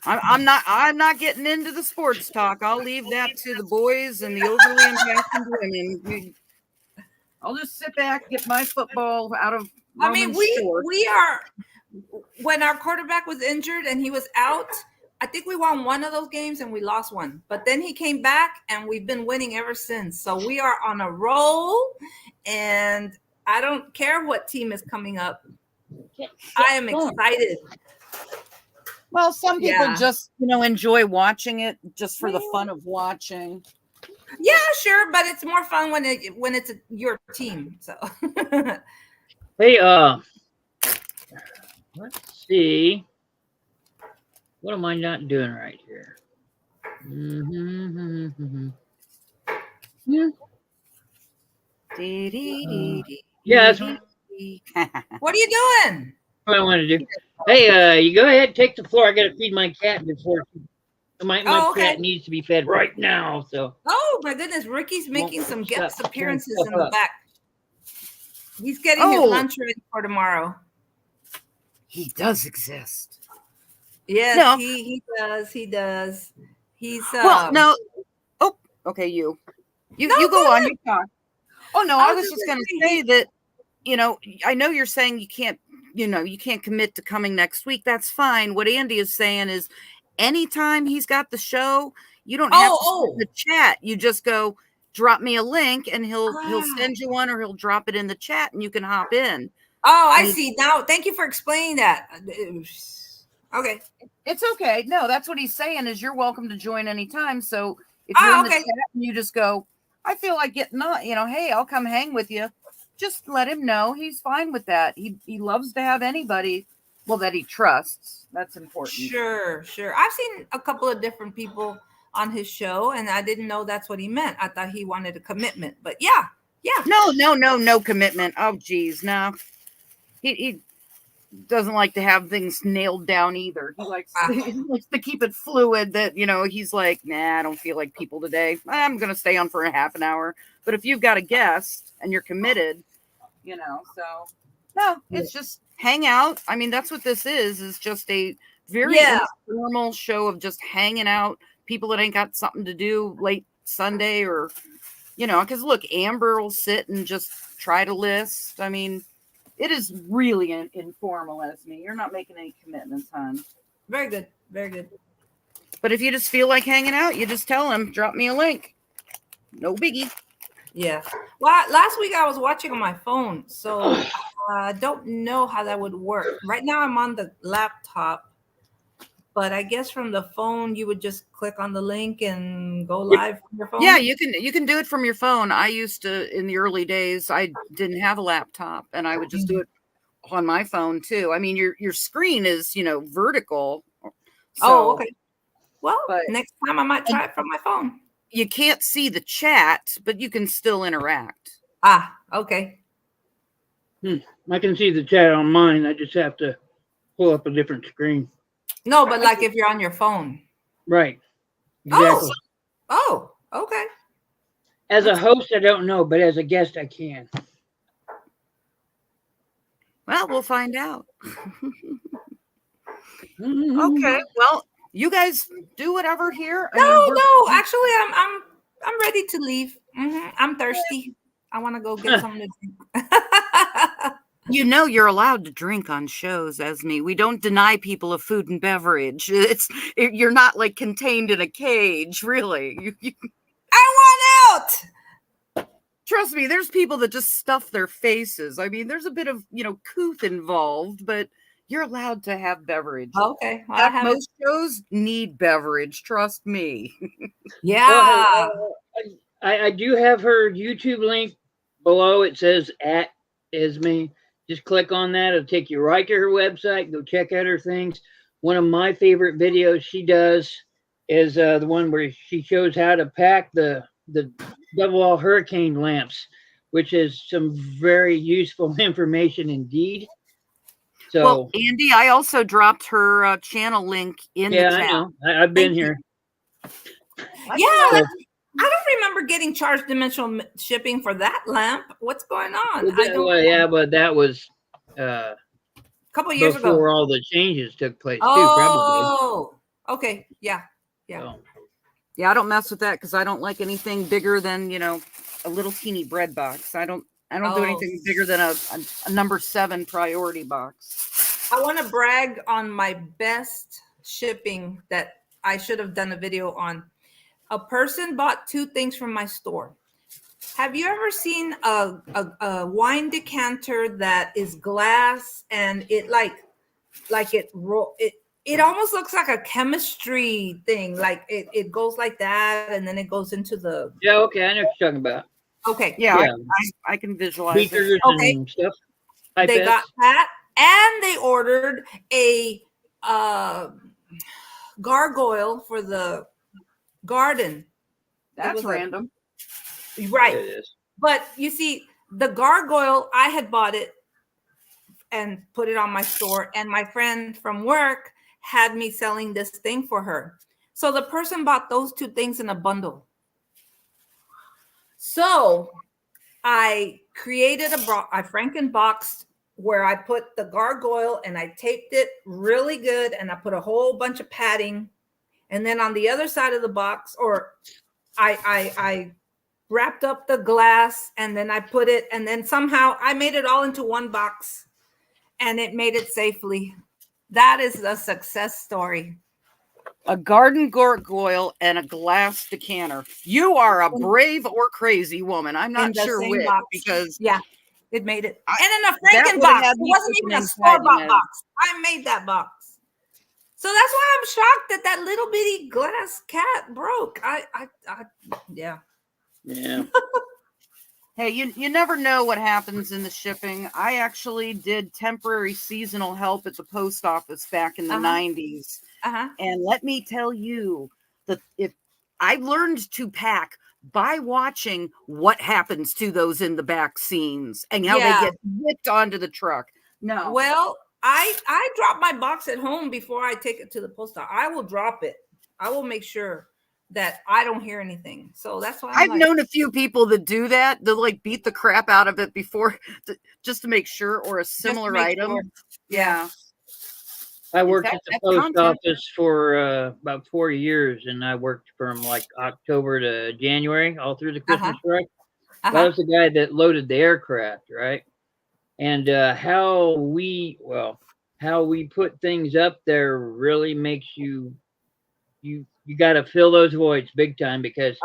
Speaker 3: I'm not getting into the sports talk. I'll leave that to the boys and the overly impassioned women. I'll just sit back, get my football out of Roman's short.
Speaker 2: we are, when our quarterback was injured and he was out, I think we won one of those games and we lost one. But then he came back and we've been winning ever since. So we are on a roll, and I don't care what team is coming up. I am excited.
Speaker 3: Well, some people just, enjoy watching it just for the fun of watching.
Speaker 2: Yeah, sure, but it's more fun when it's your team. So
Speaker 1: Hey, let's see. What am I not doing right here? Yeah. Yeah, that's
Speaker 2: what are you doing?
Speaker 1: what I want to do. Hey, you go ahead, take the floor. I got to feed my cat before my cat needs to be fed right now. So.
Speaker 2: Oh my goodness, Ricky's making some guest appearances in the back. He's getting his lunch ready for tomorrow.
Speaker 3: He does exist.
Speaker 2: Yes, no. he does. He does. He's
Speaker 3: well, no. Oh, okay. You go on. You talk. Oh no, I was just going to say that. I know you're saying you can't commit to coming next week. That's fine. What Andy is saying is, anytime he's got the show, you don't have to sit in the chat. You just go drop me a link, and he'll send you one, or he'll drop it in the chat, and you can hop in.
Speaker 2: Oh, I see now. Thank you for explaining that. Okay.
Speaker 3: It's okay. No, that's what he's saying is you're welcome to join anytime. So if you're in the chat and you just go, I feel like getting on, hey, I'll come hang with you. Just let him know. He's fine with that. He loves to have anybody, that he trusts. That's important.
Speaker 2: Sure. I've seen a couple of different people on his show, and I didn't know that's what he meant. I thought he wanted a commitment, but yeah.
Speaker 3: No commitment. Oh, geez. No. He doesn't like to have things nailed down either. He likes to keep it fluid that, he's like, nah, I don't feel like people today. I'm going to stay on for a half an hour. But if you've got a guest and you're committed, so no, it's just hang out. I mean, that's what this is just a very informal show of just hanging out. People that ain't got something to do late Sunday or, because look, Amber will sit and just try to list. I mean, it is really informal, Esme. You're not making any commitments, hon.
Speaker 2: Very good.
Speaker 3: But if you just feel like hanging out, you just tell him, drop me a link. No biggie.
Speaker 2: Yeah. Well, last week I was watching on my phone, so I don't know how that would work. Right now I'm on the laptop, but I guess from the phone you would just click on the link and go live from your phone.
Speaker 3: Yeah, you can do it from your phone. I used to, in the early days, I didn't have a laptop, and I would just do it on my phone too. I mean, your screen is vertical. So,
Speaker 2: okay. Well, next time I might try it from my phone.
Speaker 3: You can't see the chat, but you can still interact.
Speaker 2: Okay.
Speaker 1: I can see the chat on mine. I just have to pull up a different screen.
Speaker 2: No, but like if you're on your phone.
Speaker 1: Right. Exactly.
Speaker 2: Oh, okay.
Speaker 1: As a host, I don't know, but as a guest, I can.
Speaker 3: Well, we'll find out. Okay. Well, you guys do whatever here.
Speaker 2: No. Actually, I'm ready to leave. I'm thirsty. I want to go get something to drink.
Speaker 3: You're allowed to drink on shows, Esme. We don't deny people of food and beverage. You're not like contained in a cage, really.
Speaker 2: I want out.
Speaker 3: trust me, there's people that just stuff their faces. I mean, there's a bit of, couth involved, but you're allowed to have beverage.
Speaker 2: Okay. Well,
Speaker 3: Heck, most shows need beverage. Trust me.
Speaker 2: Yeah.
Speaker 1: Well, I do have her YouTube link below. It says at Esme. Just click on that. It'll take you right to her website. Go check out her things. One of my favorite videos she does is the one where she shows how to pack the double wall hurricane lamps, which is some very useful information indeed. So,
Speaker 3: well, Andy, I also dropped her channel link in the chat.
Speaker 1: I know. I've been here.
Speaker 2: Yeah. I don't remember getting charged dimensional shipping for that lamp. What's going on?
Speaker 1: But that was
Speaker 2: a couple years ago
Speaker 1: before all the changes took place too.
Speaker 2: Oh, okay, yeah.
Speaker 1: So.
Speaker 3: Yeah, I don't mess with that because I don't like anything bigger than a little teeny bread box. I don't do anything bigger than a number 7 priority box.
Speaker 2: I want to brag on my best shipping that I should have done a video on. A person bought 2 things from my store. Have you ever seen a wine decanter that is glass and it it almost looks like a chemistry thing, like it goes like that and then it goes into the
Speaker 1: okay, I know what you're talking about.
Speaker 2: Okay,
Speaker 3: yeah. I can visualize
Speaker 1: beakers
Speaker 3: it.
Speaker 1: And stuff.
Speaker 2: They got that, and they ordered a gargoyle for the garden.
Speaker 3: That's random.
Speaker 2: Right.
Speaker 1: It is.
Speaker 2: But you see, the gargoyle, I had bought it and put it on my store, and my friend from work had me selling this thing for her. So the person bought those 2 things in a bundle. So I created I Frankenboxed where I put the gargoyle and I taped it really good, and I put a whole bunch of padding. And then on the other side of the box, or I wrapped up the glass, and then I put it, and then somehow I made it all into one box, and it made it safely. That is a success story.
Speaker 3: A garden gargoyle and a glass decanter. You are a brave or crazy woman. I'm not sure which, because
Speaker 2: it made it. And in a Frankenbox. It wasn't even a store-bought box. I made that box. So that's why I'm shocked that little bitty glass cat broke. Yeah.
Speaker 3: Hey, you never know what happens in the shipping. I actually did temporary seasonal help at the post office back in the 90s. And let me tell you that if I learned to pack by watching what happens to those in the back scenes and how they get whipped onto the truck. No.
Speaker 2: Well, I drop my box at home before I take it to the post office. I will drop it. I will make sure that I don't hear anything. So that's why
Speaker 3: I've known a few people that do that. They'll beat the crap out of it before just to make sure, or a similar item. Sure. Yeah.
Speaker 1: I worked at the post office for about 4 years, and I worked from like October to January, all through the Christmas rush. I was the guy that loaded the aircraft, right? And how we put things up there really makes you got to fill those voids big time, because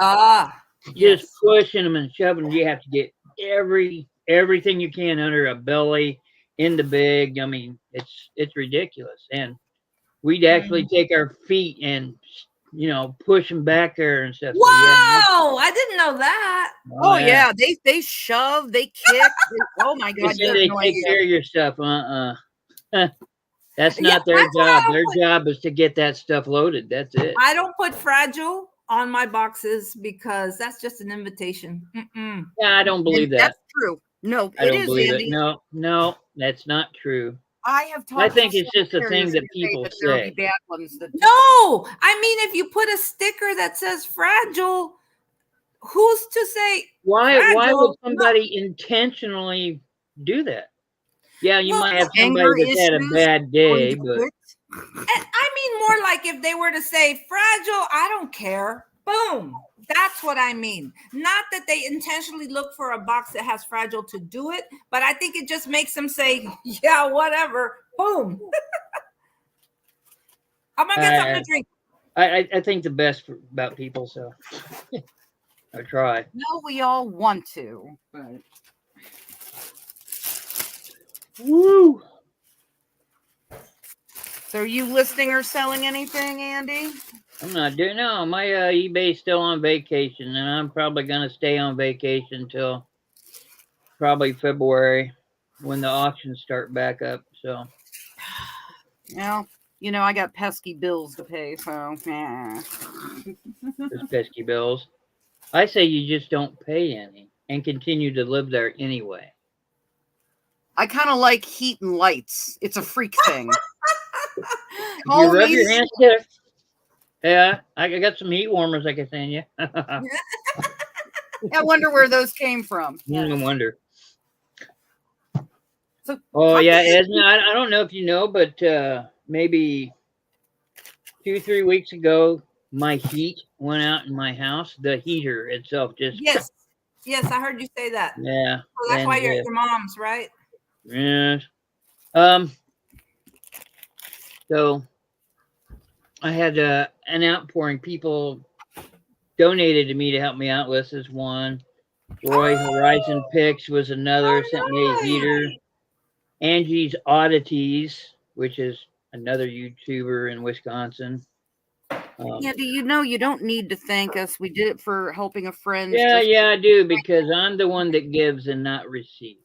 Speaker 1: just pushing them and shoving them, you have to get everything you can under a belly in the big. I mean, it's ridiculous. And we'd actually take our feet and push them back there and stuff.
Speaker 2: Whoa! I didn't know that.
Speaker 3: Oh yeah, they shove, they kick. Oh my God!
Speaker 1: They take care of your stuff. That's not their job. Their job is to get that stuff loaded. That's it.
Speaker 2: I don't put fragile on my boxes because that's just an invitation. Mm-mm.
Speaker 1: Yeah, I don't believe that.
Speaker 3: That's true. No,
Speaker 1: I don't believe it. No, that's not true.
Speaker 3: I
Speaker 1: think it's just a thing that people say.
Speaker 2: No, I mean, if you put a sticker that says fragile, who's to say?
Speaker 1: Why would somebody intentionally do that? Yeah, you might have somebody that's had a bad day, but
Speaker 2: I mean more like if they were to say fragile, I don't care. Boom. That's what I mean. Not that they intentionally look for a box that has fragile to do it, but I think it just makes them say, yeah, whatever. Boom. I'm gonna get something to drink.
Speaker 1: I think the best about people, so I try.
Speaker 3: No, we all want to, but
Speaker 1: Woo!
Speaker 3: so are you listing or selling anything, Andy?
Speaker 1: I'm not doing no. My eBay's still on vacation, and I'm probably gonna stay on vacation till probably February when the auctions start back up. So
Speaker 3: Well, I got pesky bills to pay, so
Speaker 1: those pesky bills. I say you just don't pay any and continue to live there anyway.
Speaker 3: I kind of like heat and lights. It's a freak thing.
Speaker 1: If
Speaker 3: Call
Speaker 1: you rub
Speaker 3: me.
Speaker 1: your hands together. Yeah, I got some heat warmers I can send you.
Speaker 3: I wonder where those came from.
Speaker 1: No wonder.
Speaker 3: So,
Speaker 1: Oh yeah, Esme, I don't know if you know, but maybe 2-3 weeks ago, my heat went out in my house. The heater itself just
Speaker 2: Yes, I heard you say that.
Speaker 1: yeah.
Speaker 2: So that's why you're at your mom's, right?
Speaker 1: Yeah. So I had an outpouring. People donated to me to help me out. This is one. Roy Horizon Picks was another. Sent me a heater. Angie's Oddities, which is another YouTuber in Wisconsin.
Speaker 3: Andy, you don't need to thank us. We did it for helping a friend.
Speaker 1: Yeah, I do, because I'm the one that gives and not receives.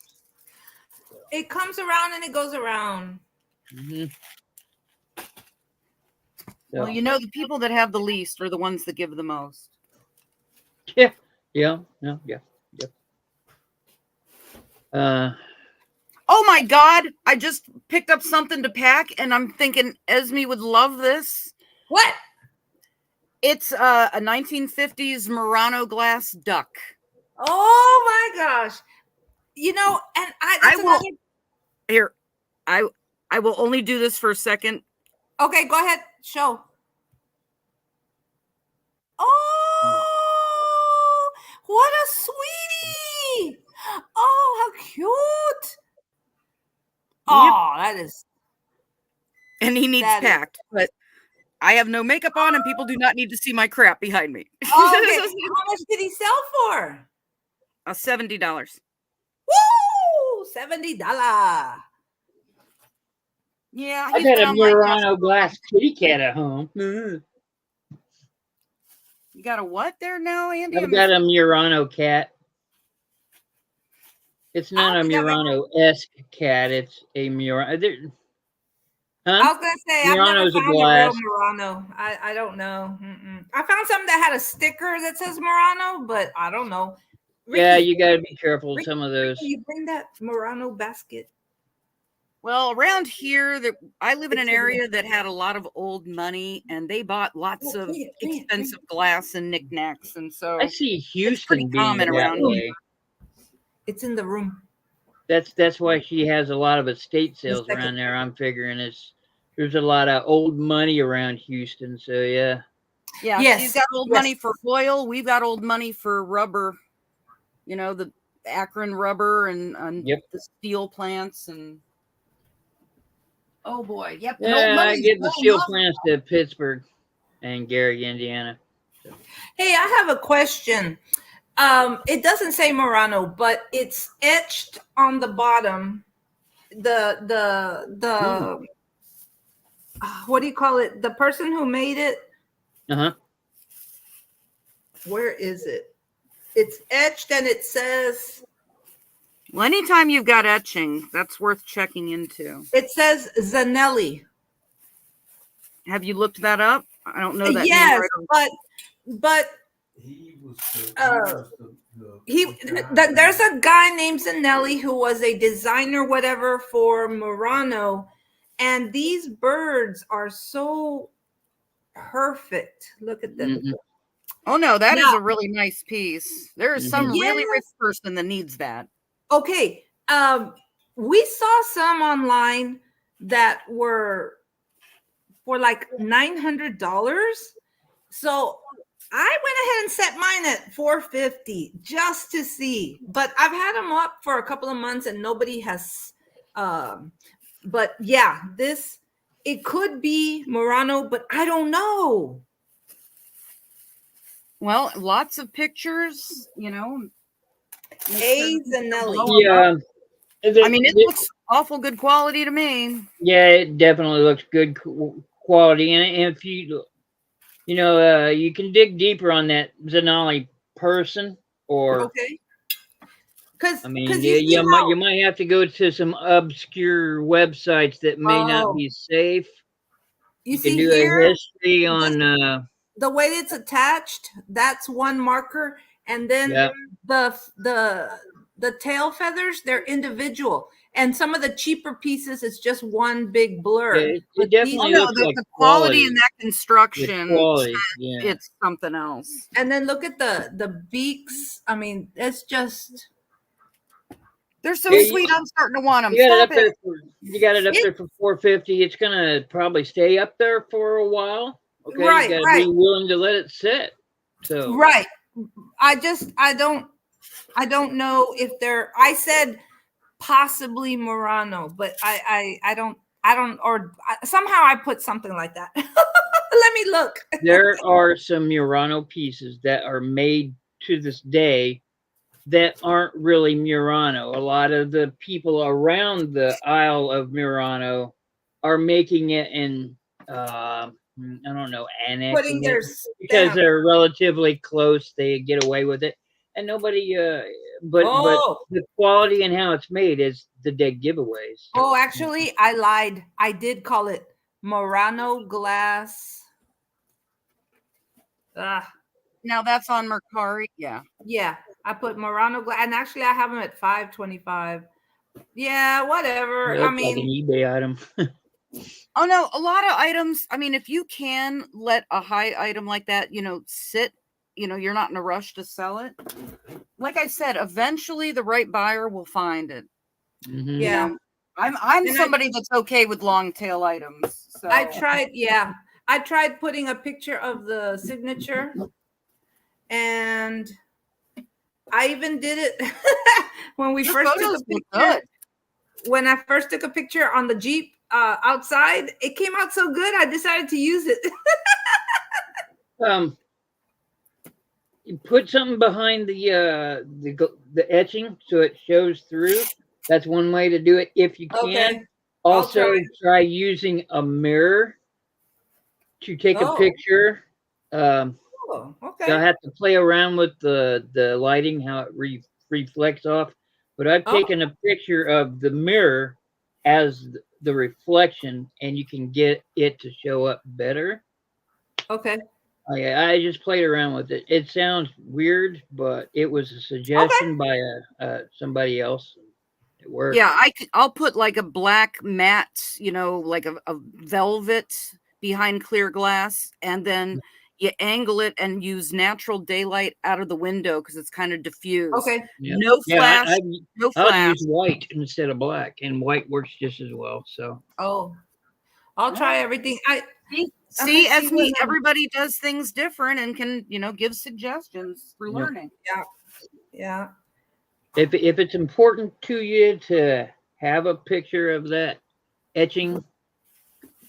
Speaker 2: It comes around and it goes around.
Speaker 1: Mm-hmm.
Speaker 3: Well, the people that have the least are the ones that give the most.
Speaker 1: Yeah.
Speaker 3: Oh my God! I just picked up something to pack, and I'm thinking Esme would love this.
Speaker 2: What?
Speaker 3: It's a 1950s Murano glass duck.
Speaker 2: Oh my gosh! And
Speaker 3: I will only do this for a second.
Speaker 2: Okay, go ahead. Show. Oh, what a sweetie! Oh, how cute! Oh, that is.
Speaker 3: And he needs packed, but I have no makeup on, and people do not need to see my crap behind me.
Speaker 2: Okay. How much did he sell for?
Speaker 3: $70.
Speaker 2: Woo! $70.
Speaker 3: Yeah,
Speaker 1: I got a Murano glass kitty cat at home.
Speaker 3: You got a what there now, Andy?
Speaker 1: I've got a Murano cat. It's not a Murano-esque cat. It's a Murano.
Speaker 2: Huh? I was gonna say
Speaker 1: Murano's
Speaker 2: I've never found
Speaker 1: a glass.
Speaker 2: real Murano. I don't know. I found something that had a sticker that says Murano, but I don't know.
Speaker 1: Ricky, yeah, you got to be careful with some of those.
Speaker 2: Can you bring that Murano basket?
Speaker 3: Well, around here, I live in an area that had a lot of old money, and they bought lots of expensive glass and knickknacks, and so
Speaker 1: I see Houston being
Speaker 3: common around here.
Speaker 2: It's in the room.
Speaker 1: That's why she has a lot of estate sales around there. I'm figuring there's a lot of old money around Houston, so yeah.
Speaker 3: Yeah, yes. She's got old money for oil. We've got old money for rubber. The Akron rubber and the steel plants and. Oh boy, yep.
Speaker 1: Yeah, I give the steel plants to Pittsburgh and Gary, Indiana. So.
Speaker 2: Hey, I have a question. It doesn't say Murano, but it's etched on the bottom. The what do you call it? The person who made it. Where is it? It's etched and it says.
Speaker 3: Well, anytime you've got etching, that's worth checking into.
Speaker 2: It says Zanelli.
Speaker 3: Have you looked that up? I don't know that.
Speaker 2: Yes, but there's a guy named Zanelli who was a designer, whatever, for Murano, and these birds are so perfect. Look at them.
Speaker 3: Mm-hmm. Oh no, that is a really nice piece. There is some really rich person that needs that.
Speaker 2: Okay, we saw some online that were for like $900. So I went ahead and set mine at $450 just to see. But I've had them up for a couple of months and nobody has. But yeah, it could be Murano, but I don't know.
Speaker 3: Well, lots of pictures, you know.
Speaker 2: Hey, Zanelli.
Speaker 1: Yeah.
Speaker 3: I mean, it looks awful good quality to me.
Speaker 1: Yeah, it definitely looks good quality. And if you you can dig deeper on that Zanali person, or
Speaker 2: Okay.
Speaker 1: I
Speaker 2: Because
Speaker 1: mean,
Speaker 2: you see
Speaker 1: you might have to go to some obscure websites that may not
Speaker 2: oh,
Speaker 1: be safe.
Speaker 2: you
Speaker 1: You can
Speaker 2: see
Speaker 1: do
Speaker 2: here,
Speaker 1: a history
Speaker 2: this,
Speaker 1: on,
Speaker 2: the way it's attached, that's one marker, and then
Speaker 1: yeah,
Speaker 2: the the the tail feathers, they're individual, and some of the cheaper pieces it's just one big
Speaker 1: yeah.
Speaker 2: blur. But
Speaker 1: It
Speaker 2: these,
Speaker 3: Oh
Speaker 1: definitely
Speaker 3: no,
Speaker 1: looks like
Speaker 3: the quality in
Speaker 1: quality.
Speaker 3: that
Speaker 1: It's
Speaker 3: construction,
Speaker 1: quality. Yeah.
Speaker 3: it's something else.
Speaker 2: and then look at the beaks. I mean, it's just
Speaker 3: They're so
Speaker 1: Yeah,
Speaker 3: sweet. I'm starting to want them.
Speaker 1: you got it
Speaker 3: Stop
Speaker 1: up there
Speaker 3: it.
Speaker 1: for you got it up
Speaker 2: it,
Speaker 1: there for 450. It's gonna probably stay up there for a while. Okay, you
Speaker 2: right,
Speaker 1: got to
Speaker 2: right,
Speaker 1: be willing to let it sit. So
Speaker 2: right. I don't know if they're. I said possibly Murano, but I don't or somehow I put something like that. Let me look.
Speaker 1: there are some Murano pieces that are made to this day that aren't really Murano. A lot of the people around the Isle of Murano are making it in, I don't know,
Speaker 2: Putting
Speaker 1: annexing it
Speaker 2: their
Speaker 1: because
Speaker 2: stamp.
Speaker 1: they're relatively close. They get away with it, and nobody. But
Speaker 2: Oh,
Speaker 1: the quality and how it's made is the dead giveaways.
Speaker 2: oh, actually, I lied. I did call it Murano glass. Ah,
Speaker 3: Now that's on Mercari. Yeah.
Speaker 2: yeah, I put Murano glass, and actually, I have them at 525. Yeah,
Speaker 1: It
Speaker 2: whatever. I
Speaker 1: looks like an
Speaker 2: mean,
Speaker 1: eBay item.
Speaker 3: Oh no, a lot of items. I mean, if you can let a high item like that, sit, you're not in a rush to sell it. Like I said, eventually the right buyer will find it.
Speaker 1: Hmm.
Speaker 3: You
Speaker 2: yeah.
Speaker 3: know, I'm
Speaker 2: And
Speaker 3: somebody that's okay with long tail items. So
Speaker 2: I tried, yeah. I tried putting a picture of the signature, and I even did it when we
Speaker 3: your
Speaker 2: first took
Speaker 3: photos
Speaker 2: a
Speaker 3: look
Speaker 2: picture.
Speaker 3: good.
Speaker 2: When I first took a picture on the Jeep outside, it came out so good. I decided to use it.
Speaker 1: Um, you put something behind the etching so it shows through. That's one way to do it if you can.
Speaker 2: Okay, I'll
Speaker 1: Also,
Speaker 2: try.
Speaker 1: try using a mirror to take a
Speaker 2: Oh,
Speaker 1: picture.
Speaker 2: oh,
Speaker 1: You'll
Speaker 2: okay.
Speaker 1: have to play around with the lighting, how it reflects off. But I've
Speaker 2: Oh,
Speaker 1: taken a picture of the mirror as the reflection, and you can get it to show up better.
Speaker 2: okay,
Speaker 1: I just played around with it. It sounds weird, but it was a
Speaker 2: okay.
Speaker 1: suggestion by somebody else. It worked.
Speaker 3: Yeah, I'll put like a black matte, like a velvet behind clear glass, and then you angle it and use natural daylight out of the window because it's kind of diffused.
Speaker 2: Okay.
Speaker 1: Yep.
Speaker 3: No
Speaker 1: Yeah,
Speaker 3: flash, no
Speaker 1: I'll
Speaker 3: flash.
Speaker 1: use white instead of black, and white works just as well. So
Speaker 2: Oh, I'll try everything. I'm gonna
Speaker 3: See,
Speaker 2: see
Speaker 3: Esme,
Speaker 2: when.
Speaker 3: everybody does things different and can, give suggestions for
Speaker 1: yep.
Speaker 3: learning.
Speaker 2: Yeah, yeah.
Speaker 1: If it's important to you to have a picture of that etching,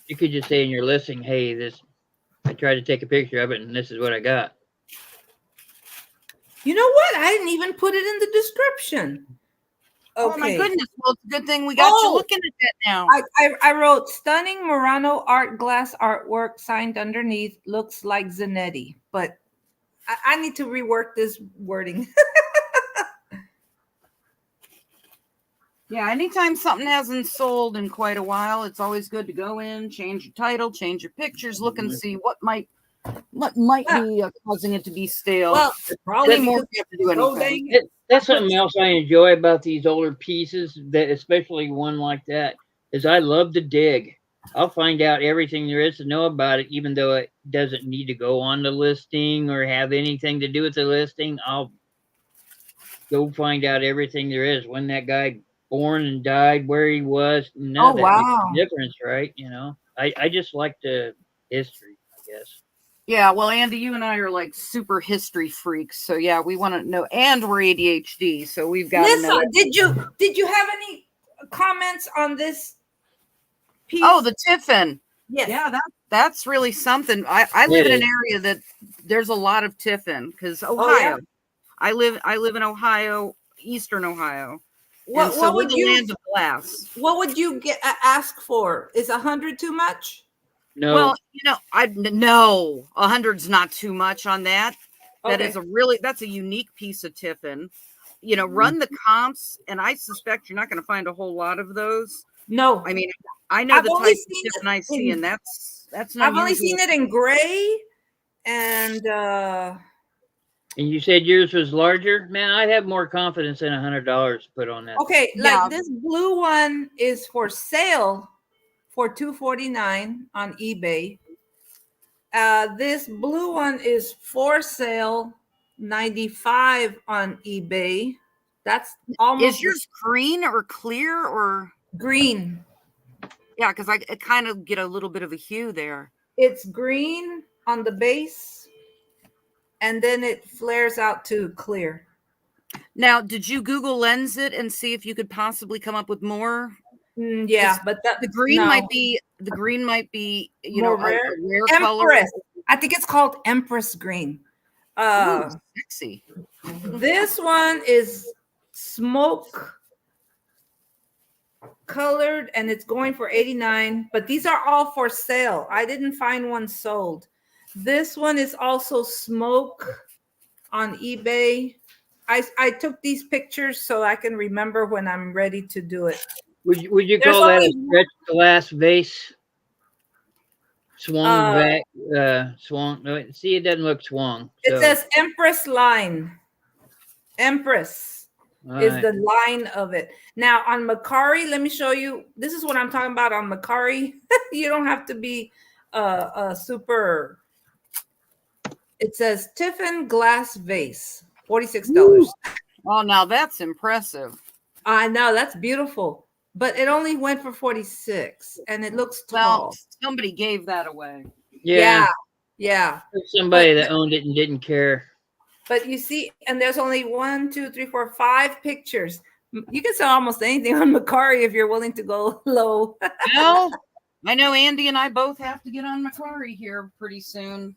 Speaker 1: you could just say in your listing, "Hey, this I tried to take a picture of it, and this is what I got."
Speaker 2: You know what? I didn't even put it in the description.
Speaker 3: Oh my
Speaker 2: Okay.
Speaker 3: goodness. Well, it's a good thing we got you
Speaker 2: Oh,
Speaker 3: looking at that now.
Speaker 2: I wrote stunning Murano art glass artwork signed underneath. Looks like Zanetti, but I need to rework this wording.
Speaker 3: Yeah, anytime something hasn't sold in quite a while, it's always good to go in, change your title, change your pictures, look and see what might
Speaker 2: Yeah.
Speaker 3: be causing it to be stale.
Speaker 2: Well, probably
Speaker 3: Anymore,
Speaker 2: because
Speaker 3: if you have to do
Speaker 2: oh
Speaker 3: anything.
Speaker 2: dang it.
Speaker 1: That's
Speaker 2: I put
Speaker 1: something else I enjoy about these older pieces, that especially one like that, is I love to dig. I'll find out everything there is to know about it, even though it doesn't need to go on the listing or have anything to do with the listing. I'll go find out everything there is. When that guy born and died, where he was, none
Speaker 2: Oh
Speaker 1: of that makes
Speaker 2: wow.
Speaker 1: a difference, right? I just like the history, I guess.
Speaker 3: Yeah, well, Andy, you and I are like super history freaks. So yeah, we want to know, and we're ADHD, so we've got to know.
Speaker 2: Lisa, did you have any comments on this piece?
Speaker 3: Oh, the Tiffin.
Speaker 2: Yes.
Speaker 3: Yeah, that's really something. I live
Speaker 1: It
Speaker 3: in an
Speaker 1: is.
Speaker 3: area that there's a lot of tiffin because
Speaker 2: Oh, yeah?
Speaker 3: Ohio. I live in Ohio, Eastern Ohio, and so
Speaker 2: What
Speaker 3: we're
Speaker 2: would
Speaker 3: the
Speaker 2: you
Speaker 3: land of glass.
Speaker 2: get ask for? Is 100 too much?
Speaker 1: No.
Speaker 3: Well, I no, 100's not too much on that. That is
Speaker 2: Okay.
Speaker 3: that's a unique piece of tiffin.
Speaker 1: Mm.
Speaker 3: Run the comps, and I suspect you're not going to find a whole lot of those.
Speaker 2: No.
Speaker 3: I mean, I know
Speaker 2: I've
Speaker 3: the
Speaker 2: only
Speaker 3: type of
Speaker 2: seen
Speaker 3: tiffin
Speaker 2: it
Speaker 3: I see,
Speaker 2: in
Speaker 3: and that's an
Speaker 2: I've only
Speaker 3: unusual.
Speaker 2: seen it in gray and
Speaker 1: And you said yours was larger? Man, I'd have more confidence than $100 put on that thing.
Speaker 2: okay,
Speaker 3: Yeah,
Speaker 2: like this blue one is for sale for $249 on eBay. This blue one is for sale 95 on eBay. That's
Speaker 3: is
Speaker 2: almost the
Speaker 3: yours green or clear or?
Speaker 2: green.
Speaker 3: Yeah, because I kind of get a little bit of a hue there.
Speaker 2: It's green on the base and then it flares out to clear.
Speaker 3: Now, did you Google Lens it and see if you could possibly come up with more?
Speaker 2: Yeah, but
Speaker 3: The green
Speaker 2: no,
Speaker 3: might be
Speaker 2: more
Speaker 3: a
Speaker 2: rare.
Speaker 3: rare color.
Speaker 2: Empress. I think it's called Empress green.
Speaker 3: Ooh, sexy.
Speaker 2: This one is smoke colored and it's going for 89, but these are all for sale. I didn't find one sold. This one is also smoke on eBay. I took these pictures so I can remember when I'm ready to do it.
Speaker 1: Would you
Speaker 2: There's
Speaker 1: call that a
Speaker 2: only
Speaker 1: stretched glass vase? Swung
Speaker 2: uh
Speaker 1: back, swung. No, see, it doesn't look swung.
Speaker 2: it
Speaker 1: So,
Speaker 2: says Empress line. Empress
Speaker 1: all
Speaker 2: is
Speaker 1: right.
Speaker 2: the line of it. Now on Macari, let me show you. This is what I'm talking about on Macari. You don't have to be a super. It says Tiffin glass vase, $46.
Speaker 3: Oh, now that's impressive.
Speaker 2: I know that's beautiful, but it only went for 46, and it looks
Speaker 3: Well,
Speaker 2: tall.
Speaker 3: somebody gave that away.
Speaker 1: Yeah,
Speaker 2: Yeah.
Speaker 1: somebody that owned it and didn't care.
Speaker 2: But you see, and there's only 1, 2, 3, 4, 5 pictures. You can sell almost anything on Macari if you're willing to go low.
Speaker 3: Well, I know Andy and I both have to get on Macari here pretty soon.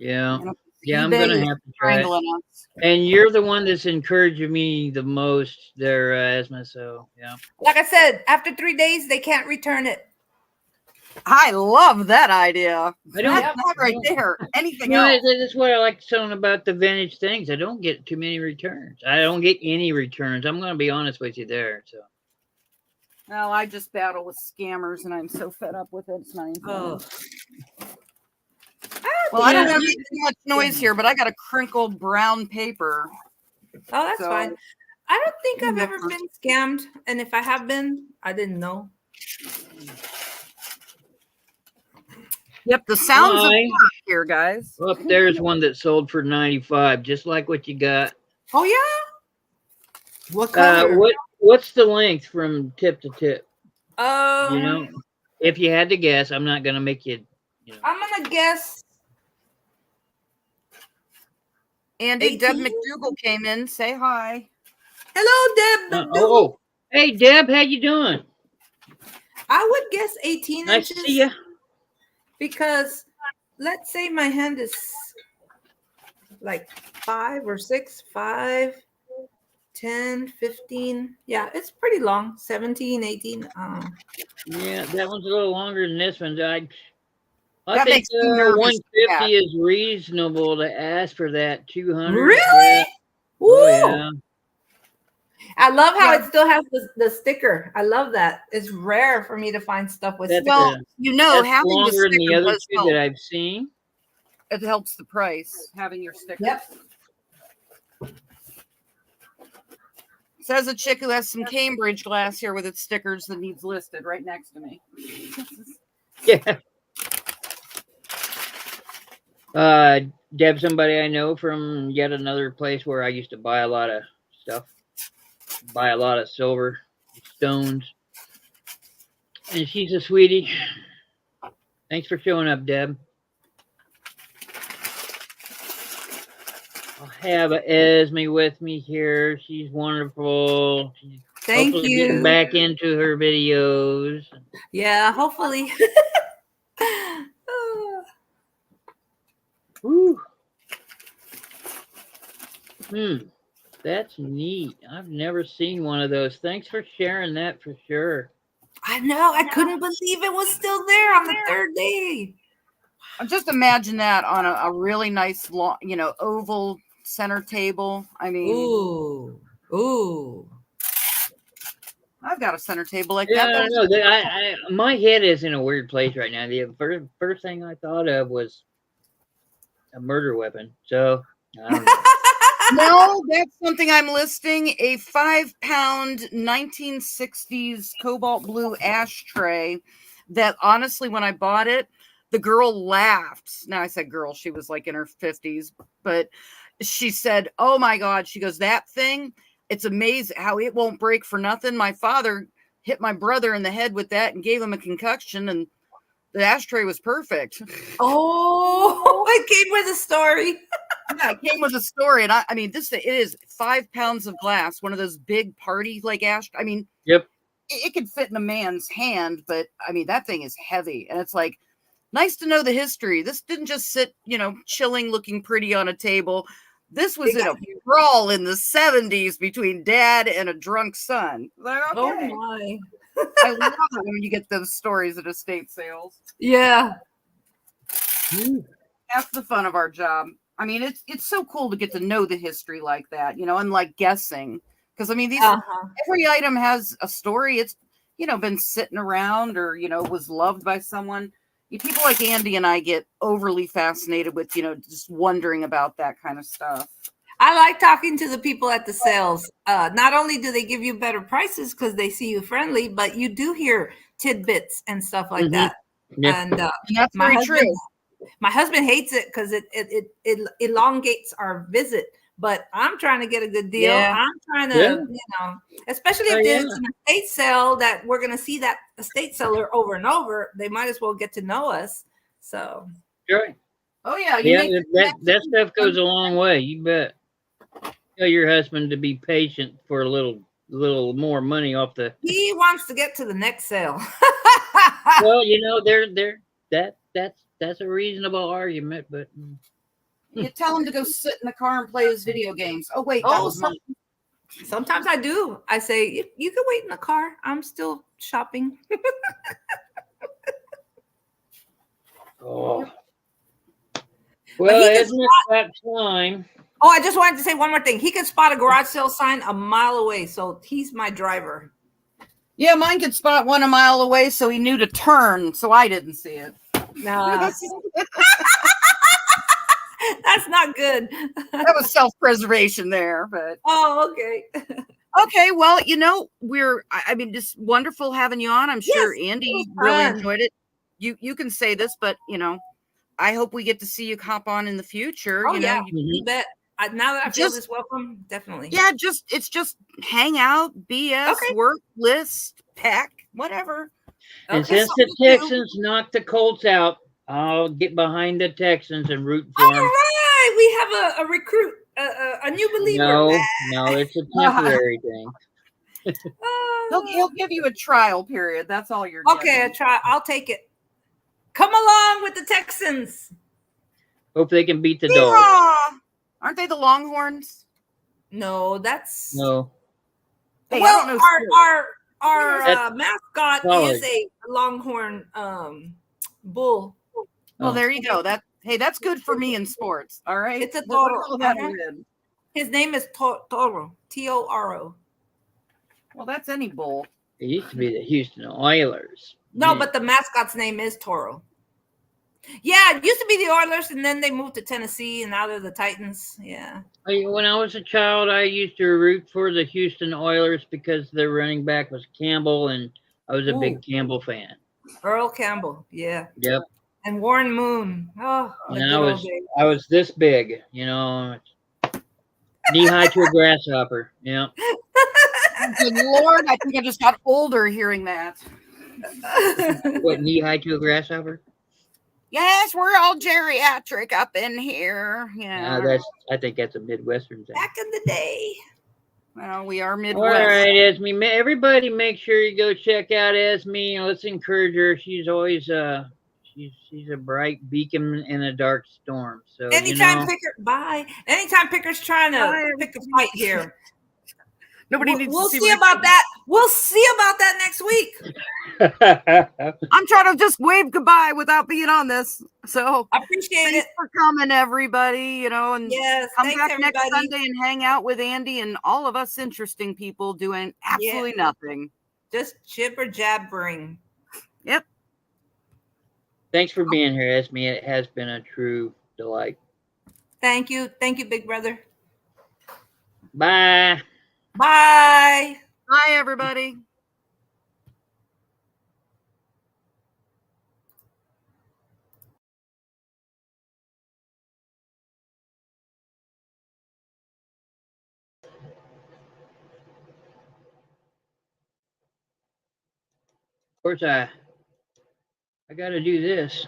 Speaker 1: Yeah, yeah, I'm
Speaker 3: eBay
Speaker 1: gonna
Speaker 3: is
Speaker 1: have to try it.
Speaker 3: strangling us.
Speaker 1: And you're the one that's encouraging me the most there, Esme. So, yeah.
Speaker 2: Like I said, after 3 days, they can't return it.
Speaker 3: I love that idea.
Speaker 1: I don't.
Speaker 3: That right there. Anything
Speaker 1: You know,
Speaker 3: else?
Speaker 1: that's what I like selling about the vintage things. I don't get too many returns. I don't get any returns. I'm going to be honest with you there. So,
Speaker 3: Well, I just battle with scammers, and I'm so fed up with it. It's not even funny. Well, I don't have too much noise here, but I got a crinkled brown paper.
Speaker 2: Oh, that's fine. I don't think I've ever
Speaker 3: Never.
Speaker 2: been scammed, and if I have been, I didn't know.
Speaker 3: Yep, the sounds of
Speaker 1: Hi.
Speaker 3: work here, guys.
Speaker 1: up there's one that sold for 95, just like what you got.
Speaker 2: Oh yeah. What color?
Speaker 1: What's the length from tip to tip?
Speaker 2: Um,
Speaker 1: You know, if you had to guess, I'm not going to make you.
Speaker 2: I'm gonna guess.
Speaker 3: Andy, Deb
Speaker 2: 18?
Speaker 3: McDougal came in. Say hi.
Speaker 2: Hello, Deb.
Speaker 1: Oh, hey Deb, how you doing?
Speaker 2: I would guess 18
Speaker 1: Nice
Speaker 2: inches.
Speaker 1: to see you.
Speaker 2: Because let's say my hand is like 5 or 6, 5, 10, 15. Yeah, it's pretty long. 17, 18.
Speaker 1: Yeah, that one's a little longer than this one. I
Speaker 3: That
Speaker 1: think
Speaker 3: makes me nervous,
Speaker 1: 150 is reasonable to ask for that. 200.
Speaker 2: Really?
Speaker 1: Yeah. Oh yeah.
Speaker 2: I love how it still has the sticker. I love that. It's rare for me to find stuff with
Speaker 1: That's,
Speaker 2: stickers.
Speaker 3: Well,
Speaker 1: That's
Speaker 3: having the
Speaker 1: longer than the
Speaker 3: sticker
Speaker 1: other
Speaker 3: does
Speaker 1: two
Speaker 3: help.
Speaker 1: that I've seen.
Speaker 3: It helps the price, having your sticker.
Speaker 2: Yep. Says a chick who has some Cambridge glass here with its stickers that needs listed right next to me.
Speaker 1: Yeah. Deb, somebody I know from yet another place where I used to buy a lot of stuff, buy a lot of silver stones. And she's a sweetie. Thanks for showing up, Deb. I'll have Esme with me here. She's wonderful. She's
Speaker 2: Thank
Speaker 1: hopefully getting
Speaker 2: you.
Speaker 1: back into her videos.
Speaker 2: Yeah, hopefully.
Speaker 1: Woo. That's neat. I've never seen one of those. Thanks for sharing that for sure.
Speaker 2: I know. I couldn't believe it was still there on the third day.
Speaker 3: Just imagine that on a really nice, long, oval center table. I mean,
Speaker 2: Ooh.
Speaker 3: I've got a center table like
Speaker 1: Yeah,
Speaker 3: that.
Speaker 1: I don't know. My head is in a weird place right now. The first thing I thought of was a murder weapon. So I don't know.
Speaker 3: No, that's something I'm listing. A 5-pound 1960s cobalt blue ashtray that honestly, when I bought it, the girl laughed. Now I said girl, she was like in her 50s, but she said, "Oh my God." She goes, "That thing, it's amazing how it won't break for nothing. My father hit my brother in the head with that and gave him a concussion, and the ashtray was perfect."
Speaker 2: Oh, it came with a story.
Speaker 3: Yeah, it came with a story, and I mean, it is 5 pounds of glass, one of those big party like ash. I mean,
Speaker 1: Yep.
Speaker 3: it could fit in a man's hand, but I mean, that thing is heavy, and it's like nice to know the history. This didn't just sit, chilling, looking pretty on a table. This was in a brawl in the 70s between dad and a drunk son. Like, okay.
Speaker 2: Oh my.
Speaker 3: I love it when you get those stories at estate sales.
Speaker 2: Yeah.
Speaker 3: That's the fun of our job. I mean, it's so cool to get to know the history like that, unlike guessing. Because I mean, every item has a story. It's been sitting around or was loved by someone. People like Andy and I get overly fascinated with just wondering about that kind of stuff.
Speaker 2: I like talking to the people at the sales. Not only do they give you better prices because they see you friendly, but you do hear tidbits and stuff like that.
Speaker 1: Yep.
Speaker 2: And
Speaker 3: that's very true.
Speaker 2: My husband hates it because it elongates our visit. But I'm trying to get a good deal.
Speaker 3: Yeah.
Speaker 2: I'm trying to, especially if there's an estate sale that we're going to see that estate seller over and over, they might as well get to know us. So.
Speaker 1: Sure.
Speaker 3: Oh yeah.
Speaker 1: That stuff goes a long way. You bet. Tell your husband to be patient for a little more money off the.
Speaker 2: He wants to get to the next sale.
Speaker 1: Well, that's a reasonable argument, but
Speaker 3: you tell him to go sit in the car and play his video games. Oh wait, that was mine.
Speaker 2: Sometimes I do. I say you can wait in the car. I'm still shopping.
Speaker 1: Oh. Well, it's that time.
Speaker 2: Oh, I just wanted to say one more thing. He can spot a garage sale sign a mile away, so he's my driver.
Speaker 3: Yeah, mine could spot one a mile away, so he knew to turn, so I didn't see it.
Speaker 2: No. That's not good.
Speaker 3: That was self-preservation there, but.
Speaker 2: Oh, okay.
Speaker 3: Okay, well, just wonderful having you on. I'm sure Andy really enjoyed it. You can say this, but, I hope we get to see you hop on in the future.
Speaker 2: Oh, you bet. Now that I feel this welcome, definitely.
Speaker 3: Yeah, it's just hang out, BS, work, list, pack, whatever.
Speaker 1: And since the Texans knocked the Colts out, I'll get behind the Texans and root for them.
Speaker 2: All right, we have a recruit, a new believer.
Speaker 1: No, it's a temporary thing.
Speaker 3: He'll give you a trial period. That's all you're getting.
Speaker 2: Okay, a trial. I'll take it. Come along with the Texans.
Speaker 1: Hope they can beat the Dogs.
Speaker 3: Aren't they the Longhorns?
Speaker 2: No, that's
Speaker 1: no.
Speaker 3: Hey,
Speaker 2: well, our mascot is a Longhorn bull.
Speaker 3: Well, there you go. That's good for me in sports. All right,
Speaker 2: it's a toro. His name is Toro. Toro.
Speaker 3: Well, that's any bull.
Speaker 1: It used to be the Houston Oilers.
Speaker 2: No, but the mascot's name is Toro. Yeah, it used to be the Oilers, and then they moved to Tennessee, and now they're the Titans. Yeah.
Speaker 1: When I was a child, I used to root for the Houston Oilers because their running back was Campbell, and I was a big Campbell fan.
Speaker 2: Earl Campbell, yeah.
Speaker 1: Yep.
Speaker 2: And Warren Moon. Oh,
Speaker 1: and I was this big, knee-high to a grasshopper. Yeah.
Speaker 3: Good Lord, I think I just got older hearing that.
Speaker 1: What, knee-high to a grasshopper?
Speaker 3: Yes, we're all geriatric up in here. Yeah,
Speaker 1: I think that's a Midwestern thing.
Speaker 2: Back in the day.
Speaker 3: Well, we are Midwest.
Speaker 1: All right, Esme. Everybody, make sure you go check out Esme. Let's encourage her. She's always She's a bright beacon in a dark storm. So
Speaker 2: Anytime Picker, bye. Anytime Picker's trying to
Speaker 3: Bye,
Speaker 2: pick a fight here.
Speaker 3: Nobody needs
Speaker 2: We'll
Speaker 3: to see
Speaker 2: see
Speaker 3: my
Speaker 2: about
Speaker 3: face.
Speaker 2: that. We'll see about that next week.
Speaker 3: I'm trying to just wave goodbye without being on this. So
Speaker 2: I appreciate
Speaker 3: thanks
Speaker 2: it.
Speaker 3: for coming, everybody. And
Speaker 2: Yes,
Speaker 3: come
Speaker 2: thanks
Speaker 3: back
Speaker 2: everybody.
Speaker 3: next Sunday and hang out with Andy and all of us interesting people doing absolutely nothing.
Speaker 2: Just jibber jabbering.
Speaker 3: Yep.
Speaker 1: Thanks for being here, Esme. It has been a true delight.
Speaker 2: Thank you, big brother.
Speaker 1: Bye.
Speaker 2: Bye.
Speaker 3: Bye, everybody.
Speaker 1: Of course, I got to do this.